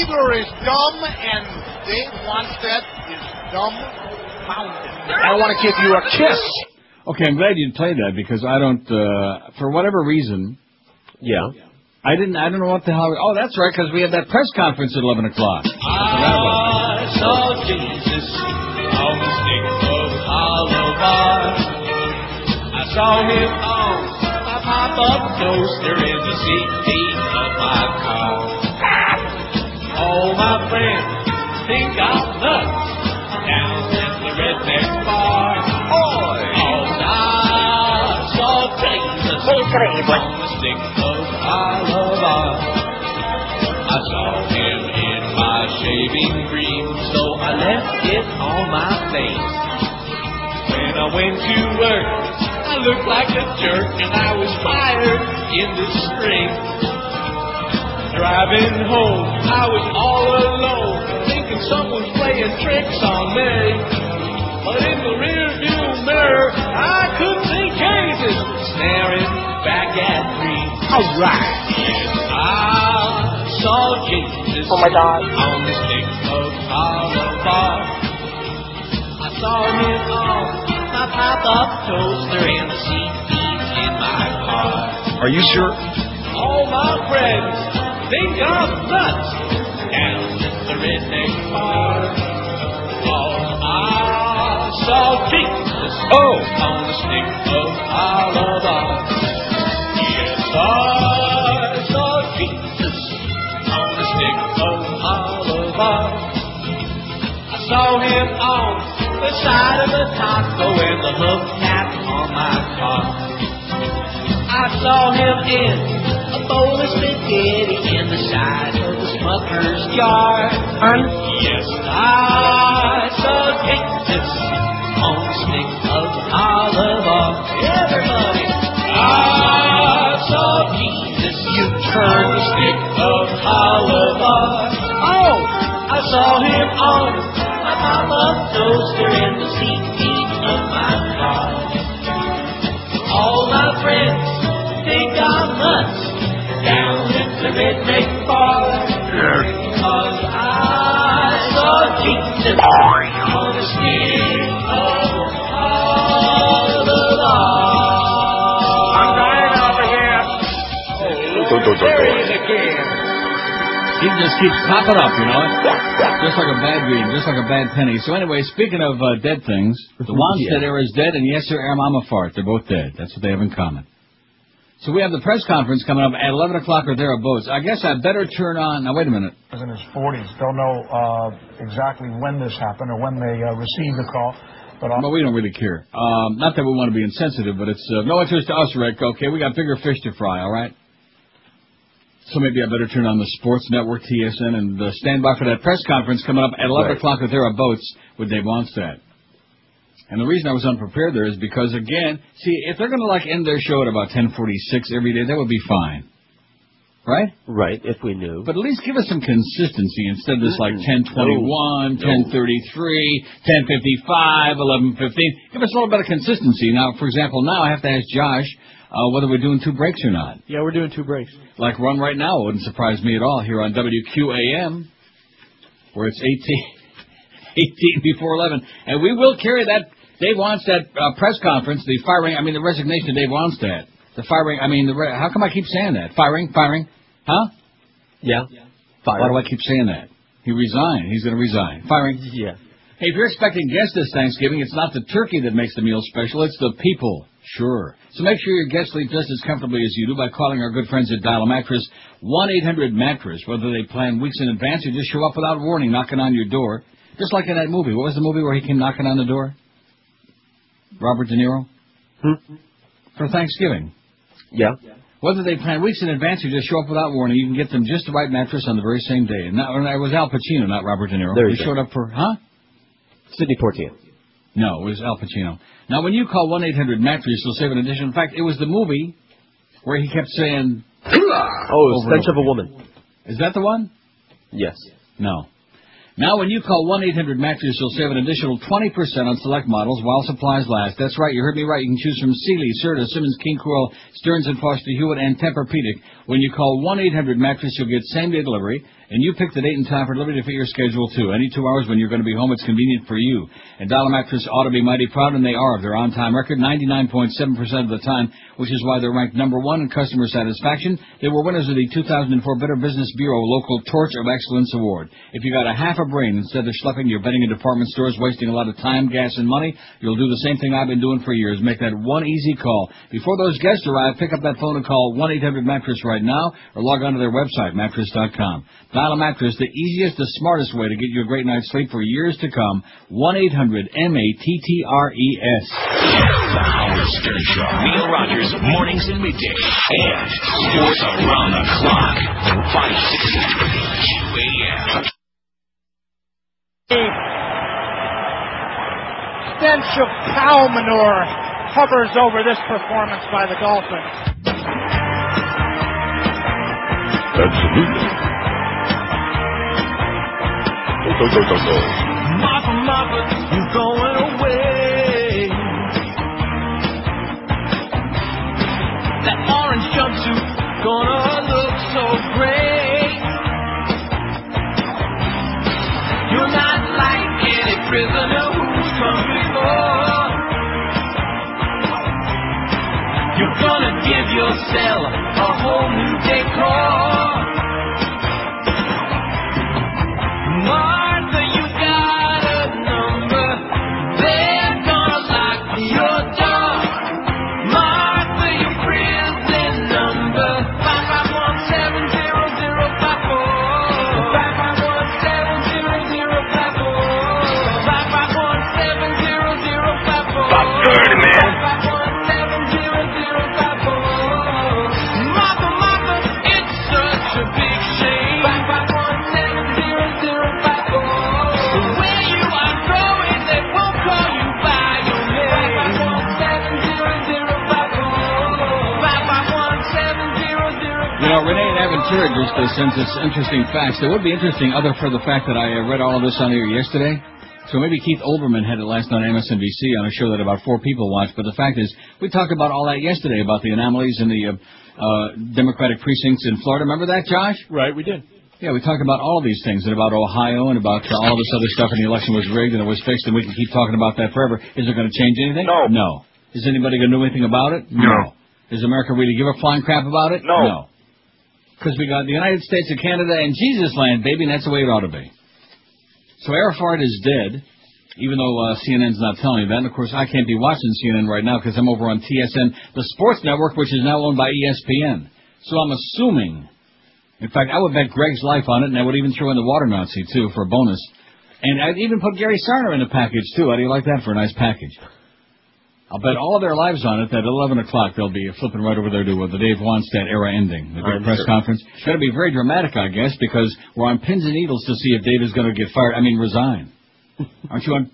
Ziegler is dumb, and Dave Wannstedt is dumbfounded. I want to give you a kiss. Okay, I'm glad you played that because I don't, for whatever reason. Yeah. I don't know what the hell. Oh, that's right, because we had that press conference at 11 o'clock. I saw Jesus on the stick of Oliver. I saw him on my pop-up toaster in the seat of my car. All my friends think I'm nuts down at the redneck bar. Oh, I saw Jesus on the stick of Oliver. I saw him in my shaving cream, so I left it on my face. When I went to work, I looked like a jerk, and I was fired in the street. Driving home, I was all alone, thinking someone's playing tricks on me. But in the rearview mirror, I couldn't see Jesus staring back at me. All right. Yes, I saw Jesus on the stick of Oliver. I saw him on my pop-up toaster and the seat in my car. Are you sure? All my friends think I'm nuts down at the redneck bar. Oh, I saw Jesus on the stick of Oliver. Yes, I saw Jesus on the stick of Oliver. I saw him on the side of a taco and the hubcap on my car. I saw him in a bowl of spaghetti in the side of the smucker's yard. Yes, I saw Jesus on the stick of Oliver. Everybody, I saw Jesus. You turned the stick of Oliver. Oh, I saw him on my pop-up toaster in the seat of my car. All my friends think I'm nuts down at the redneck bar. Because I saw Jesus on the stick of Oliver. I'm dying over here. Oh, there he is again. He just keeps popping up, you know. Just like a bad dream, just like a bad penny. So anyway, speaking of dead things, the Wannstedt era is dead, and Yasser Arafat, they're both dead. That's what they have in common. So we have the press conference coming up at 11 o'clock or thereabouts. I guess I better turn on... Now, wait a minute. In his 40s. Don't know exactly when this happened or when they received the call. But we don't really care. Not that we want to be insensitive, but it's no interest to us, Rick. Okay, we got bigger fish to fry, all right? So maybe I better turn on the Sports Network, TSN, and stand by for that press conference coming up at 11 o'clock or thereabouts with Dave Wannstedt. And the reason I was unprepared there is because, again, see, if they're going to, end their show at about 10:46 every day, that would be fine. Right? Right, if we knew. But at least give us some consistency instead of this, 10:21, 10:33, 10:55, 11:15. Give us a little bit of consistency. Now, for example, now I have to ask Josh whether we're doing 2 breaks or not. Yeah, we're doing 2 breaks. Like one right now wouldn't surprise me at all here on WQAM, where it's 18 before 11. And we will carry that Dave Wannstedt press conference, the resignation of Dave Wannstedt. How come I keep saying that? Firing? Huh? Yeah. Why do I keep saying that? He resigned. He's going to resign. Firing? Yeah. Hey, if you're expecting guests this Thanksgiving, it's not the turkey that makes the meal special, it's the people. Sure. So make sure your guests sleep just as comfortably as you do by calling our good friends at Dial a Mattress, 1-800-MATTRESS, whether they plan weeks in advance or just show up without warning, knocking on your door. Just like in that movie. What was the movie where he came knocking on the door? Robert De Niro? For Thanksgiving. Yeah. Whether they plan weeks in advance or just show up without warning, you can get them just the right mattress on the very same day. And it was Al Pacino, not Robert De Niro. He showed up for, Sidney Poitier. No, it was Al Pacino. Now, when you call 1-800-MATTRESS, you'll save an additional. In fact, it was the movie where he kept saying... Stench of a Woman. Is that the one? Yes. No. Now, when you call 1-800-MATTRESS, you'll save an additional 20% on select models while supplies last. That's right, you heard me right. You can choose from Sealy, Serta, Simmons, King Coral, Stearns & Foster, Hewitt, and Tempur-Pedic. When you call 1-800-MATTRESS, you'll get same-day delivery, And you pick the date and time for delivery to fit your schedule, too. Any 2 hours when you're going to be home, it's convenient for you. And Dollar Mattress ought to be mighty proud, and they are of their on-time record, 99.7% of the time, which is why they're ranked #1 in customer satisfaction. They were winners of the 2004 Better Business Bureau Local Torch of Excellence Award. If you got a half a brain, instead of schlepping your bedding in department stores, wasting a lot of time, gas, and money, you'll do the same thing I've been doing for years. Make that one easy call. Before those guests arrive, pick up that phone and call 1-800-MATTRESS right now, or log on to their website, mattress.com. Dial a Mattress, the easiest, the smartest way to get you a great night's sleep for years to come. 1-800-MATTRES. The Howard Stern Show. Neil Rogers, mornings and middays. And sports around the clock. 560 WQAM. Stench of cow manure hovers over this performance by the Dolphins. Absolutely. Go. Mama, you going away. That orange jumpsuit gonna look so great. You're not like any prisoner who's come before. You're gonna give yourself a whole new decor. Martha, you got a number. They're gonna lock your door. Martha, your prison number. 551-70054. 551-70054. 551-70054. About 30, man. 551-70054. Martha, it's such a big shame. 551-70054. Where you are going, they won't call you by your name. 551-70054. 551-70054. You know, Renee and Aventura just sent us interesting facts. They would be interesting other for the fact that I read all of this on air yesterday. So maybe Keith Olbermann had it last night on MSNBC on a show that about 4 people watched. But the fact is, we talked about all that yesterday, about the anomalies in the Democratic precincts in Florida. Remember that, Josh? Right, we did. Yeah, we talked about all these things, and about Ohio, and about all this other stuff, and the election was rigged, and it was fixed, and we can keep talking about that forever. Is it going to change anything? No. No. Is anybody going to do anything about it? No. Does America really give a flying crap about it? No. Because we got the United States and Canada and Jesus land, baby, and that's the way it ought to be. So Arafat is dead, even though CNN's not telling you that. And, of course, I can't be watching CNN right now because I'm over on TSN, the sports network, which is now owned by ESPN. So I'm assuming, in fact, I would bet Greg's life on it, and I would even throw in the water Nazi, too, for a bonus. And I'd even put Gary Sarner in the package, too. How do you like that for a nice package? I'll bet all of their lives on it that at 11 o'clock they'll be flipping right over there to the Dave Wannstedt era ending, the big press conference. It's going to be very dramatic, I guess, because we're on pins and needles to see if Dave is going to get fired. Resign. Aren't you on,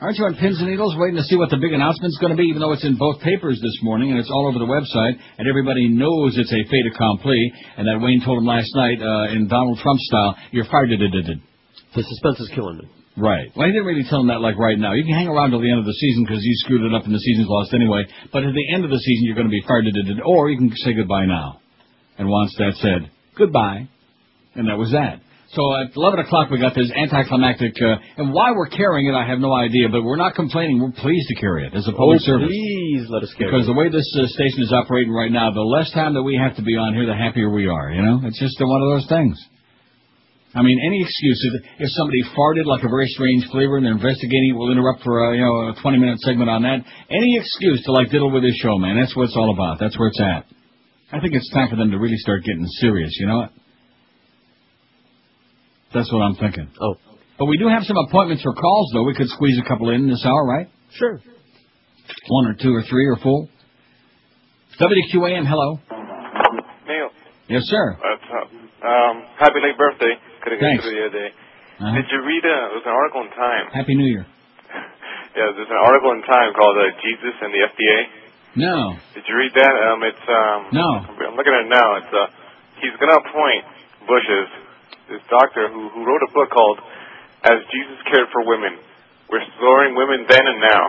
Aren't you on pins and needles waiting to see what the big announcement's going to be, even though it's in both papers this morning and it's all over the website and everybody knows it's a fait accompli and that Wayne told him last night in Donald Trump style, you're fired. The suspense is killing me. Right. Well, he didn't really tell him that like right now. You can hang around till the end of the season because you screwed it up and the season's lost anyway. But at the end of the season, you're going to be fired. Or you can say goodbye now. And Wannstedt said, goodbye. And that was that. So at 11 o'clock, we got this anticlimactic, and why we're carrying it, I have no idea, but we're not complaining. We're pleased to carry it as a public service. Please let us carry it. Because the way this station is operating right now, the less time that we have to be on here, the happier we are, you know? It's just one of those things. I mean, any excuse, if somebody farted like a very strange flavor and they're investigating it, we'll interrupt for a 20-minute segment on that. Any excuse to diddle with this show, man. That's what it's all about. That's where it's at. I think it's time for them to really start getting serious, you know what? That's what I'm thinking. Oh. But we do have some appointments for calls, though. We could squeeze a couple in this hour, right? Sure. 1 or 2 or 3 or 4. WQAM, hello. Neil. Yes, sir. What's up? Happy late birthday. Couldn't get Thanks. to the other day. Did you read, there's an article in Time. Happy New Year. Yeah, there's an article in Time called Jesus and the FDA. No. Did you read that? No. I'm looking at it now. It's, he's going to appoint Bush as this doctor who wrote a book called As Jesus Cared for Women, Restoring Women Then and Now.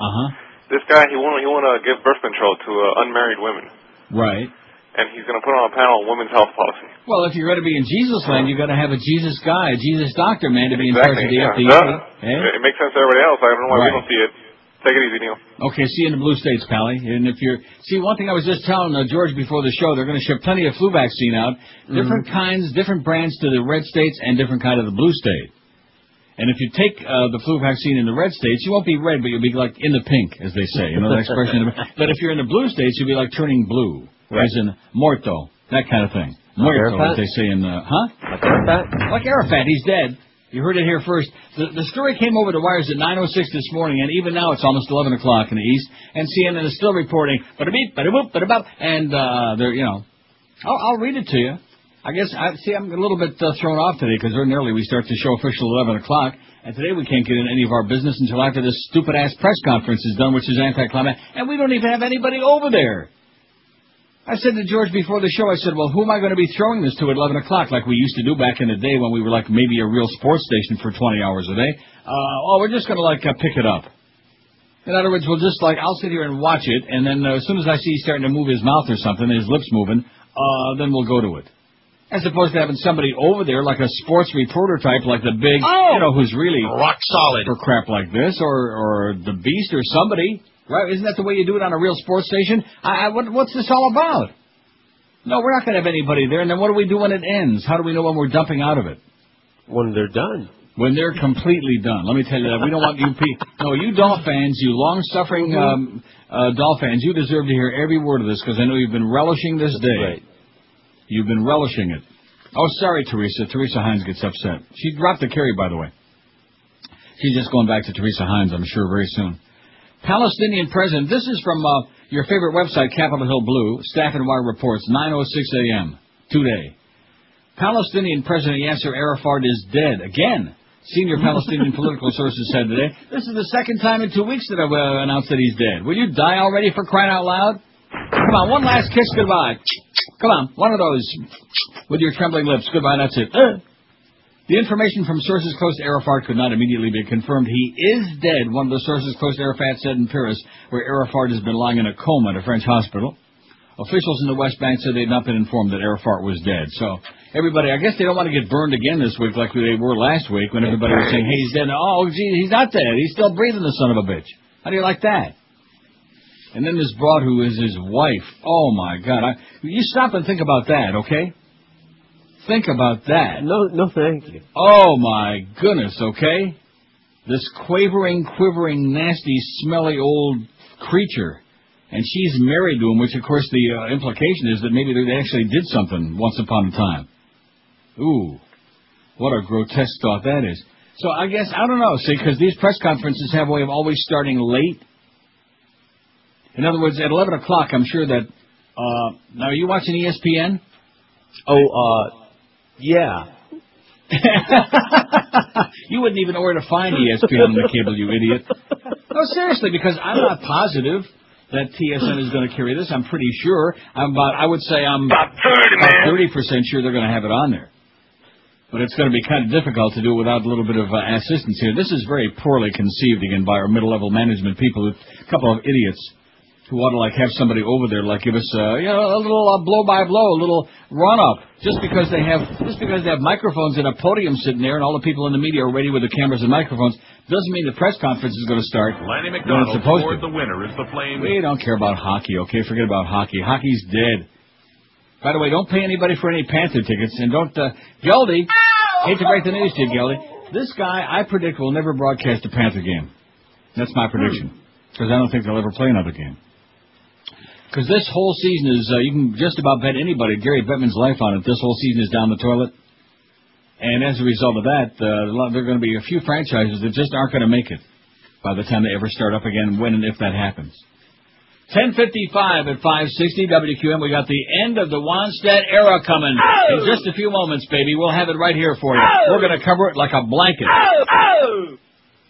Uh-huh. This guy, he want to give birth control to unmarried women. Right. and he's going to put on a panel on women's health policy. Well, if you're going to be in Jesus land, you've got to have a Jesus guy, a Jesus doctor, man, to be in charge of the FDA. It makes sense to everybody else. I don't know why we don't see it. Take it easy, Neil. Okay, see you in the blue states, Pally. And if you're... See, one thing I was just telling George before the show, they're going to ship plenty of flu vaccine out. Different kinds, different brands to the red states and different kind of the blue state. And if you take the flu vaccine in the red states, you won't be red, but you'll be like in the pink, as they say. You know that expression? But if you're in the blue states, you'll be like turning blue. As in morto, that kind of thing. Muerto, as they say in Like Arafat? Like Arafat, he's dead. You heard it here first. The story came over the wires at 9:06 this morning, and even now it's almost 11 o'clock in the east, and CNN is still reporting, bada-beep, bada-boop, bada-bop, and they're, you know, I'll read it to you. I guess, I'm a little bit thrown off today, because ordinarily we start the show official at 11 o'clock, and today we can't get in any of our business until after this stupid-ass press conference is done, which is anticlimactic, and we don't even have anybody over there. I said to George before the show, I said, well, who am I going to be throwing this to at 11 o'clock like we used to do back in the day when we were like maybe a real sports station for 20 hours a day? We're just going to pick it up. In other words, we'll just I'll sit here and watch it, and then as soon as I see he's starting to move his mouth or something, his lips moving, then we'll go to it. As opposed to having somebody over there like a sports reporter type like the big, who's really rock solid for crap like this, or the Beast or somebody. Right? Isn't that the way you do it on a real sports station? What's this all about? No, we're not going to have anybody there. And then what do we do when it ends? How do we know when we're dumping out of it? When they're done. When they're completely done. Let me tell you that. We don't want you people. No, you Dolph fans, you long-suffering Dolph fans, you deserve to hear every word of this because I know you've been relishing this day. Right. You've been relishing it. Oh, sorry, Teresa. Teresa Hines gets upset. She dropped the carry, by the way. She's just going back to Teresa Hines, I'm sure, very soon. Palestinian president, this is from your favorite website, Capitol Hill Blue, Staff and Wire reports, 9:06 a.m. today. Palestinian President Yasser Arafat is dead. Again, senior Palestinian political sources said today. This is the second time in 2 weeks that I've announced that he's dead. Will you die already for crying out loud? Come on, one last kiss goodbye. Come on, one of those with your trembling lips. Goodbye, that's it. The information from sources close to Arafat could not immediately be confirmed. He is dead, one of the sources close to Arafat said in Paris, where Arafat has been lying in a coma at a French hospital. Officials in the West Bank said they'd not been informed that Arafat was dead. So, everybody, I guess they don't want to get burned again this week like they were last week when everybody was saying, hey, he's dead. Oh, gee, he's not dead. He's still breathing, the son of a bitch. How do you like that? And then this broad who is his wife. Oh, my God. You stop and think about that, okay? Think about that. No, thank you. Oh, my goodness, okay? This quivering, nasty, smelly old creature. And she's married to him, which, of course, the implication is that maybe they actually did something once upon a time. Ooh, what a grotesque thought that is. So I guess, I don't know, see, because these press conferences have a way of always starting late. In other words, at 11 o'clock, I'm sure that... now, are you watching ESPN? Yeah. You wouldn't even know where to find ESPN on the cable, you idiot. No, seriously, because I'm not positive that TSN is going to carry this. I'm pretty sure. I would say I'm about 30% sure they're going to have it on there. But it's going to be kind of difficult to do it without a little bit of assistance here. This is very poorly conceived, again, by our middle-level management people, a couple of idiots who want to have somebody over there give us a little blow by blow, a little run up, just because they have microphones and a podium sitting there and all the people in the media are ready with the cameras and microphones doesn't mean the press conference is going to start. Lanny McDonald scored the winner as the Flames. We don't care about hockey, okay? Forget about hockey. Hockey's dead. By the way, don't pay anybody for any Panther tickets, and don't Geldy. Hate to break the news to you, Geldy. This guy, I predict, will never broadcast a Panther game. That's my prediction, because I don't think they'll ever play another game. Because this whole season is, you can just about bet anybody, Gary Bettman's life on it, this whole season is down the toilet. And as a result of that, there are going to be a few franchises that just aren't going to make it by the time they ever start up again, when and if that happens. 10:55 at 560 WQAM. We got the end of the Wannstedt era coming in just a few moments, baby. We'll have it right here for you. We're going to cover it like a blanket.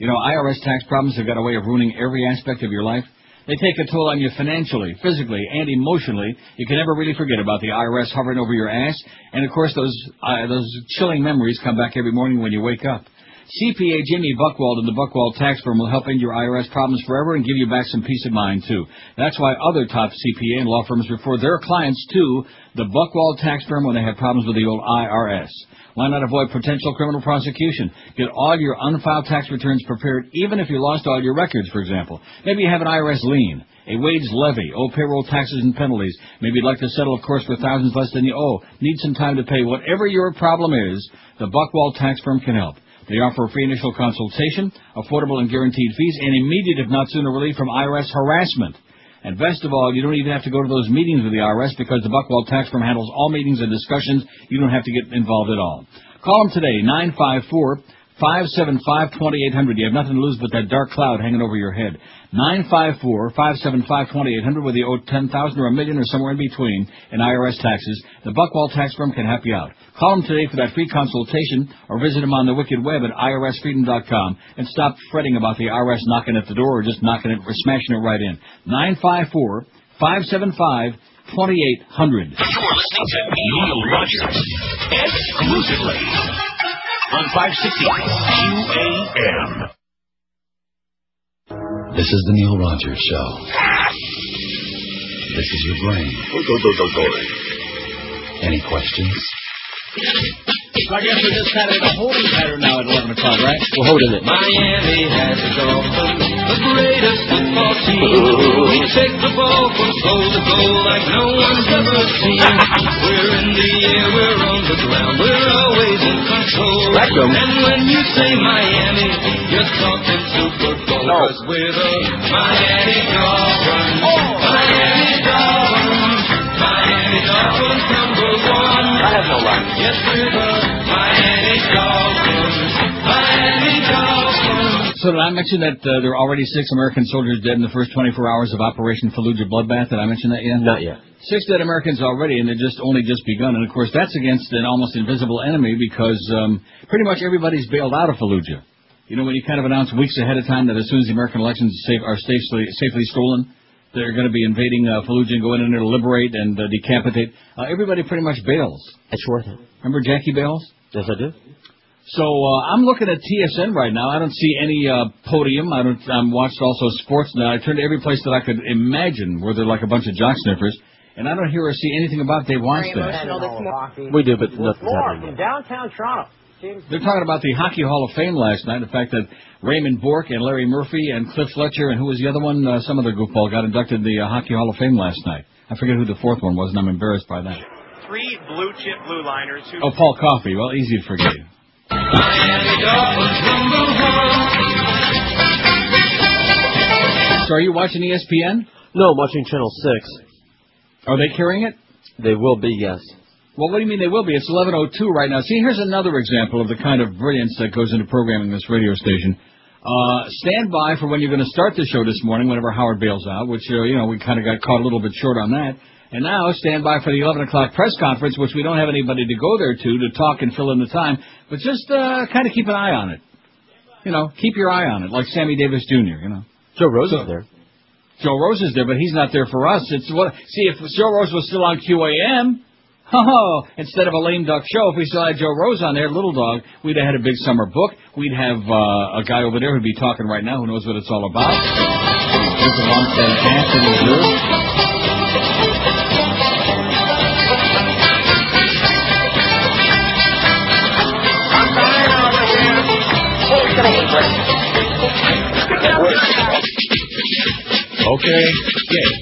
You know, IRS tax problems have got a way of ruining every aspect of your life. They take a toll on you financially, physically, and emotionally. You can never really forget about the IRS hovering over your ass. And, of course, those chilling memories come back every morning when you wake up. CPA Jimmy Buchwald and the Buchwald Tax Firm will help end your IRS problems forever and give you back some peace of mind, too. That's why other top CPA and law firms refer their clients to the Buchwald Tax Firm when they have problems with the old IRS. Why not avoid potential criminal prosecution? Get all your unfiled tax returns prepared, even if you lost all your records, for example. Maybe you have an IRS lien, a wage levy, owe payroll taxes and penalties. Maybe you'd like to settle, of course, for thousands less than you owe. Need some time to pay. Whatever your problem is, the Buchwald Tax Firm can help. They offer a free initial consultation, affordable and guaranteed fees, and immediate, if not sooner, relief from IRS harassment. And best of all, you don't even have to go to those meetings with the IRS because the Buchwald Tax Firm handles all meetings and discussions. You don't have to get involved at all. Call them today, 954-575-2800. You have nothing to lose but that dark cloud hanging over your head. 954-575-2800, whether you owe $10,000 or $1 million or somewhere in between in IRS taxes. The Buchwald Tax Firm can help you out. Call them today for that free consultation or visit them on the wicked web at irsfreedom.com and stop fretting about the IRS knocking at the door or just knocking it or smashing it right in. 954-575-2800. You're listening to Neil Rogers exclusively on 560 QAM. This is the Neil Rogers Show. This is your brain. Any questions? So I guess we're just kind of in a holding pattern now at 11 o'clock, right? We're holding it. Miami has the Dolphins, the greatest football team. We take the ball from goal to goal like no one's ever seen. We're in the air, we're on the ground, we're always in control. And when you say Miami, you're talking Super Bowl. Cause we're the Miami Dolphins. Miami Dolphins. Miami Dolphins number one. I have no line. Yes, we're the Miami Dolphins. Miami Dolphins. So did I mention that there are already 6 American soldiers dead in the first 24 hours of Operation Fallujah bloodbath? Did I mention that yet? Not yet. 6 dead Americans already, and they're only just begun. And, of course, that's against an almost invisible enemy because pretty much everybody's bailed out of Fallujah. You know, when you kind of announce weeks ahead of time that as soon as the American elections are safely stolen, they're going to be invading Fallujah and go in there to liberate and decapitate. Everybody pretty much bails. It's worth it. Remember Jackie Bales? Yes, I do. So I'm looking at TSN right now. I don't see any podium. I'm watched also Sportsnet. I turned to every place that I could imagine where they're like a bunch of jock sniffers, and I don't hear or see anything about Dave Wannstedt. We do, but nothing's happening yet. Downtown Toronto. They're talking about the Hockey Hall of Fame last night, the fact that Raymond Bourque and Larry Murphy and Cliff Fletcher and who was the other one, some other goofball got inducted in the Hockey Hall of Fame last night. I forget who the fourth one was, and I'm embarrassed by that. 3 blue chip blue liners. Oh, Paul Coffey. Well, easy to forget. So are you watching ESPN? No, I'm watching Channel 6. Are they carrying it? They will be, yes. Well, what do you mean they will be? It's 11:02 right now. See, here's another example of the kind of brilliance that goes into programming this radio station. Stand by for when you're going to start the show this morning, whenever Howard bails out, which, we kind of got caught a little bit short on that. And now stand by for the 11 o'clock press conference, which we don't have anybody to go there to talk and fill in the time, but just kind of keep an eye on it. Keep your eye on it, like Sammy Davis Jr., Joe Rose is there. Joe Rose is there, but he's not there for us. See, if Joe Rose was still on QAM, instead of a lame duck show, if we still had Joe Rose on there, Little Dog, we'd have had a big summer book. We'd have a guy over there who'd be talking right now who knows what it's all about. There's a Wannstedt dance in his ear. Okay.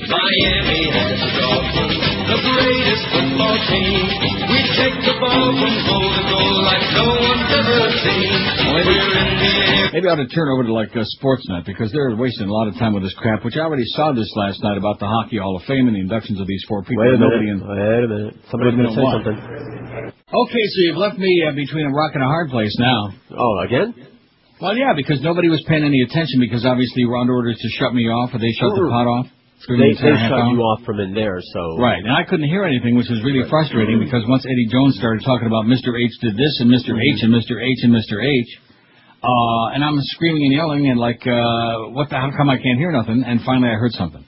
Miami has the Dolphins, the greatest football team. We take the ball from goal to goal like no one's ever seen. We're in the air. Maybe I ought to turn over to Sportsnet because they're wasting a lot of time with this crap, which I already saw this last night about the Hockey Hall of Fame and the inductions of these 4 people. Wait a minute. Somebody's going to say something. Okay, so you've left me between a rock and a hard place now. Oh, again? Well, yeah, because nobody was paying any attention because obviously you were under orders to shut me off or they shut the pot off. They shut you off from in there, so... Right, and I couldn't hear anything, which was really frustrating because once Eddie Jones started talking about Mr. H did this and Mr. H and Mr. H and Mr. H, and I'm screaming and yelling and how come I can't hear nothing? And finally I heard something.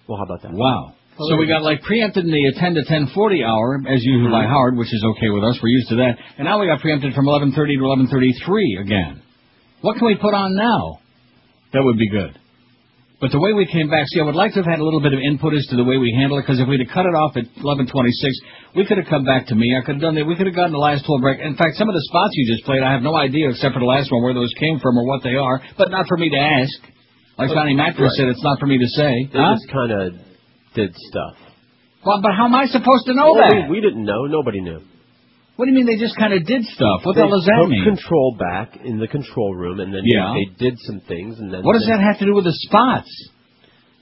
Well, how about that? Wow. So we got like preempted in the 10 to 10:40 hour, as usual by Howard, which is okay with us. We're used to that. And now we got preempted from 11:30 to 11:33 again. What can we put on now? That would be good. But the way we came back, see, I would like to have had a little bit of input as to the way we handle it, because if we'd have cut it off at 11:26, we could have come back to me. I could have done that. We could have gotten the last 12 break. In fact, some of the spots you just played, I have no idea, except for the last one, where those came from or what they are, but not for me to ask. Like Johnny Mattress said, it's not for me to say. They just kind of did stuff. Well, but how am I supposed to know that? We didn't know. Nobody knew. What do you mean they just kind of did stuff? What the hell does that mean? They took control back in the control room, and then they did some things. And then what does that have to do with the spots?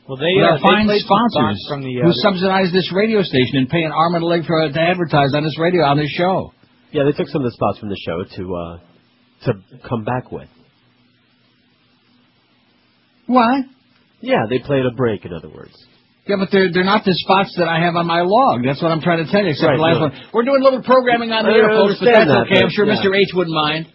Well, they are fine they sponsors from the, who subsidize this radio station and pay an arm and a leg to advertise on this radio, on this show. Yeah, they took some of the spots from the show to come back with. What? Yeah, they played a break, in other words. Yeah, but they're not the spots that I have on my log. That's what I'm trying to tell you, except the last one. We're doing a little programming on the air, folks, but that's okay. I'm sure Mr. H wouldn't mind.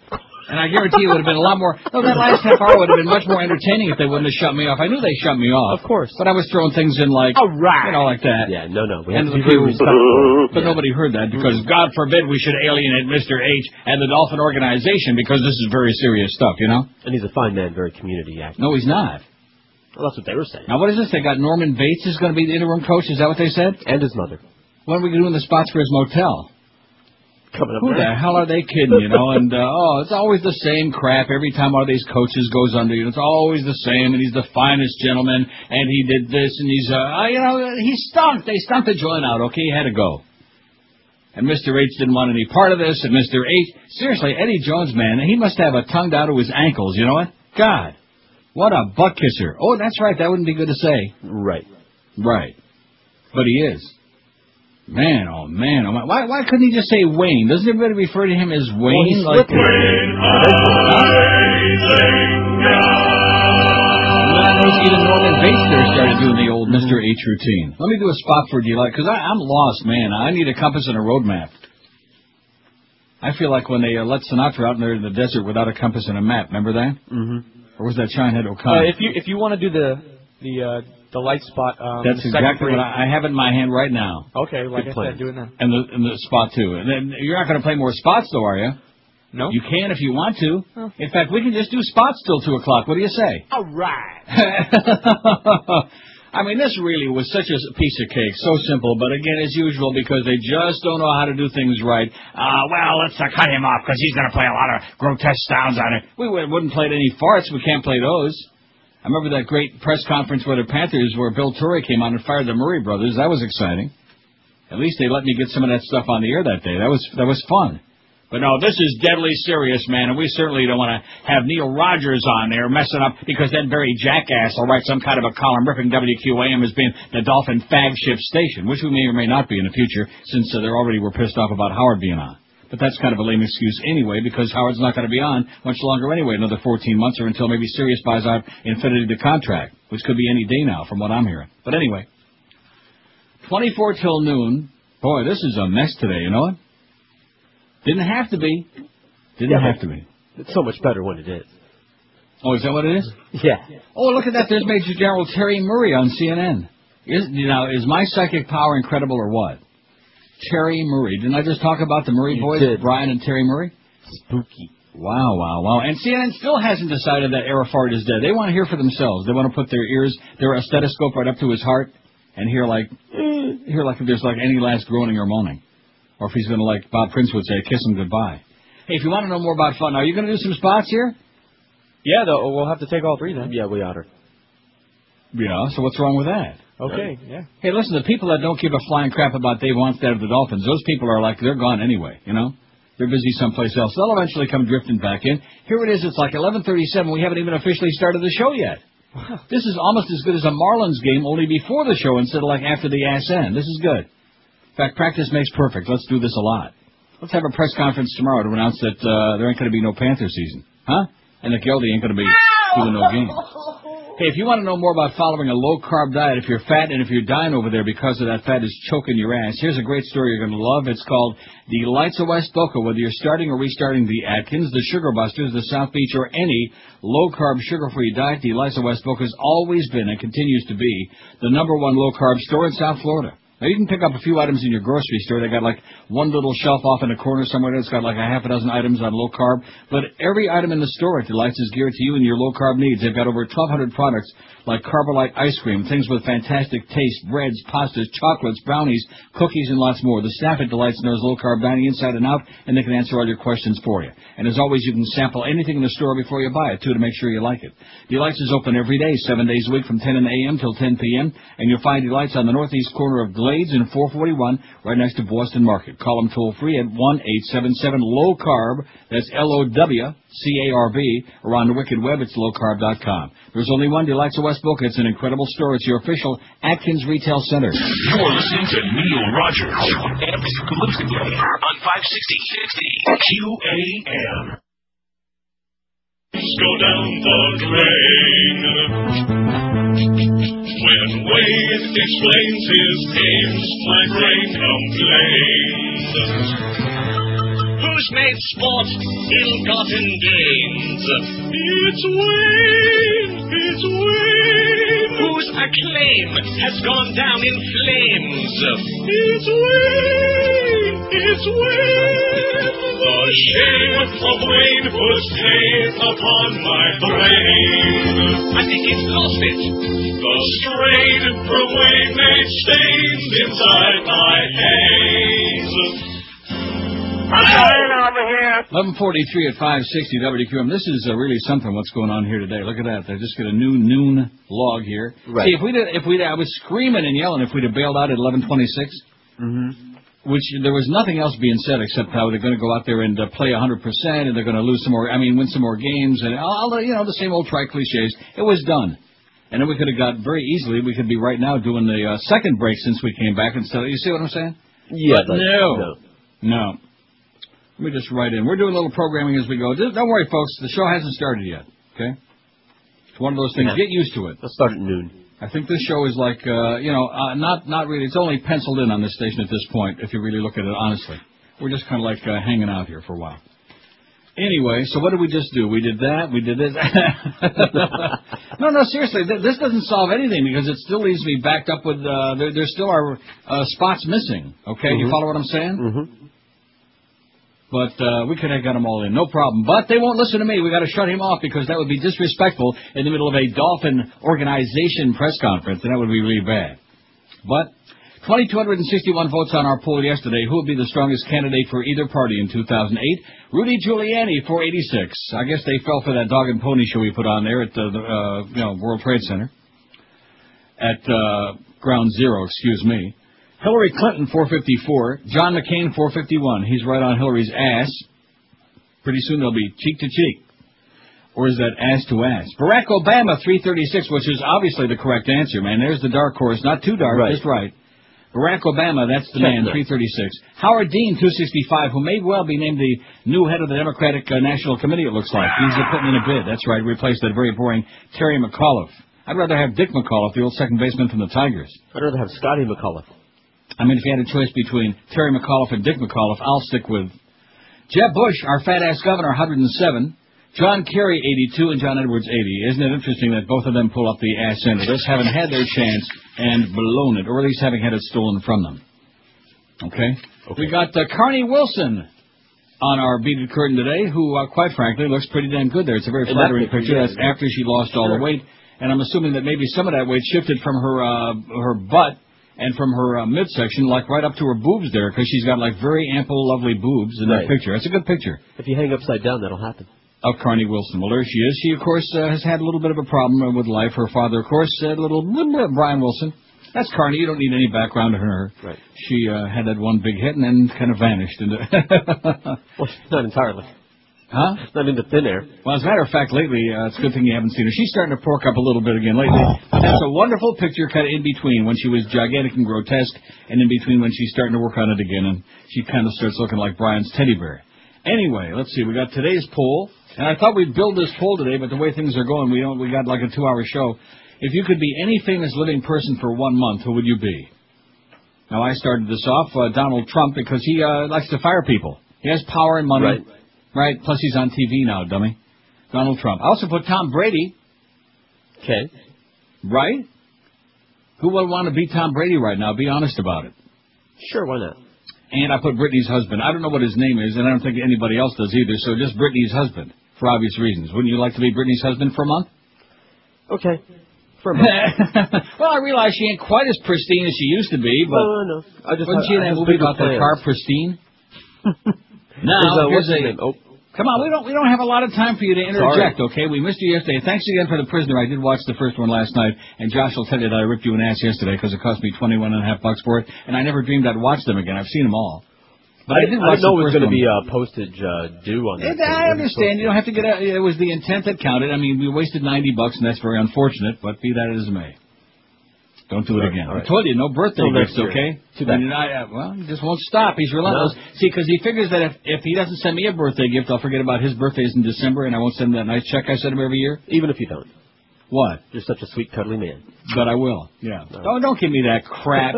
And I guarantee you it would have been a lot more... No, that last half hour would have been much more entertaining if they wouldn't have shut me off. I knew they shut me off. Of course. But I was throwing things in like... All right. You know, like that. Yeah, no. We have to be very respectful. But nobody heard that because, God forbid, we should alienate Mr. H and the Dolphin organization because this is very serious stuff, you know? And he's a fine man, very community active. No, he's not. Well, that's what they were saying. Now, what is this? They got Norman Bates is going to be the interim coach? Is that what they said? And his mother. When are we doing the spots for his motel? Coming up. Who the hell are they kidding, you know? And, it's always the same crap. Every time one of these coaches goes under you, it's always the same, and he's the finest gentleman, and he did this, and he's, he stunk. They stunk the joint out, okay? He had to go. And Mr. H didn't want any part of this, and Mr. H, seriously, Eddie Jones, man, he must have a tongue down to his ankles, you know what? God, what a butt kisser. Oh, that's right, that wouldn't be good to say. Right. But he is. Man, oh man. Why couldn't he just say Wayne? Doesn't everybody refer to him as Wayne? Well, like Wayne, even Norman Bates there started doing the old Mr. H routine. Let me do a spot for Delight, because I'm lost, man. I need a compass and a road map. I feel like when they let Sinatra out and they're in the desert without a compass and a map. Remember that? Mm-hmm. Or was that Shinehead O'Connor? If you want to do the light spot, that's exactly what I have it in my hand right now. Okay, like I said, do it now. And the spot too. And then you're not going to play more spots though, are you? No. You can if you want to. Oh. In fact, we can just do spots till 2 o'clock. What do you say? All right. I mean, this really was such a piece of cake, so simple. But again, as usual, because they just don't know how to do things right. Let's cut him off because he's going to play a lot of grotesque sounds on it. We wouldn't play any farts. We can't play those. I remember that great press conference where the Panthers, where Bill Torrey came on and fired the Murray brothers. That was exciting. At least they let me get some of that stuff on the air that day. That was fun. But no, this is deadly serious, man, and we certainly don't want to have Neil Rogers on there messing up, because then Barry Jackass will write some kind of a column ripping WQAM as being the Dolphin flagship station, which we may or may not be in the future, since they already were pissed off about Howard being on. But that's kind of a lame excuse anyway, because Howard's not going to be on much longer anyway, another 14 months, or until maybe Sirius buys out Infinity the contract, which could be any day now from what I'm hearing. But anyway, 24 till noon. Boy, this is a mess today, you know what? Didn't have to be. Didn't have to be. It's so much better when it is. Oh, is that what it is? Yeah. Oh, look at that. There's Major General Terry Murray on CNN. Is my psychic power incredible or what? Terry Murray. Didn't I just talk about the Murray boys, Brian and Terry Murray? Spooky. Wow. And CNN still hasn't decided that Arafat is dead. They want to hear for themselves. They want to put their stethoscope right up to his heart and hear if there's like any last groaning or moaning. Or if he's going to, like Bob Prince would say, kiss him goodbye. Hey, if you want to know more about fun, are you going to do some spots here? Yeah, though, we'll have to take all three then. Yeah, we ought to. Yeah, so what's wrong with that? Okay, yeah. Hey, listen, the people that don't give a flying crap about Dave Wannstedt of the Dolphins, those people are like, they're gone anyway, you know? They're busy someplace else. They'll eventually come drifting back in. Here it is, it's like 11:37. We haven't even officially started the show yet. Wow. This is almost as good as a Marlins game, only before the show instead of like after the ass end. This is good. In fact, practice makes perfect. Let's do this a lot. Let's have a press conference tomorrow to announce that there ain't going to be no Panther season. Huh? And that Geldy ain't going to be doing no games. Hey, if you want to know more about following a low-carb diet, if you're fat and if you're dying over there because of that fat is choking your ass, here's a great story you're going to love. It's called The Lights of West Boca. Whether you're starting or restarting the Atkins, the Sugar Busters, the South Beach, or any low-carb, sugar-free diet, The Lights of West Boca has always been and continues to be the #1 low-carb store in South Florida. Now, you can pick up a few items in your grocery store. They got like one little shelf off in a corner somewhere that's got like a half a dozen items on low carb. But every item in the store at Delights is geared to you and your low carb needs. They've got over 1,200 products like Carbolite ice cream, things with fantastic taste, breads, pastas, chocolates, brownies, cookies, and lots more. The staff at Delights knows low carb dining inside and out, and they can answer all your questions for you. And as always, you can sample anything in the store before you buy it, too, to make sure you like it. Delights is open every day, 7 days a week from 10 a.m. till 10 p.m., and you'll find Delights on the northeast corner of Glades and 441, right next to Boston Market. Call them toll-free at 1-877-LOW-CARB. That's LOWCARB. Or on the Wicked Web, it's lowcarb.com. There's only one Delights of West Boca. It's an incredible store. It's your official Atkins Retail Center. You're listening to Neil Rogers exclusively on 560 QAM. Go down the drain. When Wade explains his games, my brain complains. Who's made sport ill-gotten gains? It's Wade, it's Wade. Whose acclaim has gone down in flames? It's Wade, it's Wade. The shame of Wade puts pain upon my brain. I think he's lost it. The strain from Wade made stains inside my haze. I'm dying over here. 11:43 at 560 WQAM. This is really something. What's going on here today? Look at that. They just get a new noon log here. Right. See, I was screaming and yelling if we'd have bailed out at 11:26. Mm-hmm. Which there was nothing else being said except how they're going to go out there and play 100% and they're going to lose some more. Win some more games and the same old cliches. It was done, and then we could have got very easily. We could be right now doing the second break since we came back instead. You see what I'm saying? Yeah. But no. Let me just write in. We're doing a little programming as we go. Don't worry, folks. The show hasn't started yet. Okay. It's one of those things. Yeah. Get used to it. Let's start at noon. I think this show is like, not really. It's only penciled in on this station at this point, if you really look at it honestly. We're just kind of like hanging out here for a while. Anyway, so what did we just do? We did that. We did this. No, seriously. This doesn't solve anything because it still leaves me backed up with, there still are spots missing. Okay, You follow what I'm saying? Mm-hmm. But we could have got them all in, no problem. But they won't listen to me. We got to shut him off because that would be disrespectful in the middle of a Dolphin organization press conference, and that would be really bad. But 2,261 votes on our poll yesterday. Who would be the strongest candidate for either party in 2008? Rudy Giuliani, 486. I guess they fell for that dog and pony show we put on there at the World Trade Center. At Ground Zero, excuse me. Hillary Clinton, 454. John McCain, 451. He's right on Hillary's ass. Pretty soon they'll be cheek to cheek. Or is that ass to ass? Barack Obama, 336, which is obviously the correct answer, man. There's the dark horse. Not too dark, just right. Barack Obama, that's the man, 336. Howard Dean, 265, who may well be named the new head of the Democratic National Committee, it looks like. He's putting in a bid. That's right, replace that very boring Terry McAuliffe. I'd rather have Dick McAuliffe, the old second baseman from the Tigers. I'd rather have Scotty McAuliffe. If you had a choice between Terry McAuliffe and Dick McAuliffe, I'll stick with Jeb Bush, our fat-ass governor, 107. John Kerry, 82, and John Edwards, 80. Isn't it interesting that both of them pull up the ass end of this, having had their chance and blown it, or at least having had it stolen from them? Okay. We got Carney Wilson on our beaded curtain today, who, quite frankly, looks pretty damn good there. It's a very flattering picture. That's after she lost all the weight, and I'm assuming that maybe some of that weight shifted from her butt and from her midsection, like right up to her boobs there, because she's got like very ample, lovely boobs in that picture. That's a good picture. If you hang upside down, that'll happen. Of Carney Wilson. Well, there she is. She, of course, has had a little bit of a problem with life. Her father, of course, said a little Brian Wilson. That's Carney. You don't need any background on her. Right. She had that one big hit and then kind of vanished. Well, not entirely. Huh? Not into thin air. Well, as a matter of fact, lately, it's a good thing you haven't seen her. She's starting to pork up a little bit again lately. That's a wonderful picture kind of in between when she was gigantic and grotesque and in between when she's starting to work on it again and she kind of starts looking like Brian's teddy bear. Anyway, let's see. We got today's poll, and I thought we'd build this poll today, but the way things are going, we got like a 2-hour show. If you could be any famous living person for 1 month, who would you be? Now, I started this off, Donald Trump, because he likes to fire people. He has power and money. Right. Plus, he's on TV now, dummy. Donald Trump. I also put Tom Brady. Okay. Right? Who would want to be Tom Brady right now? Be honest about it. Sure, why not? And I put Brittany's husband. I don't know what his name is, and I don't think anybody else does either, so just Brittany's husband, for obvious reasons. Wouldn't you like to be Brittany's husband for a month? Okay. For a month. Well, I realize she ain't quite as pristine as she used to be, but... No. Wasn't she in that movie about that car, Pristine? Now, here's a... Come on, we don't have a lot of time for you to interject, okay? We missed you yesterday. Thanks again for The Prisoner. I did watch the first one last night, and Josh will tell you that I ripped you an ass yesterday because it cost me $21.50 for it, and I never dreamed I'd watch them again. I've seen them all. But I did watch know the it was first going to be one. postage due on that. I understand. You don't have to get it was the intent that counted. I mean, we wasted $90, and that's very unfortunate, but be that as it may. Don't do it again. Right. I told you, no birthday gifts, okay? Too bad. Well, he just won't stop. He's relentless. No. See, because he figures that if he doesn't send me a birthday gift, I'll forget about his birthdays in December, and I won't send him that nice check I send him every year. Even if you don't. What? You're such a sweet, cuddly man. But I will, yeah. Don't give me that crap.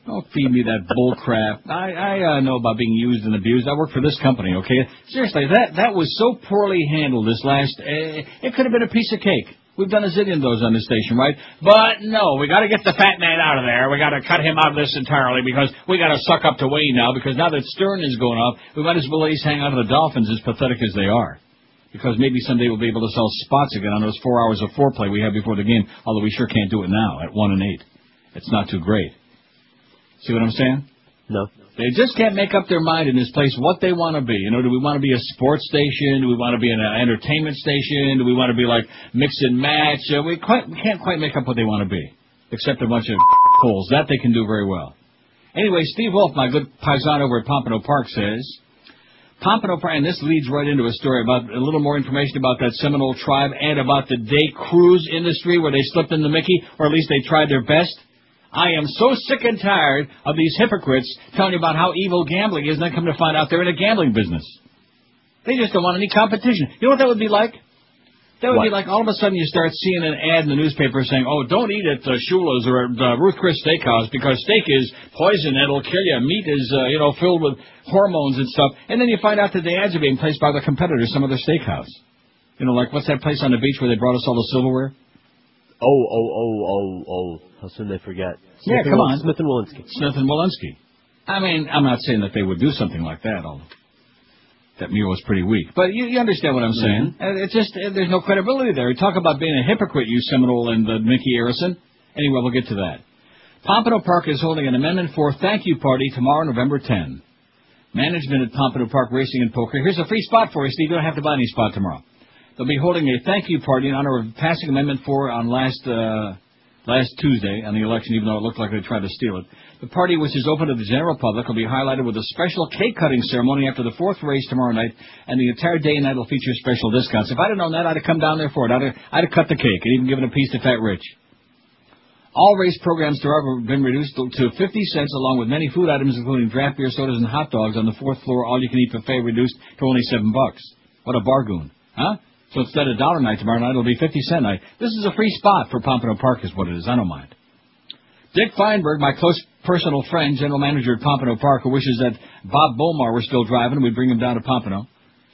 Don't feed me that bull crap. I know about being used and abused. I work for this company, okay? Seriously, that was so poorly handled this last... it could have been a piece of cake. We've done a zillion of those on this station, right? But no, we got to get the fat man out of there. We got to cut him out of this entirely because we got to suck up to Wayne now because now that Stern is going up, we might as well at least hang on to the Dolphins as pathetic as they are. Because maybe someday we'll be able to sell spots again on those 4 hours of foreplay we had before the game, although we sure can't do it now at 1 and 8. It's not too great. See what I'm saying? No. They just can't make up their mind in this place what they want to be. You know, do we want to be a sports station? Do we want to be an entertainment station? Do we want to be like mix and match? We can't quite make up what they want to be, except a bunch of holes. That they can do very well. Anyway, Steve Wolf, my good paisan over at Pompano Park, says, Pompano Park, and this leads right into a story about a little more information about that Seminole tribe and about the day cruise industry where they slipped in the Mickey, or at least they tried their best. I am so sick and tired of these hypocrites telling you about how evil gambling is, and then come to find out they're in a gambling business. They just don't want any competition. You know what that would be like? That would be like all of a sudden you start seeing an ad in the newspaper saying, oh, don't eat at Shula's or at Ruth Chris Steakhouse because steak is poison and it'll kill you. Meat is, filled with hormones and stuff. And then you find out that the ads are being placed by the competitors, some other steakhouse. You know, like what's that place on the beach where they brought us all the silverware? Oh. How soon they forget. Come on. Smith and Walensky. Smith and Walensky. I mean, I'm not saying that they would do something like that, although that meal was pretty weak. But you understand what I'm saying. It's just, there's no credibility there. You talk about being a hypocrite, you Seminole and Mickey Arison. Anyway, we'll get to that. Pompano Park is holding an Amendment 4 thank you party tomorrow, November 10. Management at Pompano Park Racing and Poker. Here's a free spot for you, Steve. You don't have to buy any spot tomorrow. They'll be holding a thank you party in honor of passing Amendment 4 on last Tuesday on the election, even though it looked like they tried to steal it. The party, which is open to the general public, will be highlighted with a special cake-cutting ceremony after the fourth race tomorrow night, and the entire day and night will feature special discounts. If I'd have known that, I'd have come down there for it. I'd have cut the cake and even given a piece to Fat Rich. All race programs have been reduced to 50 cents, along with many food items, including draft beer, sodas, and hot dogs on the fourth floor. All-you-can-eat buffet reduced to only $7. What a bargain, huh? So instead of $1 night tomorrow night, it'll be 50-cent night. This is a free spot for Pompano Park is what it is. I don't mind. Dick Feinberg, my close personal friend, general manager at Pompano Park, who wishes that Bob Bomar were still driving, we'd bring him down to Pompano.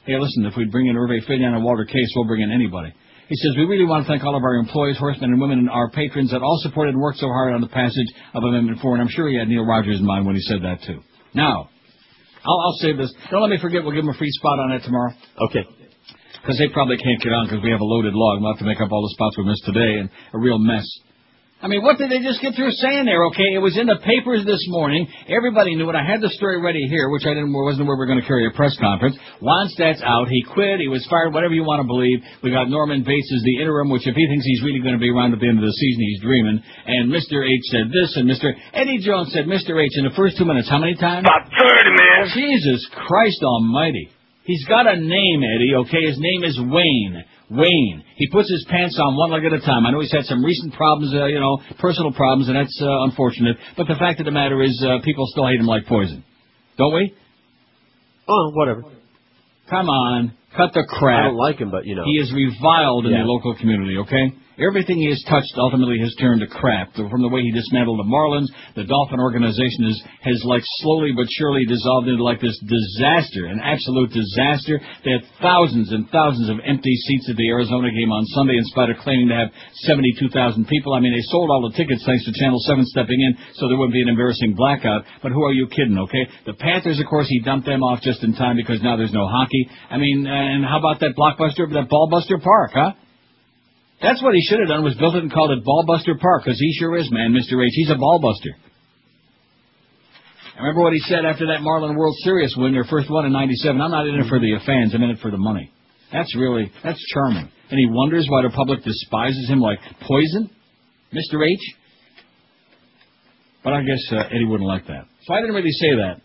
Hey, listen, if we'd bring in Hervé Fillon and Walter Case, we'll bring in anybody. He says, we really want to thank all of our employees, horsemen and women, and our patrons that all supported and worked so hard on the passage of Amendment 4, and I'm sure he had Neil Rogers in mind when he said that, too. Now, I'll save this. Don't let me forget, we'll give him a free spot on that tomorrow. Okay. Because they probably can't get on because we have a loaded log. We'll have to make up all the spots we missed today, and a real mess. I mean, what did they just get through saying there, okay? It was in the papers this morning. Everybody knew it. I had the story ready here, which wasn't where we were going to carry a press conference. Wannstedt's out. He quit. He was fired, whatever you want to believe. We got Norman Bates as the interim, which if he thinks he's really going to be around at the end of the season, he's dreaming. And Mr. H said this, and Eddie Jones said Mr. H in the first 2 minutes. How many times? About 30, man. Jesus Christ almighty. He's got a name, Eddie, okay? His name is Wayne. Wayne. He puts his pants on one leg at a time. I know he's had some recent problems, personal problems, and that's unfortunate. But the fact of the matter is people still hate him like poison. Don't we? Oh, whatever. Come on. Cut the crap. I don't like him, but, you know. He is reviled in the local community, okay? Everything he has touched ultimately has turned to crap. From the way he dismantled the Marlins, the Dolphin organization has like slowly but surely dissolved into like this disaster, an absolute disaster. They had thousands and thousands of empty seats at the Arizona game on Sunday in spite of claiming to have 72,000 people. I mean, they sold all the tickets thanks to Channel 7 stepping in so there wouldn't be an embarrassing blackout. But who are you kidding, okay? The Panthers, of course, he dumped them off just in time because now there's no hockey. I mean, and how about that blockbuster, that Ballbuster Park, huh? That's what he should have done, was built it and called it Ballbuster Park, because he sure is, man, Mr. H. He's a ballbuster. I remember what he said after that Marlin World Series win, their first one in 97. I'm not in it for the fans, I'm in it for the money. That's charming. And he wonders why the public despises him like poison, Mr. H. But I guess Eddie wouldn't like that. So I didn't really say that.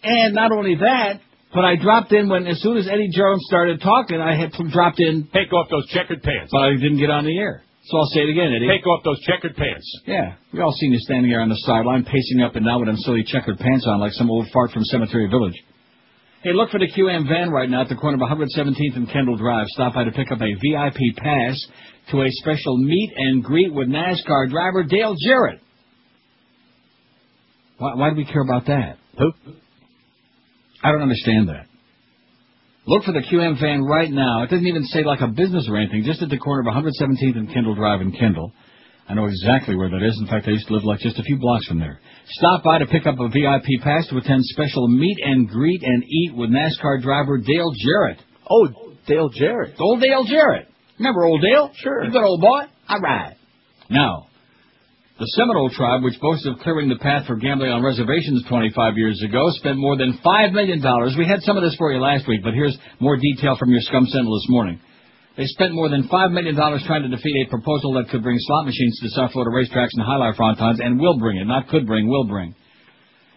And not only that, but I dropped in as soon as Eddie Jones started talking, I had dropped in. Take off those checkered pants. But I didn't get on the air. So I'll say it again, Eddie. Take off those checkered pants. Yeah, we all seen you standing there on the sideline, pacing up and down with them silly checkered pants on like some old fart from Cemetery Village. Hey, look for the QM van right now at the corner of 117th and Kendall Drive. Stop by to pick up a VIP pass to a special meet and greet with NASCAR driver Dale Jarrett. Why do we care about that? Who? I don't understand that. Look for the QM van right now. It doesn't even say like a business or anything, just at the corner of 117th and Kendall Drive in Kendall. I know exactly where that is. In fact, I used to live like just a few blocks from there. Stop by to pick up a VIP pass to attend special meet and greet and eat with NASCAR driver Dale Jarrett. Oh, Dale Jarrett. Old Dale Jarrett. Remember old Dale? Sure. You good old boy? All right. Now, the Seminole tribe, which boasts of clearing the path for gambling on reservations 25 years ago, spent more than $5 million. We had some of this for you last week, but here's more detail from your Scum Sentinel this morning. They spent more than $5 million trying to defeat a proposal that could bring slot machines to South Florida racetracks and highlight frontons, and will bring it. Not could bring, will bring.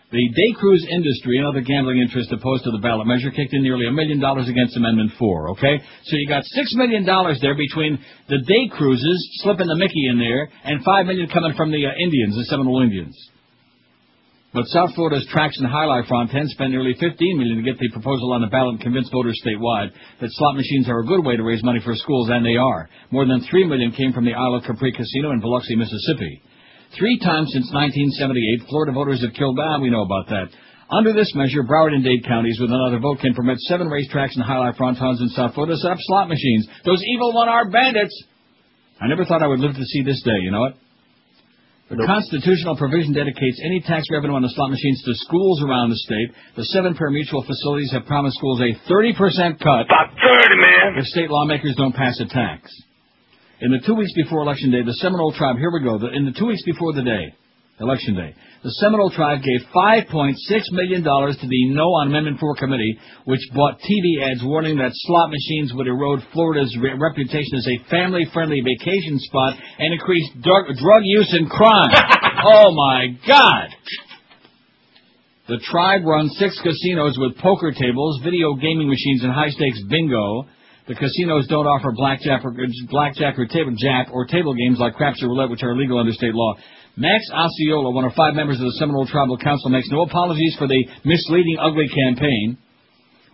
The day cruise industry and other gambling interests opposed to the ballot measure kicked in nearly $1 million against Amendment 4, okay? So you got $6 million there between the day cruises, slipping the Mickey in there, and $5 million coming from the Indians, the Seminole Indians. But South Florida's Tracks and Highlight Frontend spent nearly $15 million to get the proposal on the ballot and convince voters statewide that slot machines are a good way to raise money for schools, and they are. More than $3 million came from the Isle of Capri Casino in Biloxi, Mississippi. 3 times since 1978, Florida voters have killed down. We know about that. Under this measure, Broward and Dade counties with another vote can permit 7 racetracks and highlight frontons in South Florida to set up slot machines. Those evil one-armed bandits. I never thought I would live to see this day, you know what? The constitutional provision dedicates any tax revenue on the slot machines to schools around the state. The 7 pari-mutuel facilities have promised schools a 30% cut. About 30, man. If state lawmakers don't pass a tax. In the 2 weeks before Election Day, the Seminole tribe, here we go, in the 2 weeks before the day, Election Day, the Seminole tribe gave $5.6 million to the No on Amendment 4 committee, which bought TV ads warning that slot machines would erode Florida's reputation as a family-friendly vacation spot and increase drug use and crime. Oh, my God! The tribe runs 6 casinos with poker tables, video gaming machines, and high-stakes bingo. The casinos don't offer blackjack or table games like craps or roulette, which are illegal under state law. Max Osceola, one of 5 members of the Seminole Tribal Council, makes no apologies for the misleading, ugly campaign.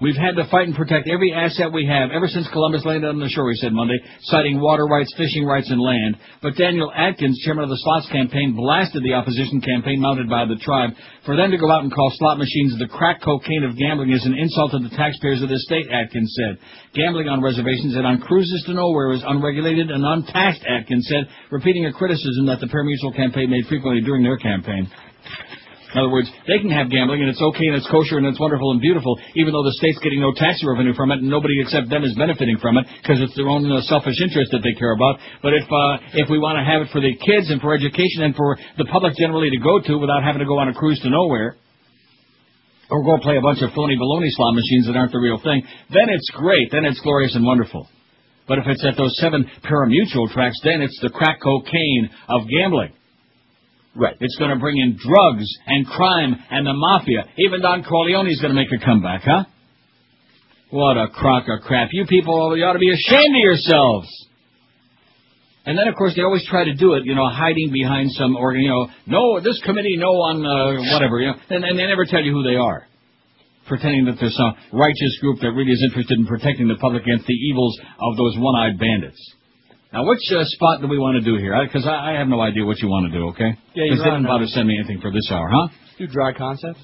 We've had to fight and protect every asset we have ever since Columbus landed on the shore, he said Monday, citing water rights, fishing rights, and land. But Daniel Atkins, chairman of the Slots campaign, blasted the opposition campaign mounted by the tribe. For them to go out and call slot machines the crack cocaine of gambling is an insult to the taxpayers of this state, Atkins said. Gambling on reservations and on cruises to nowhere is unregulated and untaxed, Atkins said, repeating a criticism that the pari-mutuel campaign made frequently during their campaign. In other words, they can have gambling, and it's okay, and it's kosher, and it's wonderful and beautiful, even though the state's getting no tax revenue from it, and nobody except them is benefiting from it, because it's their own selfish interest that they care about. But if we want to have it for the kids and for education and for the public generally to go to without having to go on a cruise to nowhere, or go play a bunch of phony baloney slot machines that aren't the real thing, then it's great, then it's glorious and wonderful. But if it's at those 7 pari-mutuel tracks, then it's the crack cocaine of gambling. Right. It's going to bring in drugs and crime and the mafia. Even Don Corleone's going to make a comeback, huh? What a crock of crap. You people, you ought to be ashamed of yourselves. And then, of course, they always try to do it, hiding behind some organ, no, this committee, no on whatever, and they never tell you who they are. pretending that there's some righteous group that really is interested in protecting the public against the evils of those one-eyed bandits. Now, which spot do we want to do here? Because I have no idea what you want to do, okay? Yeah, because they didn't bother to send me anything for this hour, huh? Do dry concepts?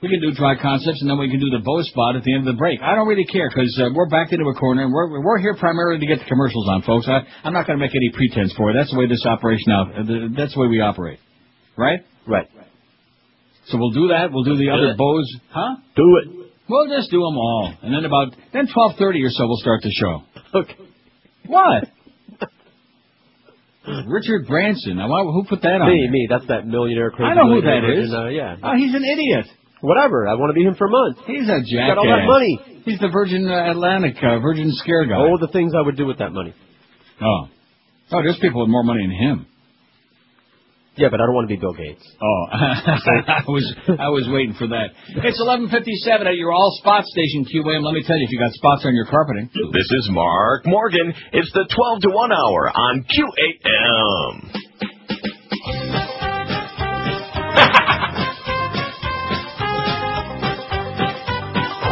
We can do dry concepts, and then we can do the bow spot at the end of the break. I don't really care, because we're backed into a corner, and we're here primarily to get the commercials on, folks. I'm not going to make any pretense for it. That's the way this operation that's the way we operate. Right? Right. So we'll do that. We'll do the other bows. Huh? Do it. We'll just do them all. And then 12:30 or so, we'll start the show. Okay. What? Richard Branson. Now, who put that on? Me. That's that millionaire crazy. I know who that is. Yeah. Oh, he's an idiot. Whatever. I want to be him for a month. He's a jackass. He's got all that money. He's the Virgin Atlantic, Virgin Scare guy. All the things I would do with that money. Oh, there's people with more money than him. Yeah, but I don't want to be Bill Gates. Oh, I was waiting for that. It's 11:57 at your all spot station, QAM. Let me tell you, if you got spots on your carpeting. This is Mark Morgan. It's the 12 to 1 hour on QAM.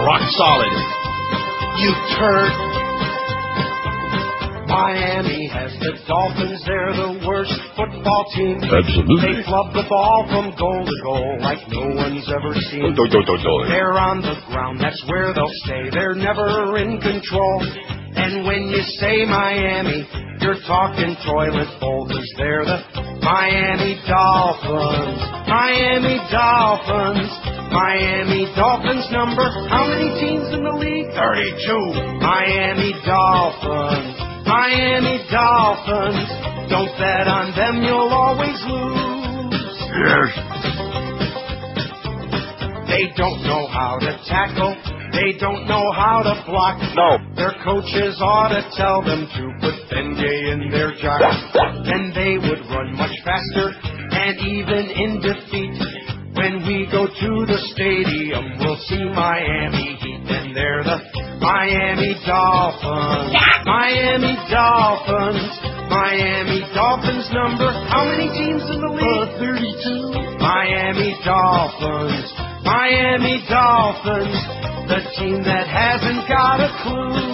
Rock solid. You turd. Miami has the Dolphins. They're the worst football team. Absolutely. They club the ball from goal to goal like no one's ever seen. They're on the ground. That's where they'll stay. They're never in control. And when you say Miami, you're talking toilet bowl, 'cause they're the Miami Dolphins. Miami Dolphins. Miami Dolphins number. How many teams in the league? 32. Miami Dolphins. Miami Dolphins. Don't bet on them, you'll always lose. Yes. They don't know how to tackle. They don't know how to block. No. Their coaches ought to tell them to put Benjay in their jar. Then they would run much faster, and even in defeat. When we go to the stadium, we'll see Miami Heat, and they're the Miami Dolphins. Miami Dolphins. Miami Dolphins number. How many teams in the league? 32. Miami Dolphins. Miami Dolphins. The team that hasn't got a clue.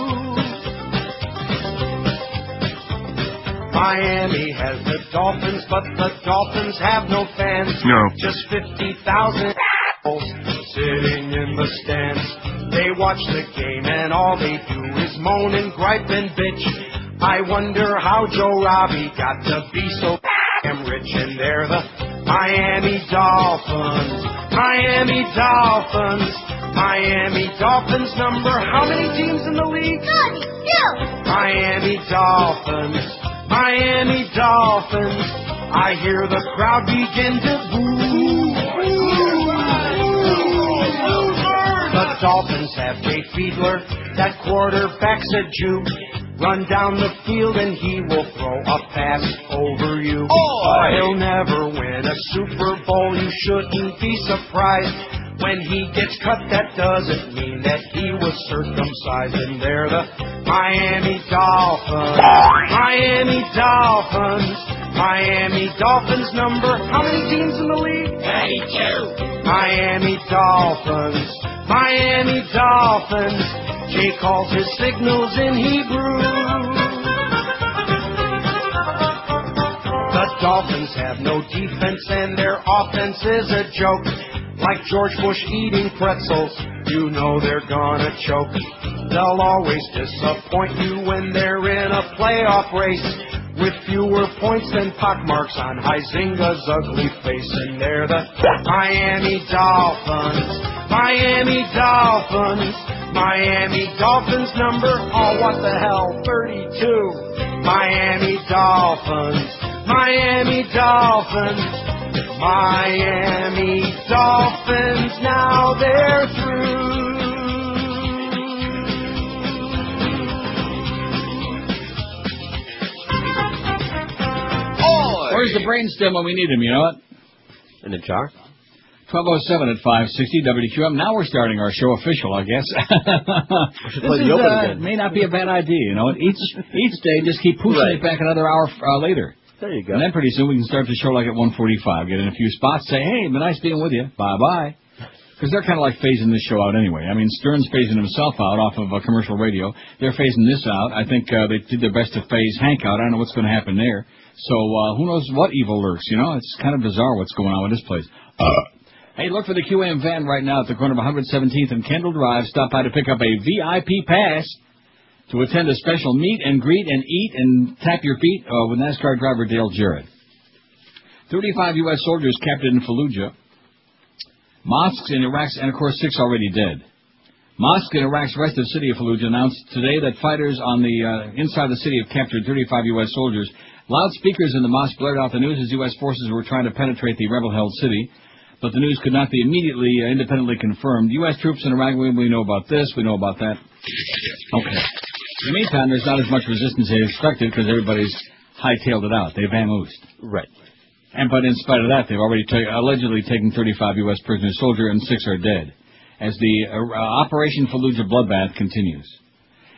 Miami has the Dolphins, but the Dolphins have no fans. No. Just 50,000 sitting in the stands. They watch the game and all they do is moan and gripe and bitch. I wonder how Joe Robbie got to be so damn rich. And they're the Miami Dolphins. Miami Dolphins. Miami Dolphins number. How many teams in the league? 32. Miami Dolphins. Miami Dolphins. I hear the crowd begin to boo. The Dolphins have Jay Fiedler. That quarterback's a Jew. Run down the field and he will throw a pass over you. He'll never win a Super Bowl. You shouldn't be surprised. When he gets cut, that doesn't mean that he was circumcised. And they're the Miami Dolphins. Miami Dolphins. Miami Dolphins number. How many teams in the league? 32. Miami Dolphins. Miami Dolphins. Jay calls his signals in Hebrew. The Dolphins have no defense and their offense is a joke. Like George Bush eating pretzels, you know they're gonna choke. They'll always disappoint you when they're in a playoff race, with fewer points than pockmarks on Huizinga's ugly face. And they're the Miami Dolphins. Miami Dolphins. Miami Dolphins number. Oh, what the hell? 32. Miami Dolphins. Miami Dolphins. Miami Dolphins, now they're through. Where's the brainstem when we need him, you know what? In the jar. 12:07 at 560 WQAM. Now we're starting our show official, I guess. Again. May not be a bad idea, you know. Each day, just keep pushing it back another hour later. There you go. And then pretty soon we can start the show like at 1:45. Get in a few spots, say, hey, it's been nice being with you. Bye-bye. Because they're kind of like phasing this show out anyway. I mean, Stern's phasing himself out off of commercial radio. They're phasing this out. I think they did their best to phase Hank out. I don't know what's going to happen there. So who knows what evil lurks, you know? It's kind of bizarre what's going on with this place. Hey, look for the QAM van right now at the corner of 117th and Kendall Drive. Stop by to pick up a VIP pass to attend a special meet and greet and eat and tap your feet with NASCAR driver Dale Jarrett. 35 U.S. soldiers captured in Fallujah. Mosques in Iraq, and of course 6 already dead. Mosques in Iraq's rest of the city of Fallujah announced today that fighters on the inside the city have captured 35 U.S. soldiers. Loudspeakers in the mosque blared out the news as U.S. forces were trying to penetrate the rebel-held city. But the news could not be immediately independently confirmed. U.S. troops in Iraq, we know about this, we know about that. Okay. In the meantime, there's not as much resistance as expected because everybody's hightailed it out. They've vamoosed. Right. But in spite of that, they've already allegedly taken 35 U.S. prisoners, soldier, and 6 are dead. As the Operation Fallujah bloodbath continues.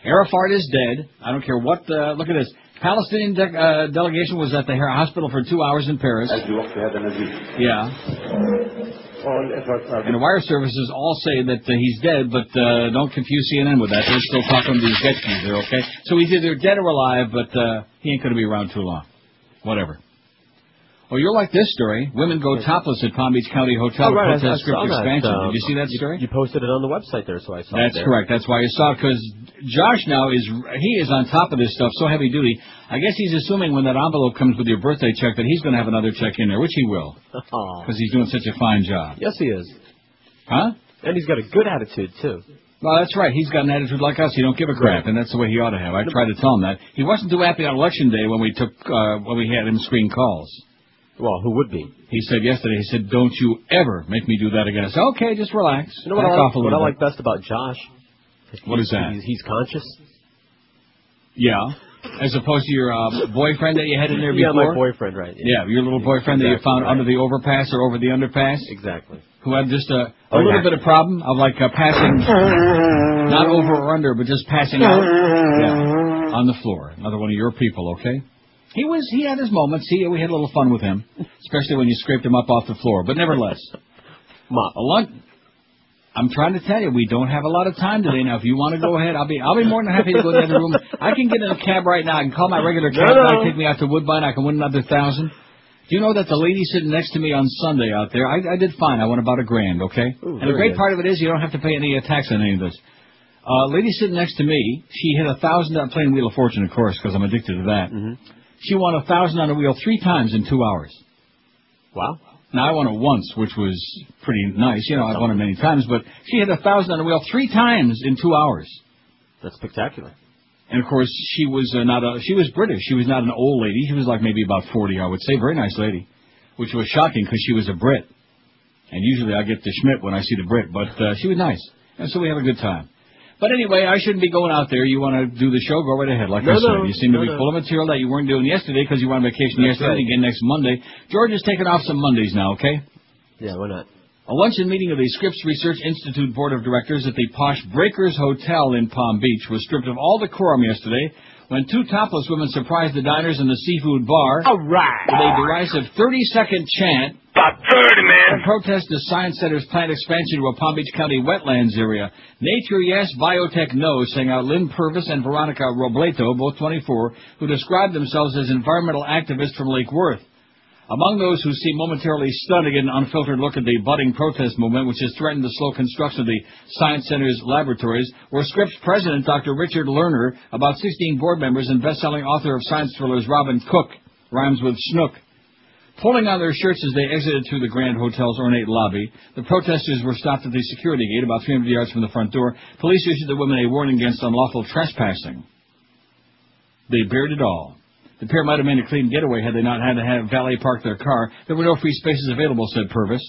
Arafat is dead. I don't care what. Look at this. Palestinian delegation was at the hospital for 2 hours in Paris. Yeah. And the wire services all say that he's dead, but don't confuse CNN with that. They're still talking to these Getchis there, okay? So he's either dead or alive, but he ain't going to be around too long. Whatever. Oh, you'll like this story. Women go topless at Palm Beach County Hotel to protest script expansion. Did you see that story? You posted it on the website there, so I saw it. That's correct. That's why you saw it, because Josh now is on top of this stuff, so heavy duty. I guess he's assuming when that envelope comes with your birthday check that he's going to have another check in there, which he will, because he's doing such a fine job. Yes, he is. Huh? And he's got a good attitude, too. Well, that's right. He's got an attitude like us. He don't give a crap, and that's the way he ought to have. I tried to tell him that. He wasn't too happy on Election Day when we had him screen calls. Well, who would be? He said yesterday, don't you ever make me do that again. I said, okay, just relax. You know what I like best about Josh? What is that? He's conscious. Yeah. As opposed to your boyfriend that you had in there before? Yeah, my boyfriend, right. Yeah, your little boyfriend that you found under the overpass or over the underpass? Exactly. Who had just a little bit of problem of like passing, not over or under, but just passing out on the floor. Another one of your people, okay? He had his moments. We had a little fun with him, especially when you scraped him up off the floor. But nevertheless, I'm trying to tell you, we don't have a lot of time today. Now, if you want to go ahead, I'll be more than happy to go to the other room. I can get in a cab right now. I can call my regular cab guy, take me out to Woodbine. I can win another $1,000. Do you know that the lady sitting next to me on Sunday out there, I did fine. I won about $1,000, okay? Ooh, and the great part of it is you don't have to pay any tax on any of this. Lady sitting next to me, she hit $1,000 playing Wheel of Fortune, of course, because I'm addicted to that. Mm-hmm. She won $1,000 on a wheel 3 times in 2 hours. Wow. Now, I won it once, which was pretty nice. You know, I've won it many times, but she hit $1,000 on a wheel 3 times in 2 hours. That's spectacular. And, of course, she was she was British. She was not an old lady. She was like maybe about 40, I would say. Very nice lady, which was shocking because she was a Brit. And usually I get the Schmidt when I see the Brit, but she was nice. And so we have a good time. But anyway, I shouldn't be going out there. You want to do the show, go right ahead. Like I said, you seem to be full of material that you weren't doing yesterday because you were on vacation yesterday and again next Monday. George is taking off some Mondays now, okay? Yeah, why not? A luncheon meeting of the Scripps Research Institute Board of Directors at the posh Breakers Hotel in Palm Beach was stripped of all decorum yesterday when 2 topless women surprised the diners in the seafood bar All right. with a derisive 30-second chant About 30, man. to protest the Science Center's planned expansion to a Palm Beach County wetlands area. Nature yes, biotech no, sang out Lynn Purvis and Veronica Robleto, both 24, who described themselves as environmental activists from Lake Worth. Among those who seem momentarily stunned to get an unfiltered look at the budding protest movement, which has threatened the slow construction of the Science Center's laboratories, were Scripps President Dr. Richard Lerner, about 16 board members, and best-selling author of science thrillers Robin Cook, rhymes with Snook. Pulling on their shirts as they exited through the Grand Hotel's ornate lobby, the protesters were stopped at the security gate about 300 yards from the front door. Police issued the women a warning against unlawful trespassing. They bared it all. The pair might have made a clean getaway had they not had to have valet park their car. There were no free spaces available, said Purvis.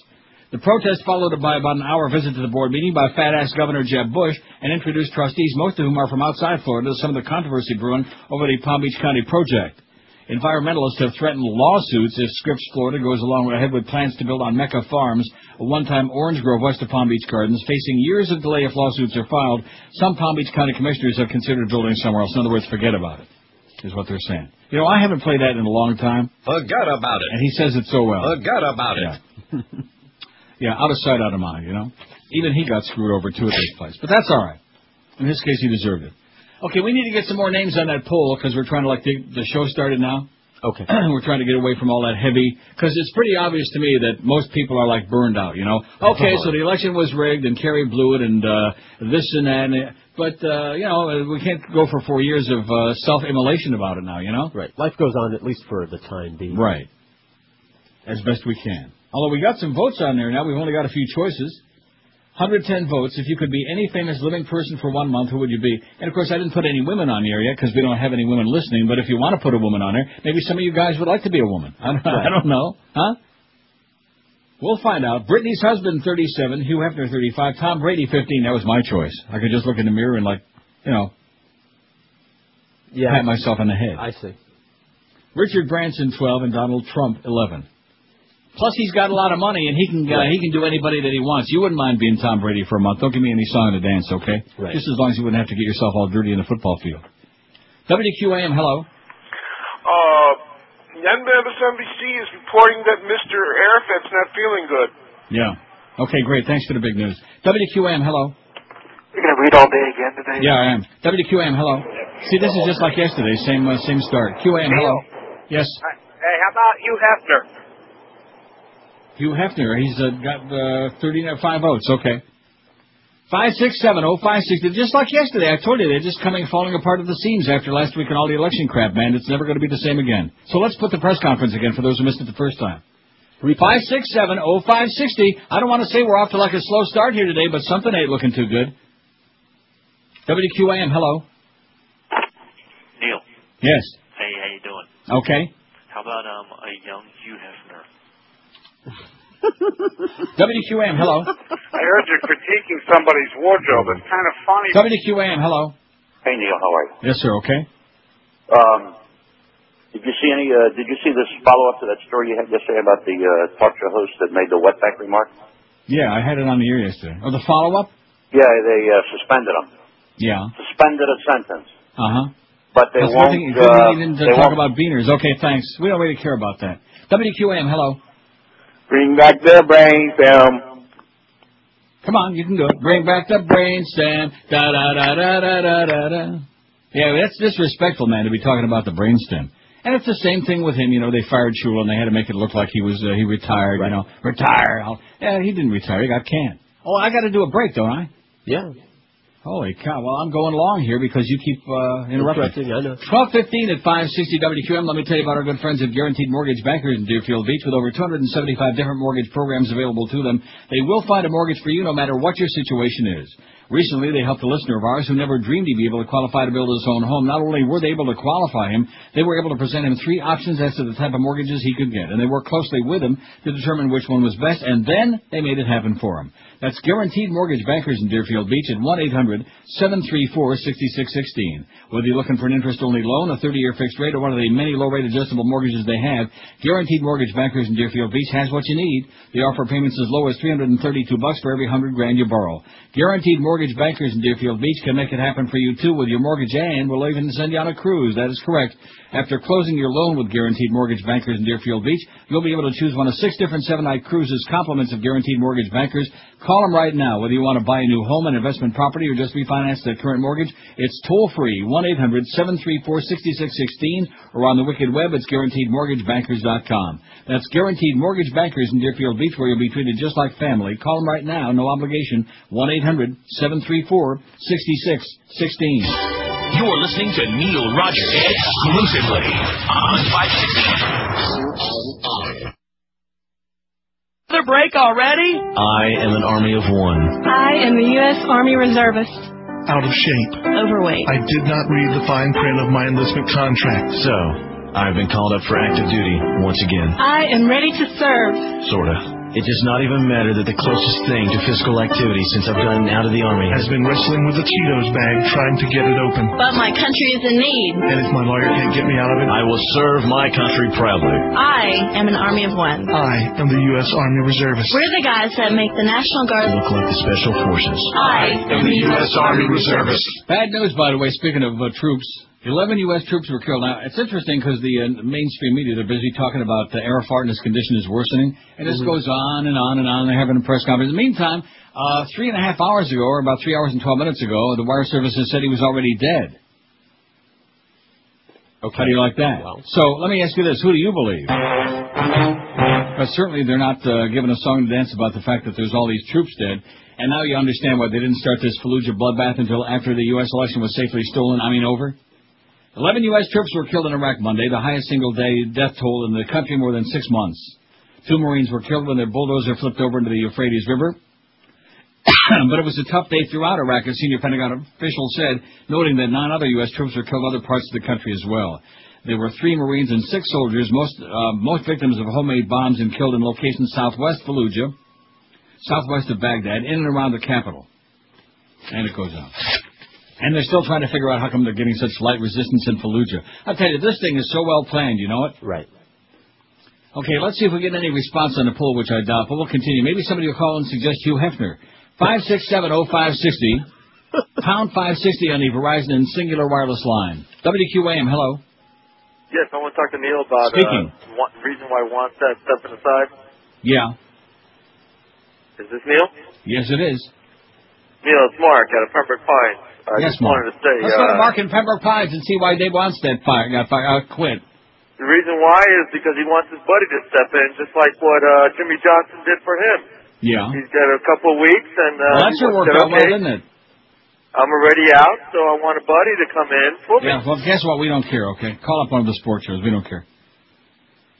The protest followed by about an hour visit to the board meeting by fat-ass Governor Jeb Bush and introduced trustees, most of whom are from outside Florida, to some of the controversy brewing over the Palm Beach County project. Environmentalists have threatened lawsuits if Scripps, Florida, goes along ahead with plans to build on Mecca Farms, a one-time orange grove west of Palm Beach Gardens. Facing years of delay if lawsuits are filed, some Palm Beach County commissioners have considered building somewhere else. In other words, forget about it, is what they're saying. You know, I haven't played that in a long time. Forget about it. And he says it so well. Forget about it. Yeah. Yeah, out of sight, out of mind, you know. Even he got screwed over, too, at this place. But that's all right. In this case, he deserved it. Okay, we need to get some more names on that poll because we're trying to, like, the show started now. Okay. We're trying to get away from all that heavy, because it's pretty obvious to me that most people are, like, burned out, you know. Okay, so the election was rigged, and Kerry blew it, and this and that, but, you know, we can't go for 4 years of self-immolation about it now, you know. Right. Life goes on, at least for the time being. Right. As best we can. Although we got some votes on there now, we've only got a few choices. 110 votes. If you could be any famous living person for 1 month, who would you be? And, of course, I didn't put any women on the air yet because we don't have any women listening. But if you want to put a woman on there, maybe some of you guys would like to be a woman. I don't know. Huh? We'll find out. Brittany's husband, 37. Hugh Hefner, 35. Tom Brady, 15. That was my choice. I could just look in the mirror and, like, you know, pat myself on the head. I see. Richard Branson, 12. And Donald Trump, 11. Plus, he's got a lot of money, and he can do anybody that he wants. You wouldn't mind being Tom Brady for a month. Don't give me any song and dance, okay? Right. Just as long as you wouldn't have to get yourself all dirty in the football field. WQAM, hello. MSNBC is reporting that Mr. Arafat's not feeling good. Yeah. Okay, great. Thanks for the big news. WQAM, hello. You're going to read all day again today? Yeah, I am. WQAM, hello. See, this is just like yesterday. Same start. QAM, hello. Yes. Hey, how about Hugh Hefner? Hugh Hefner, he's got 5 votes. Okay. 567-0560. Just like yesterday, I told you they're just falling apart at the seams after last week and all the election crap, man. It's never going to be the same again. So let's put the press conference again for those who missed it the first time. 567-0560. I don't want to say we're off to like a slow start here today, but something ain't looking too good. WQAM, hello. Neil. Yes. Hey, how you doing? Okay. How about a young Hugh Hefner? WQAM, hello. I heard you're critiquing somebody's wardrobe. It's kind of funny. WQAM, hello. Hey, Neil, how are you? Yes, sir, okay. Did you see this follow-up to that story you had yesterday about the talk show host that made the wetback remark? Yeah, I had it on the air yesterday. Oh, the follow-up? Yeah, they suspended him. Yeah. Suspended a sentence. Uh-huh. But they won't... You didn't talk about beaners. Okay, thanks. We don't really care about that. WQAM, hello. Bring back the brain stem. Come on, you can do it. Bring back the brain stem. Da-da-da-da-da-da-da. Yeah, that's disrespectful, man, to be talking about the brain stem. And it's the same thing with him. You know, they fired Shula, and they had to make it look like he retired, you know. Retire. Yeah, he didn't retire. He got canned. Oh, I got to do a break, don't I? Yeah. Holy cow. Well, I'm going along here because you keep interrupting. I know. 12:15 at 560 WQM. Let me tell you about our good friends at Guaranteed Mortgage Bankers in Deerfield Beach. With over 275 different mortgage programs available to them, they will find a mortgage for you no matter what your situation is. Recently, they helped a listener of ours who never dreamed he'd be able to qualify to build his own home. Not only were they able to qualify him, they were able to present him 3 options as to the type of mortgages he could get. And they worked closely with him to determine which one was best, and then they made it happen for him. That's Guaranteed Mortgage Bankers in Deerfield Beach at 1-800-734-6616. Whether you're looking for an interest-only loan, a 30-year fixed rate, or one of the many low-rate adjustable mortgages they have, Guaranteed Mortgage Bankers in Deerfield Beach has what you need. They offer payments as low as $332 for every $100,000 you borrow. Guaranteed Mortgage Bankers in Deerfield Beach can make it happen for you, too, with your mortgage, and we'll even send you on a cruise. That is correct. After closing your loan with Guaranteed Mortgage Bankers in Deerfield Beach, you'll be able to choose one of 6 different 7-night cruises, compliments of Guaranteed Mortgage Bankers. Call them right now. Whether you want to buy a new home, an investment property, or just refinance that current mortgage, it's toll-free, 1-800-734-6616, or on the wicked web, it's GuaranteedMortgageBankers.com. That's Guaranteed Mortgage Bankers in Deerfield Beach, where you'll be treated just like family. Call them right now, no obligation, 1-800-734-6616. You're listening to Neil Rogers exclusively on 560. Another break already? I am an army of one. I am a U.S. Army reservist. Out of shape. Overweight. I did not read the fine print of my enlistment contract. So, I've been called up for active duty once again. I am ready to serve. Sorta. It does not even matter that the closest thing to physical activity since I've gotten out of the Army has been wrestling with a Cheetos bag trying to get it open. But my country is in need. And if my lawyer can't get me out of it, I will serve my country proudly. I am an army of one. I am the U.S. Army Reservist. We're the guys that make the National Guard look like the Special Forces. I am the U.S. Army Reservist. Bad news, by the way, speaking of troops. 11 U.S. troops were killed. Now, it's interesting because the mainstream media, they're busy talking about Arafat and his condition is worsening. And this goes on and on and on. They're having a press conference. In the meantime, 3.5 hours ago, or about 3 hours and 12 minutes ago, the wire services said he was already dead. Okay. How do you like that? Well. So, let me ask you this. Who do you believe? Because certainly they're not giving a song and dance about the fact that there's all these troops dead. And now you understand why they didn't start this Fallujah bloodbath until after the U.S. election was safely over. 11 U.S. troops were killed in Iraq Monday, the highest single-day death toll in the country in more than 6 months. 2 Marines were killed when their bulldozer flipped over into the Euphrates River. But it was a tough day throughout Iraq, a senior Pentagon official said, noting that 9 other U.S. troops were killed in other parts of the country as well. There were 3 Marines and 6 soldiers, most victims of homemade bombs and killed in locations southwest Fallujah, southwest of Baghdad, in and around the capital. And it goes on. And they're still trying to figure out how come they're getting such light resistance in Fallujah. I'll tell you, this thing is so well planned, you know it? Right. Okay, let's see if we get any response on the poll, which I doubt, but we'll continue. Maybe somebody will call and suggest Hugh Hefner. 5670560, pound 560 on the Verizon and Singular Wireless line. WQAM, hello. Yes, I want to talk to Neil about reason why Wannstedt stepping aside. Yeah. Is this Neil? Yes, it is. Neil, it's Mark out of Pembroke Pines. I yes, just wanted to say... Let's go to Mark in Pembroke Pines and see why Dave Wannstedt quit. The reason why is because he wants his buddy to step in, just like what Jimmy Johnson did for him. Yeah. He's got a couple of weeks, and well, that sure worked out well, didn't it? I'm already out, so I want a buddy to come in for me. Yeah, well, guess what? We don't care, okay? Call up one of the sports shows. We don't care.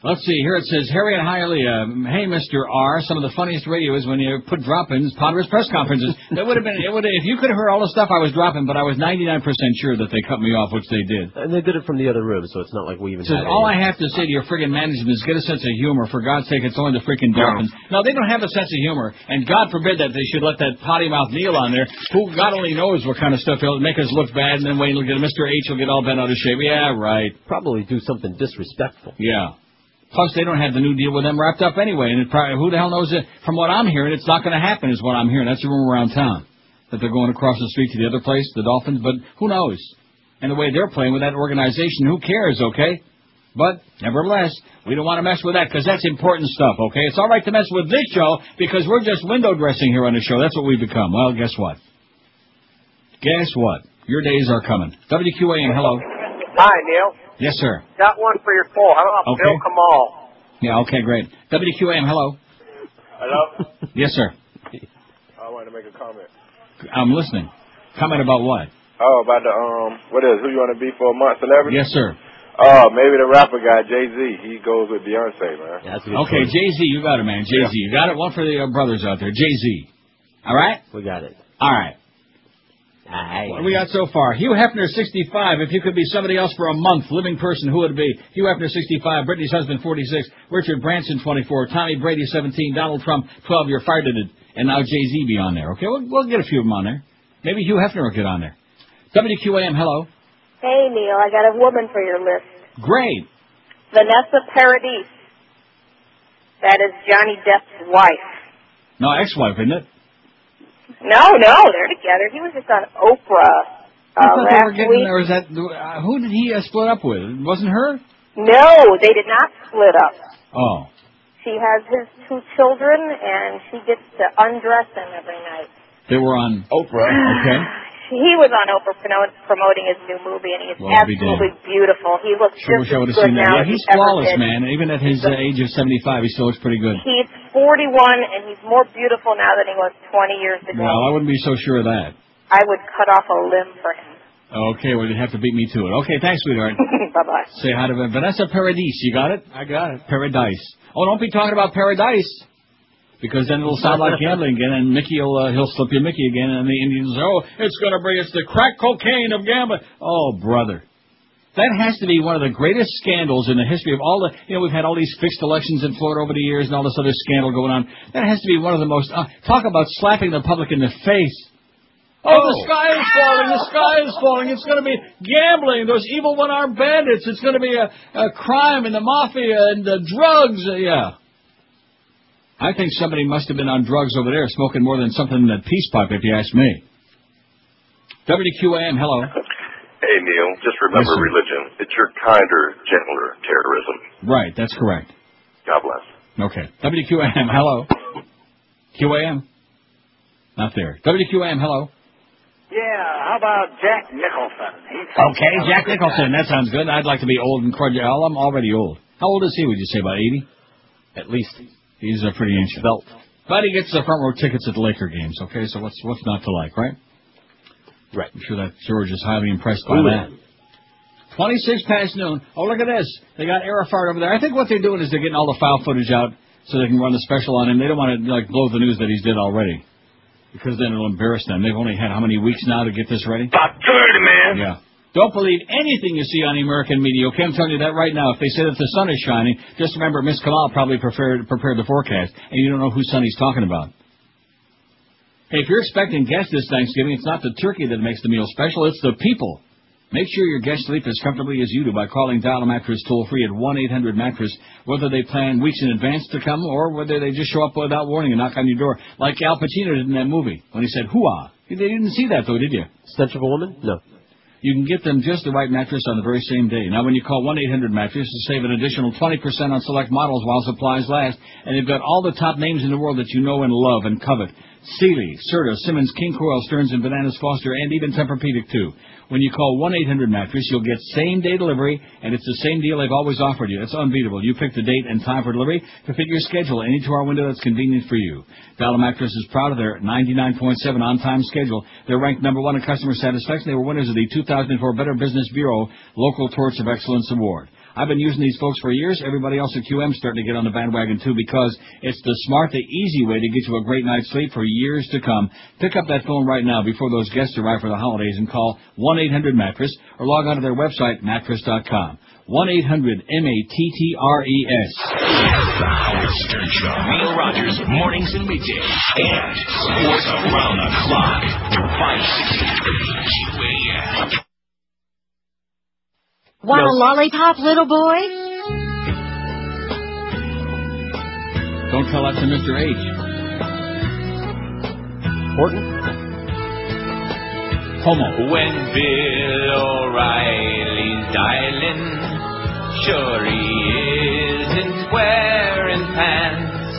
Let's see. Here it says, Harry and Hialeah, hey, Mr. R, some of the funniest radio is when you put drop-ins, Potter's press conferences. That would have been, if you could have heard all the stuff I was dropping, but I was 99% sure that they cut me off, which they did. And they did it from the other room, so it's not like we even had all I have to say to your friggin' management is get a sense of humor. For God's sake, it's only the freaking Dolphins. No, they don't have a sense of humor, and God forbid that they should let that potty-mouth Neil on there, who God only knows what kind of stuff he'll make us look bad, and then wait until Mr. H will get all bent out of shape. Yeah, right. Probably do something disrespectful. Yeah. Plus, they don't have the new deal with them wrapped up anyway, and who the hell knows it? From what I'm hearing, it's not going to happen, is what I'm hearing. That's the rumor around town, that they're going across the street to the other place, the Dolphins, but who knows? And the way they're playing with that organization, who cares, okay? But, nevertheless, we don't want to mess with that, because that's important stuff, okay? It's all right to mess with this show, because we're just window dressing here on the show. That's what we've become. Well, guess what? Guess what? Your days are coming. WQAM, hello. Hi, Neil. Yes, sir. Got one for your poll. How about Bill Kamal? Yeah, okay, great. WQAM, hello. Hello? Yes, sir. I wanted to make a comment. I'm listening. Comment about what? Oh, about the, who you want to be for a month, celebrity? Yes, sir. Oh, maybe the rapper guy, Jay-Z. He goes with Beyonce, man. Yeah, okay, Jay-Z, you got it, man. Jay-Z. You got it? One for the brothers out there. Jay-Z. All right? We got it. All right. What do we got so far? Hugh Hefner, 65. If you could be somebody else for a month, living person, who would it be? Hugh Hefner, 65. Brittany's husband, 46. Richard Branson, 24. Tommy Brady, 17. Donald Trump, 12. You're fired. And now Jay-Z be on there. Okay, we'll get a few of them on there. Maybe Hugh Hefner will get on there. WQAM, hello. Hey, Neil, I got a woman for your list. Great. Vanessa Paradis. That is Johnny Depp's wife. No, ex-wife, isn't it? No, they're together. He was just on Oprah last week. Or is that, who did he split up with? It wasn't her? No, they did not split up. Oh. She has his 2 children, and she gets to undress him every night. They were on Oprah. Okay. He was on Oprah promoting his new movie, and he's absolutely beautiful. He looks just as good now. Yeah, he's flawless, man. Even at his age of 75, he still looks pretty good. He's 41, and he's more beautiful now than he was 20 years ago. Well, I wouldn't be so sure of that. I would cut off a limb for him. Okay, well, you'd have to beat me to it. Okay, thanks, sweetheart. Bye-bye. Say hi to Vanessa Paradis. You got it? I got it. Paradise. Oh, don't be talking about Paradise. Because then it'll sound like gambling again, and Mickey he'll slip you Mickey again, and the Indians it's going to bring us the crack cocaine of gambling. Oh, brother. That has to be one of the greatest scandals in the history of all the, we've had all these fixed elections in Florida over the years and all this other scandal going on. That has to be one of the most, talk about slapping the public in the face. Oh, the sky is falling, the sky is falling. It's going to be gambling, those evil one-armed bandits. It's going to be a crime and the mafia and the drugs. Yeah. I think somebody must have been on drugs over there, smoking more than something in that peace pipe, if you ask me. WQAM, hello. Hey, Neil, just remember Yes, sir. religion. It's your kinder, gentler terrorism. Right, that's correct. God bless. Okay. WQAM, hello. QAM? Not there. WQAM, hello. Yeah, how about Jack Nicholson? Okay, Jack Nicholson. That sounds good. I'd like to be old and crudgy. I'm already old. How old is he, would you say? About 80? At least. He's pretty ancient. But he gets the front row tickets at the Laker games, okay? So what's not to like, right? Right. I'm sure that George is highly impressed by that. 26 past noon. Oh, look at this. They got Arafat over there. I think what they're doing is they're getting all the file footage out so they can run the special on him. They don't want to blow the news that he's dead already, because then it'll embarrass them. They've only had how many weeks now to get this ready? About 30, man. Yeah. Don't believe anything you see on the American media. Okay, I'm telling you that right now. If they say that the sun is shining, just remember Miss Kamal probably prepared the forecast, and you don't know whose sun he's talking about. Hey, if you're expecting guests this Thanksgiving, it's not the turkey that makes the meal special, it's the people. Make sure your guests sleep as comfortably as you do by calling Dial a Mattress toll-free at 1-800-MATTRESS, whether they plan weeks in advance to come or whether they just show up without warning and knock on your door, like Al Pacino did in that movie when he said, hoo-ah. You didn't see that, though, did you? Stench of a woman? No. You can get them just the right mattress on the very same day. Now, when you call 1-800-MATTRESS to save an additional 20% on select models while supplies last, and they've got all the top names in the world that you know and love and covet. Sealy, Serta, Simmons, King Coil, Stearns & Bananas, Foster, and even Tempur-Pedic, too. When you call 1-800-MATTRESS, you'll get same-day delivery, and it's the same deal they've always offered you. It's unbeatable. You pick the date and time for delivery to fit your schedule, any 2-hour window that's convenient for you. Dial a Mattress is proud of their 99.7 on-time schedule. They're ranked #1 in customer satisfaction. They were winners of the 2004 Better Business Bureau Local Torch of Excellence Award. I've been using these folks for years. Everybody else at QM is starting to get on the bandwagon, too, because it's the smart, the easy way to get you a great night's sleep for years to come. Pick up that phone right now before those guests arrive for the holidays and call 1-800-MATTRESS or log on to their website, mattress.com. 1-800-MATTRES. The Howard Stern Show. Neil Rogers, mornings and middays. And sports around the clock. 560 QAM. Want a lollipop, little boy? Don't tell that to Mr. H. Horton? Homo. When Bill O'Reilly's dialing, sure he isn't wearing pants.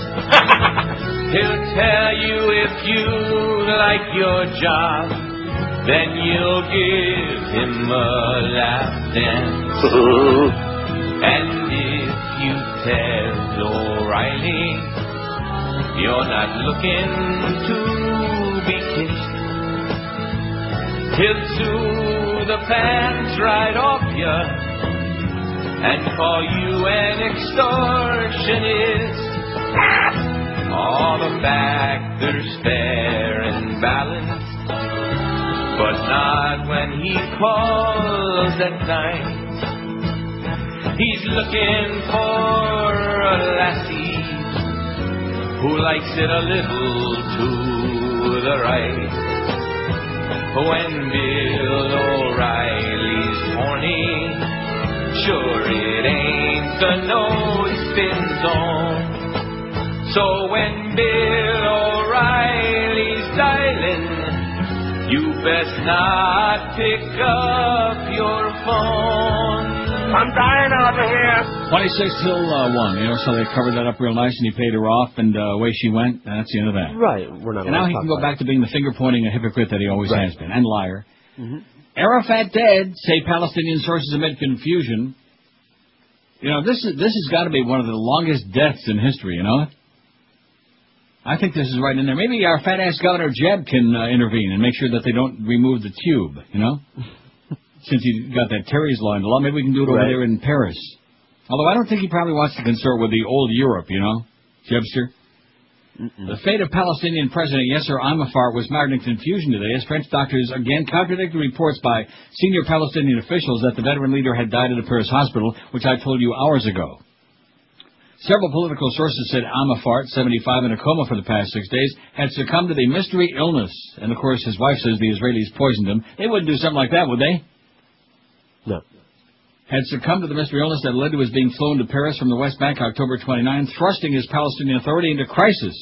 He'll tell you if you like your job, then you'll give him a lap dance. And if you tell O'Reilly you're not looking to be kissed, he'll sue the pants right off ya and call you an extortionist. All the factors fair and balanced, but not when he calls at night. He's looking for a lassie who likes it a little to the right. When Bill O'Reilly's horny, sure it ain't the no-spin zone. So when Bill O'Reilly's dialing, you best not pick up your phone. I'm dying over here. 26 till 1. You know, so they covered that up real nice, and he paid her off, and away she went. And that's the end of that. Right. We're not. And now he can go back to being the finger-pointing a hypocrite that he always has been, and liar. Arafat dead, say Palestinian sources amid confusion. You know, this has got to be one of the longest deaths in history, you know? I think this is right in there. Maybe our fat-ass Governor Jeb can intervene and make sure that they don't remove the tube, you know? Since he got that Terry's law into law, maybe we can do it over there in Paris. Although I don't think he probably wants to consort with the old Europe, you know, Jebster. The fate of Palestinian President Yasser Arafat was mired in confusion today as French doctors again contradicted reports by senior Palestinian officials that the veteran leader had died at a Paris hospital, which I told you hours ago. Several political sources said Arafat, 75 in a coma for the past 6 days, had succumbed to the mystery illness. And, of course, his wife says the Israelis poisoned him. They wouldn't do something like that, would they? No. Had succumbed to the mystery illness that led to his being flown to Paris from the West Bank October 29, thrusting his Palestinian Authority into crisis.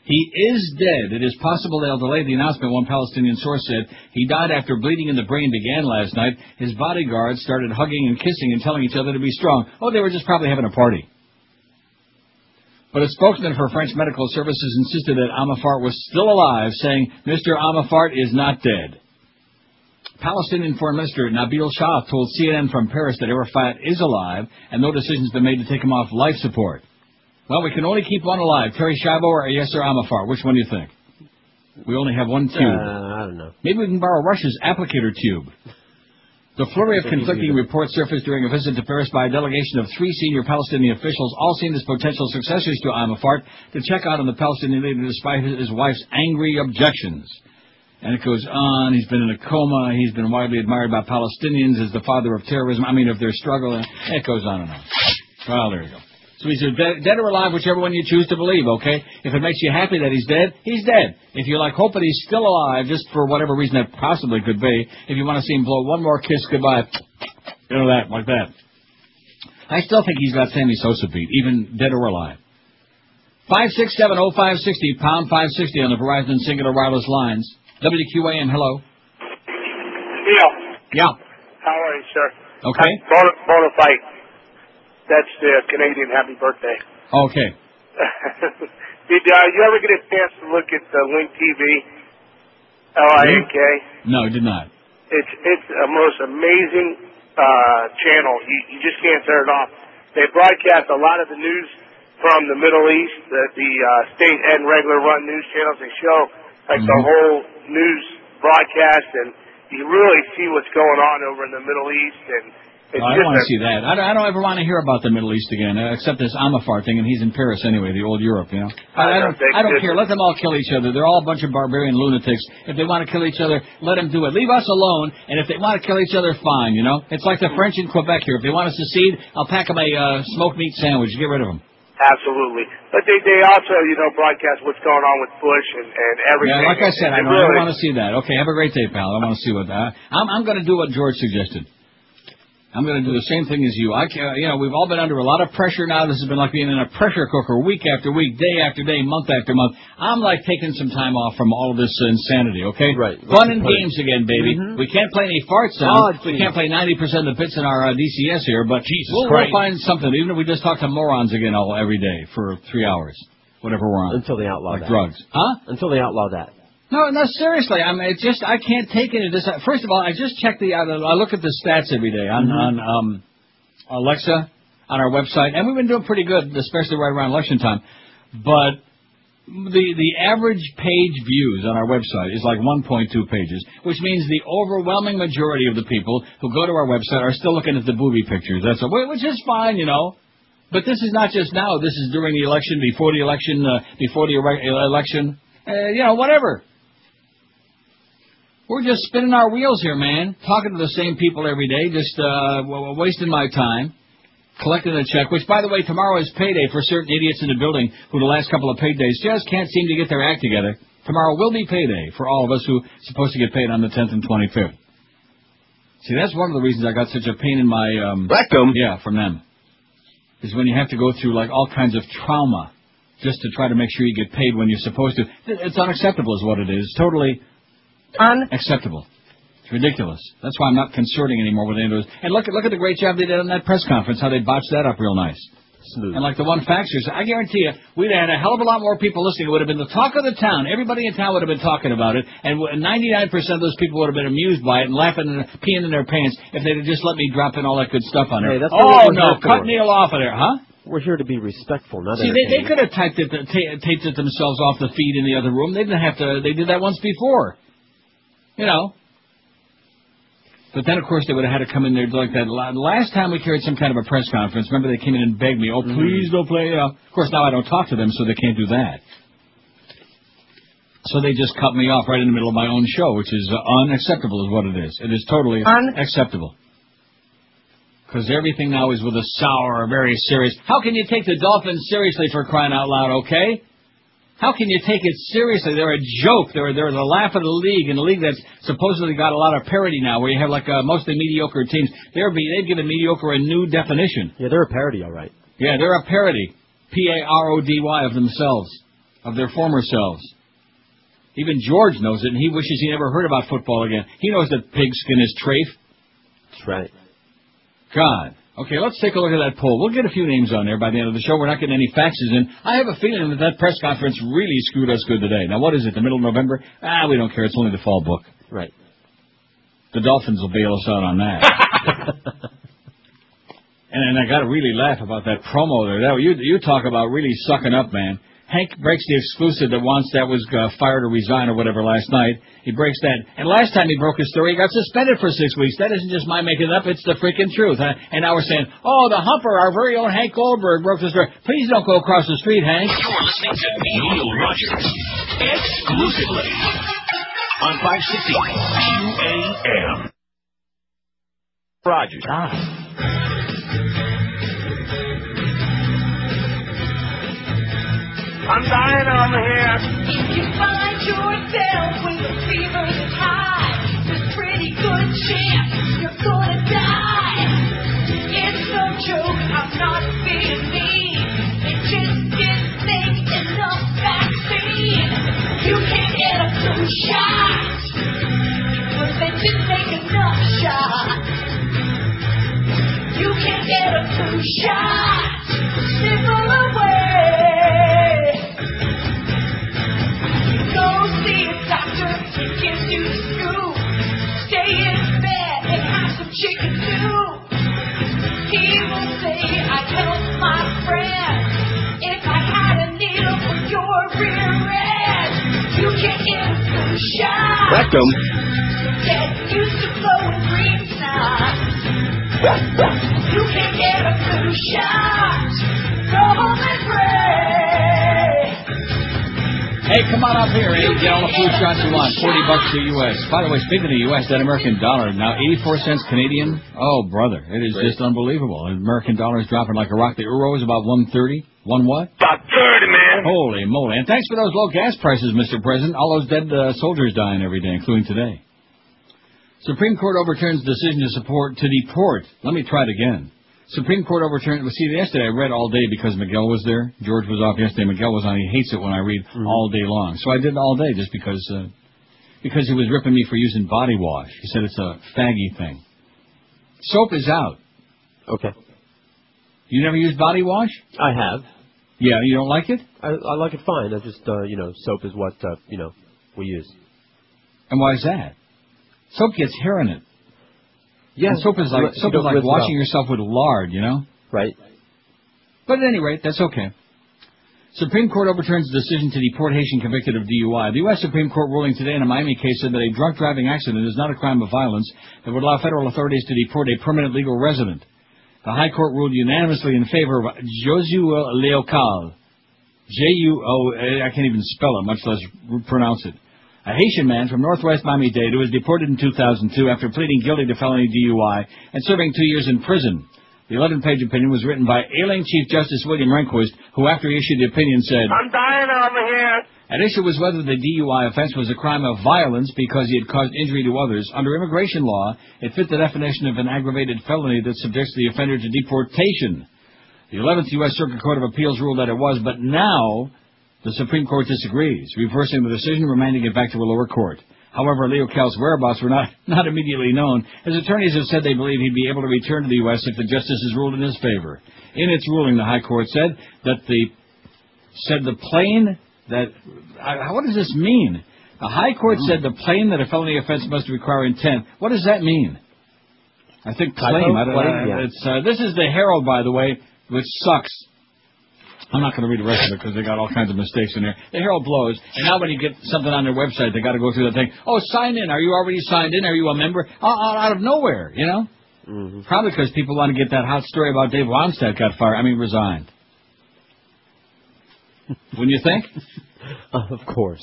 He is dead. It is possible they'll delay the announcement, one Palestinian source said. He died after bleeding in the brain began last night. His bodyguards started hugging and kissing and telling each other to be strong. Oh, they were just probably having a party. But a spokesman for French medical services insisted that Arafat was still alive, saying, Mr. Arafat is not dead. Palestinian Foreign Minister Nabil Shah told CNN from Paris that Arafat is alive and no decision has been made to take him off life support. Well, we can only keep one alive, Terry Schiavo or Yasser Arafat. Which one do you think? We only have one tube. I don't know. Maybe we can borrow Russia's applicator tube. The flurry of conflicting reports surfaced during a visit to Paris by a delegation of 3 senior Palestinian officials, all seen as potential successors to Arafat, to check out on the Palestinian leader despite his wife's angry objections. And it goes on. He's been in a coma. He's been widely admired by Palestinians as the father of terrorism. I mean, of their struggle. And it goes on and on. Well, there you go. So he's dead or alive, whichever one you choose to believe, okay? If it makes you happy that he's dead, he's dead. If you like hope that he's still alive, just for whatever reason that possibly could be, if you want to see him blow one more kiss goodbye, you know that, like that. I still think he's got Sammy Sosa beat, even dead or alive. 5670560, pound 560 on the Verizon Singular Wireless lines. WQAM, hello. Neil. Yeah. How are you, sir? Okay. Bonafide. That's the Canadian happy birthday. Okay. Did you ever get a chance to look at the Link TV? Link? No, I did not. It's a most amazing channel. You just can't turn it off. They broadcast a lot of the news from the Middle East, the state and regular run news channels. They show the whole news broadcast, and you really see what's going on over in the Middle East. And I don't want to see that. I don't ever want to hear about the Middle East again, except this Arafat thing, and he's in Paris anyway, the old Europe, you know. I don't care. Let them all kill each other. They're all a bunch of barbarian lunatics. If they want to kill each other, let them do it. Leave us alone, and if they want to kill each other, fine, you know. It's like the French in Quebec here. If they want to secede, I'll pack them a smoked meat sandwich. Get rid of them. Absolutely. But they also, broadcast what's going on with Bush and everything. Yeah, like I said, I don't want to see that. Okay, have a great day, pal. I want to see what I'm going to do what George suggested. I'm going to do the same thing as you. We've all been under a lot of pressure now. This has been like being in a pressure cooker week after week, day after day, month after month. I'm like taking some time off from all of this insanity, okay? Right. Fun and games again, baby. We can't play any fart sounds. We can't play 90% of the bits in our DCS here, but we'll find something. Even if we just talk to morons again every day for 3 hours, whatever we're on. Until they outlaw that. Drugs. Huh? Until they outlaw that. No, seriously. I mean, I can't take any of this. First of all, I just checked I look at the stats every day on Alexa, on our website, and we've been doing pretty good, especially right around election time. But the average page views on our website is like 1.2 pages, which means the overwhelming majority of the people who go to our website are still looking at the booby pictures. Which is fine, you know. But this is not just now. This is during the election, before the election, whatever. We're just spinning our wheels here, man. Talking to the same people every day, just wasting my time, collecting a check, which, by the way, tomorrow is payday for certain idiots in the building who the last couple of paydays just can't seem to get their act together. Tomorrow will be payday for all of us who are supposed to get paid on the 10th and 25th. See, that's one of the reasons I got such a pain in my... rectum? Yeah, from them. Is when you have to go through, like, all kinds of trauma just to try to make sure you get paid when you're supposed to. It's unacceptable is what it is. Totally... unacceptable. It's ridiculous. That's why I'm not consorting anymore with any of those. And look at the great job they did on that press conference, how they botched that up real nice. Smooth. And like the one faxer, I guarantee you, we'd have had a hell of a lot more people listening. It would have been the talk of the town. Everybody in town would have been talking about it, and 99% of those people would have been amused by it and laughing and peeing in their pants if they'd have just let me drop in all that good stuff on there. Cut Neil off of there, huh? We're here to be respectful, not See, they could have taped it themselves off the feed in the other room. They didn't have to. They did that once before. You know. But then, of course, they would have had to come in there like that. Last time we carried some kind of a press conference, remember they came in and begged me, please don't play. Of course, now I don't talk to them, so they can't do that. So they just cut me off right in the middle of my own show, which is unacceptable is what it is. It is totally unacceptable. Because everything now is with a sour, very serious. How can you take the Dolphins seriously, for crying out loud, okay? How can you take it seriously? They're a joke. They're the laugh of the league, and the league that's supposedly got a lot of parity now, where you have like mostly mediocre teams. They've given mediocre a new definition. Yeah, they're a parody, all right. Yeah, they're a parody. Parody of themselves. of their former selves. Even George knows it, and he wishes he never heard about football again. He knows that pigskin is trafe. That's right. God. Okay, let's take a look at that poll. We'll get a few names on there by the end of the show. We're not getting any faxes in. I have a feeling that that press conference really screwed us good today. Now, what is it, the middle of November? We don't care. It's only the fall book. Right. The Dolphins will bail us out on that. And I got to really laugh about that promo there. You talk about really sucking up, man. Hank breaks the exclusive that Wannstedt was fired or resigned or whatever last night. He breaks that. And last time he broke his story, he got suspended for 6 weeks. That isn't just my making it up. It's the freaking truth. Huh? And now we're saying, oh, the humper, our very own Hank Goldberg broke the story. Please don't go across the street, Hank. You're listening to Neil Rogers exclusively on 560 QAM. Rogers. I'm dying over here. If you find yourself when the fever is high, there's a pretty good chance you're gonna die. It's no joke, I'm not being mean. It just didn't make enough vaccine. You can't get a flu shot, but they didn't make enough shots. You can't get a flu shot. Simple away. Go see a doctor, he gives you the scoop. Stay in bed and have some chicken soup. He will say, I helped my friend. If I had a needle for your rear end, you can get a flu shot. Rectum. Get used to blowing green snot. You can get a flu shot. Go home and pray. Hey, come on up here, eh? Get all the flu shots you want. $40 to U.S. By the way, speaking of the U.S., that American dollar now 84 cents Canadian. Oh, brother, it is just unbelievable. The American dollar is dropping like a rock. The euro is about 130. One what? About 30, man. Holy moly! And thanks for those low gas prices, Mr. President. All those dead soldiers dying every day, including today. Supreme Court overturns decision to deport. Let me try it again. Supreme Court overturned. See, yesterday I read all day because Miguel was there. George was off yesterday. Miguel was on. He hates it when I read all day long. So I did it all day just because he was ripping me for using body wash. He said it's a faggy thing. Soap is out. Okay. You never used body wash? I have. Yeah, you don't like it? I like it fine. I just, soap is what, we use. And why is that? Soap gets hair in it. Yeah. And soap is like washing yourself with lard, you know? Right. But at any rate, that's okay. Supreme Court overturns decision to deport Haitian convicted of DUI. The U.S. Supreme Court ruling today in a Miami case said that a drunk driving accident is not a crime of violence that would allow federal authorities to deport a permanent legal resident. The High Court ruled unanimously in favor of Josué Leocal. I can't even spell it, much less pronounce it. A Haitian man from northwest Miami-Dade who was deported in 2002 after pleading guilty to felony DUI and serving 2 years in prison. The 11-page opinion was written by ailing Chief Justice William Rehnquist, who after he issued the opinion said, I'm dying over here. At issue was whether the DUI offense was a crime of violence because he had caused injury to others. Under immigration law, it fit the definition of an aggravated felony that subjects the offender to deportation. The 11th U.S. Circuit Court of Appeals ruled that it was, but now the Supreme Court disagrees, reversing the decision and remanding it back to a lower court. However, Leo Cal's whereabouts were not immediately known. His attorneys have said they believe he'd be able to return to the U.S. if the justices ruled in his favor. In its ruling, the High Court said that what does this mean? The High Court said the claim that a felony offense must require intent. What does that mean? I think claim. This is the Herald, by the way, which sucks. I'm not going to read the rest of it because they got all kinds of mistakes in there. The Herald blows, and now when you get something on their website, they got to go through the thing. Oh, sign in. Are you already signed in? Are you a member? Out of nowhere, you know? Mm-hmm. Probably because people want to get that hot story about Dave Wannstedt resigned. Wouldn't you think? Of course.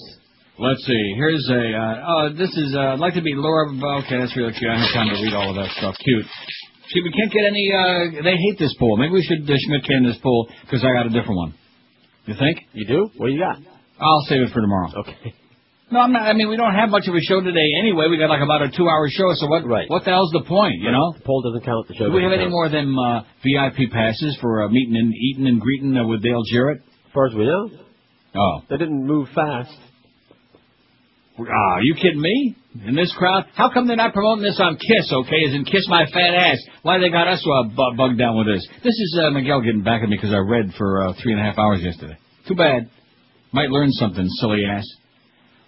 Let's see. Here's I'd like to be Laura. Okay, that's really cute. I don't have time to read all of that stuff. Cute. See, we can't get any, they hate this poll. Maybe we should Schmidt can this poll because I got a different one. You think? You do? What do you got? I'll save it for tomorrow. Okay. No, I'm not. I mean, we don't have much of a show today anyway. We got like about a 2-hour show, so what the hell's the point, you know? The poll doesn't count. The show do we have any more of them VIP passes for meeting and eating and greeting with Dale Jarrett? As far as we know. Oh. They didn't move fast. Are you kidding me? In this crowd? How come they're not promoting this on Kiss, okay, as in Kiss My Fat Ass? Why they got us bugged down with this? This is Miguel getting back at me because I read for 3.5 hours yesterday. Too bad. Might learn something, silly ass.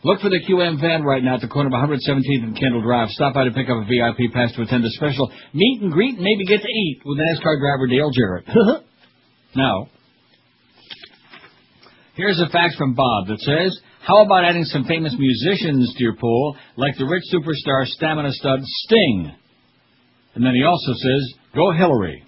Look for the QM van right now at the corner of 117th and Kendall Drive. Stop by to pick up a VIP pass to attend a special meet and greet and maybe get to eat with NASCAR driver Dale Jarrett. Now, here's a fax from Bob that says, how about adding some famous musicians to your pool, like the rich superstar stamina stud Sting? And then he also says, go Hillary.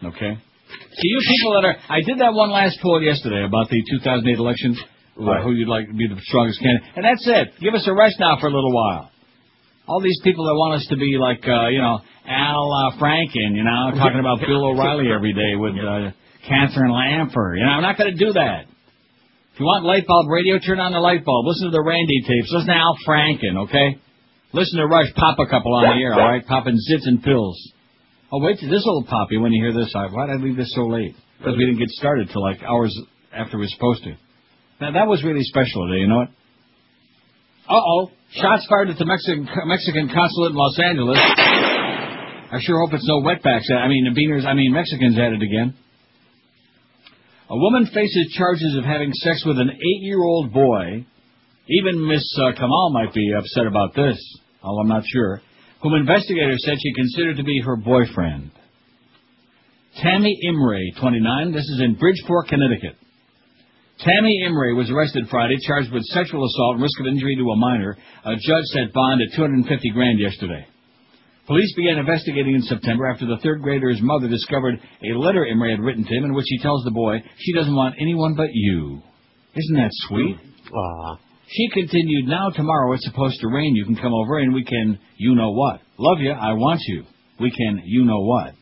Okay? See, you people that are... I did that one last poll yesterday about the 2008 election, who you'd like to be the strongest candidate. And that's it. Give us a rest now for a little while. All these people that want us to be like, Al Franken, talking about Bill O'Reilly every day with Catherine Lamper. I'm not going to do that. If you want light bulb radio, turn on the light bulb. Listen to the Randy tapes. Listen to Al Franken, okay? Listen to Rush pop a couple on the air, all right? Popping zits and pills. Oh, wait till this little poppy when you hear this. Why did I leave this so late? Because we didn't get started till like hours after we were supposed to. Now, that was really special today, you know what? Uh-oh. Shots fired at the Mexican consulate in Los Angeles. I sure hope it's no wetbacks. Mexicans at it again. A woman faces charges of having sex with an 8-year-old boy. Even Miss Kamal might be upset about this, although I'm not sure, whom investigators said she considered to be her boyfriend. Tammy Imre, 29, this is in Bridgeport, Connecticut. Tammy Imre was arrested Friday, charged with sexual assault and risk of injury to a minor. A judge set bond at $250,000 yesterday. Police began investigating in September after the third grader's mother discovered a letter Imre had written to him in which he tells the boy she doesn't want anyone but you. Isn't that sweet? Aww. She continued, now tomorrow it's supposed to rain. You can come over and we can, you know what. Love you, I want you. We can, you know what.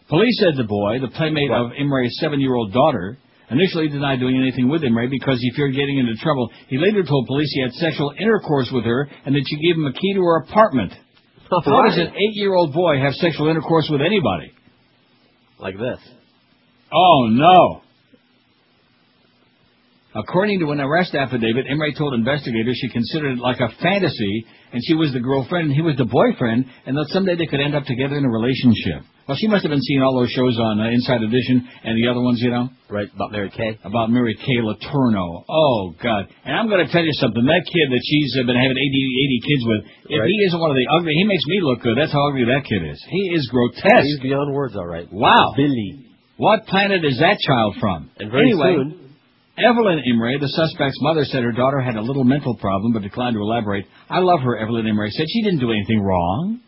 Police said the boy, the playmate of Imre's 7-year-old daughter, initially denied doing anything with Imre because he feared getting into trouble. He later told police he had sexual intercourse with her and that she gave him a key to her apartment. How does an 8-year-old boy have sexual intercourse with anybody? Like this. Oh, no. According to an arrest affidavit, Imre told investigators she considered it like a fantasy, and she was the girlfriend and he was the boyfriend, and that someday they could end up together in a relationship. Well, she must have been seeing all those shows on Inside Edition and the other ones, Right, about Mary Kay. About Mary Kay Letourneau. Oh, God. And I'm going to tell you something. That kid that she's been having 80 kids with, if he isn't one of the ugly, he makes me look good. That's how ugly that kid is. He is grotesque. He's beyond words, all right. Wow. Billy. What planet is that child from? And very soon... Evelyn Imre, the suspect's mother, said her daughter had a little mental problem, but declined to elaborate. I love her, Evelyn Imre said. She didn't do anything wrong.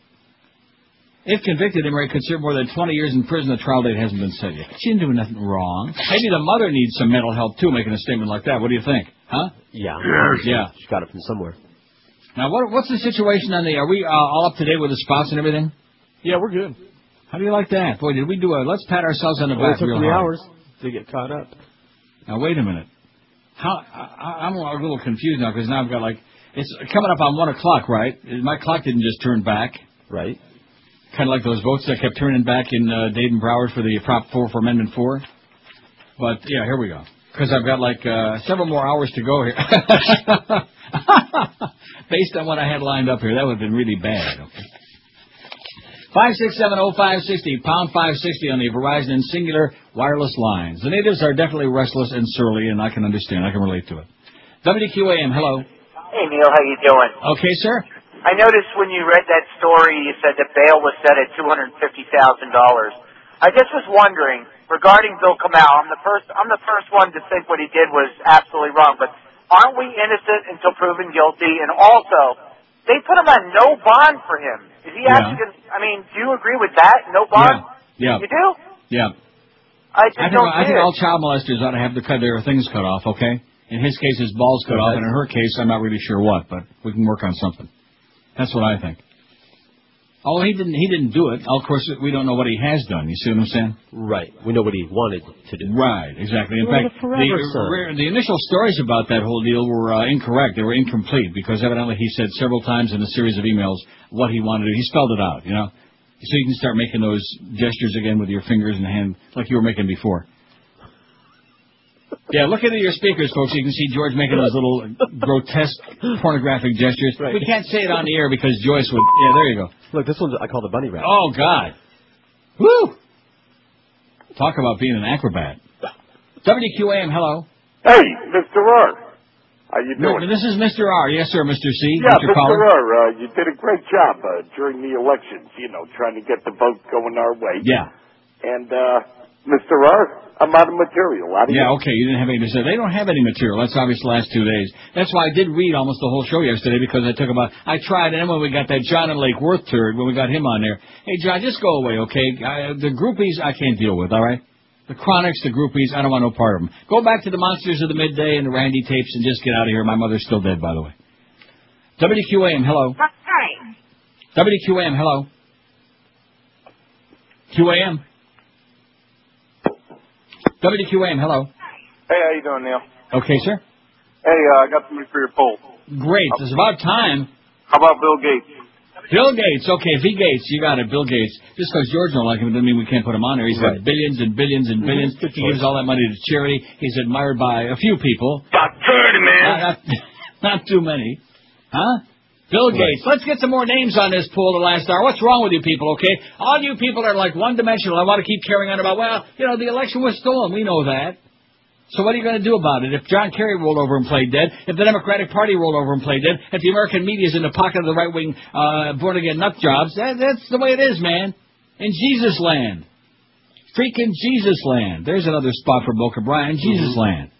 If convicted, Imre could serve more than 20 years in prison. The trial date hasn't been set yet. She didn't do nothing wrong. Maybe the mother needs some mental help, too, making a statement like that. What do you think? Huh? Yeah. Yeah. She got it from somewhere. Now, what's the situation on are we all up to date with the spots and everything? Yeah, we're good. How do you like that? Boy, did we do let's pat ourselves on the back real hard. It took 3 hours to get caught up. Now, wait a minute. I'm a little confused now, because now I've got it's coming up on 1 o'clock, right? My clock didn't just turn back. Right. Kind of like those votes that kept turning back in Dayton Broward for the Prop 4 for Amendment 4. But, yeah, here we go. Because I've got several more hours to go here. Based on what I had lined up here, that would have been really bad. Okay. 5670560, pound 560 on the Verizon and Singular wireless lines. The natives are definitely restless and surly, and I can understand. I can relate to it. WQAM, hello. Hey, Neil, how you doing? Okay, sir. I noticed when you read that story, you said that bail was set at $250,000. I just was wondering, regarding Bill Kamau, I'm the first one to think what he did was absolutely wrong, but aren't we innocent until proven guilty? And also, they put him on no bond for him. Is he actually going to, do you agree with that? No bond? Yeah. You do? Yeah. I think all child molesters ought to have their things cut off, okay? In his case, his balls cut off, and in her case, I'm not really sure what, but we can work on something. That's what I think. Although he didn't do it. Of course, we don't know what he has done. You see what I'm saying? Right. We know what he wanted to do. Right, exactly. In fact, the initial stories about that whole deal were incorrect. They were incomplete because evidently he said several times in a series of emails what he wanted to do. He spelled it out, So you can start making those gestures again with your fingers and hand like you were making before. Yeah, look into your speakers, folks. You can see George making those little grotesque pornographic gestures. Right. We can't say it on the air because Joyce would... Yeah, there you go. Look, this one I call the bunny rabbit. Oh, God. Woo! Talk about being an acrobat. WQAM, hello. Hey, Mr. R. How you doing? No, this is Mr. R. Yes, sir, Mr. C. Yeah, Mr. Caller. R. You did a great job during the elections, trying to get the vote going our way. Yeah. And, Mr. R, I'm out of material. Yeah, okay, you didn't have any to say. They don't have any material. That's obvious the last 2 days. That's why I did read almost the whole show yesterday, because I tried, and then when we got that John and Lake Worth turd, when we got him on there, hey, John, just go away, okay? The groupies I can't deal with, all right? The chronics, the groupies, I don't want no part of them. Go back to the Monsters of the Midday and the Randy tapes and just get out of here. My mother's still dead, by the way. WQAM, hello. Hi. WQAM, hello. QAM. WQAM, hello. Hey, how you doing, Neil? Okay, sir. Hey, I got somebody for your poll. Great. It's about time. How about Bill Gates? Bill Gates. Okay, V. Gates. You got it, Bill Gates. Just because George don't like him doesn't mean we can't put him on there. He's got billions and billions and billions. He gives all that money to charity. He's admired by a few people. About 30, man. Not too many. Huh? Bill Gates. Let's get some more names on this poll the last hour. What's wrong with you people, okay? All you people are like one-dimensional. I want to keep carrying on about, the election was stolen. We know that. So what are you going to do about it? If John Kerry rolled over and played dead, if the Democratic Party rolled over and played dead, if the American media is in the pocket of the right-wing born-again nut jobs, that's the way it is, man. In Jesus land. Freaking Jesus land. There's another spot for Boca Brian. Jesus land.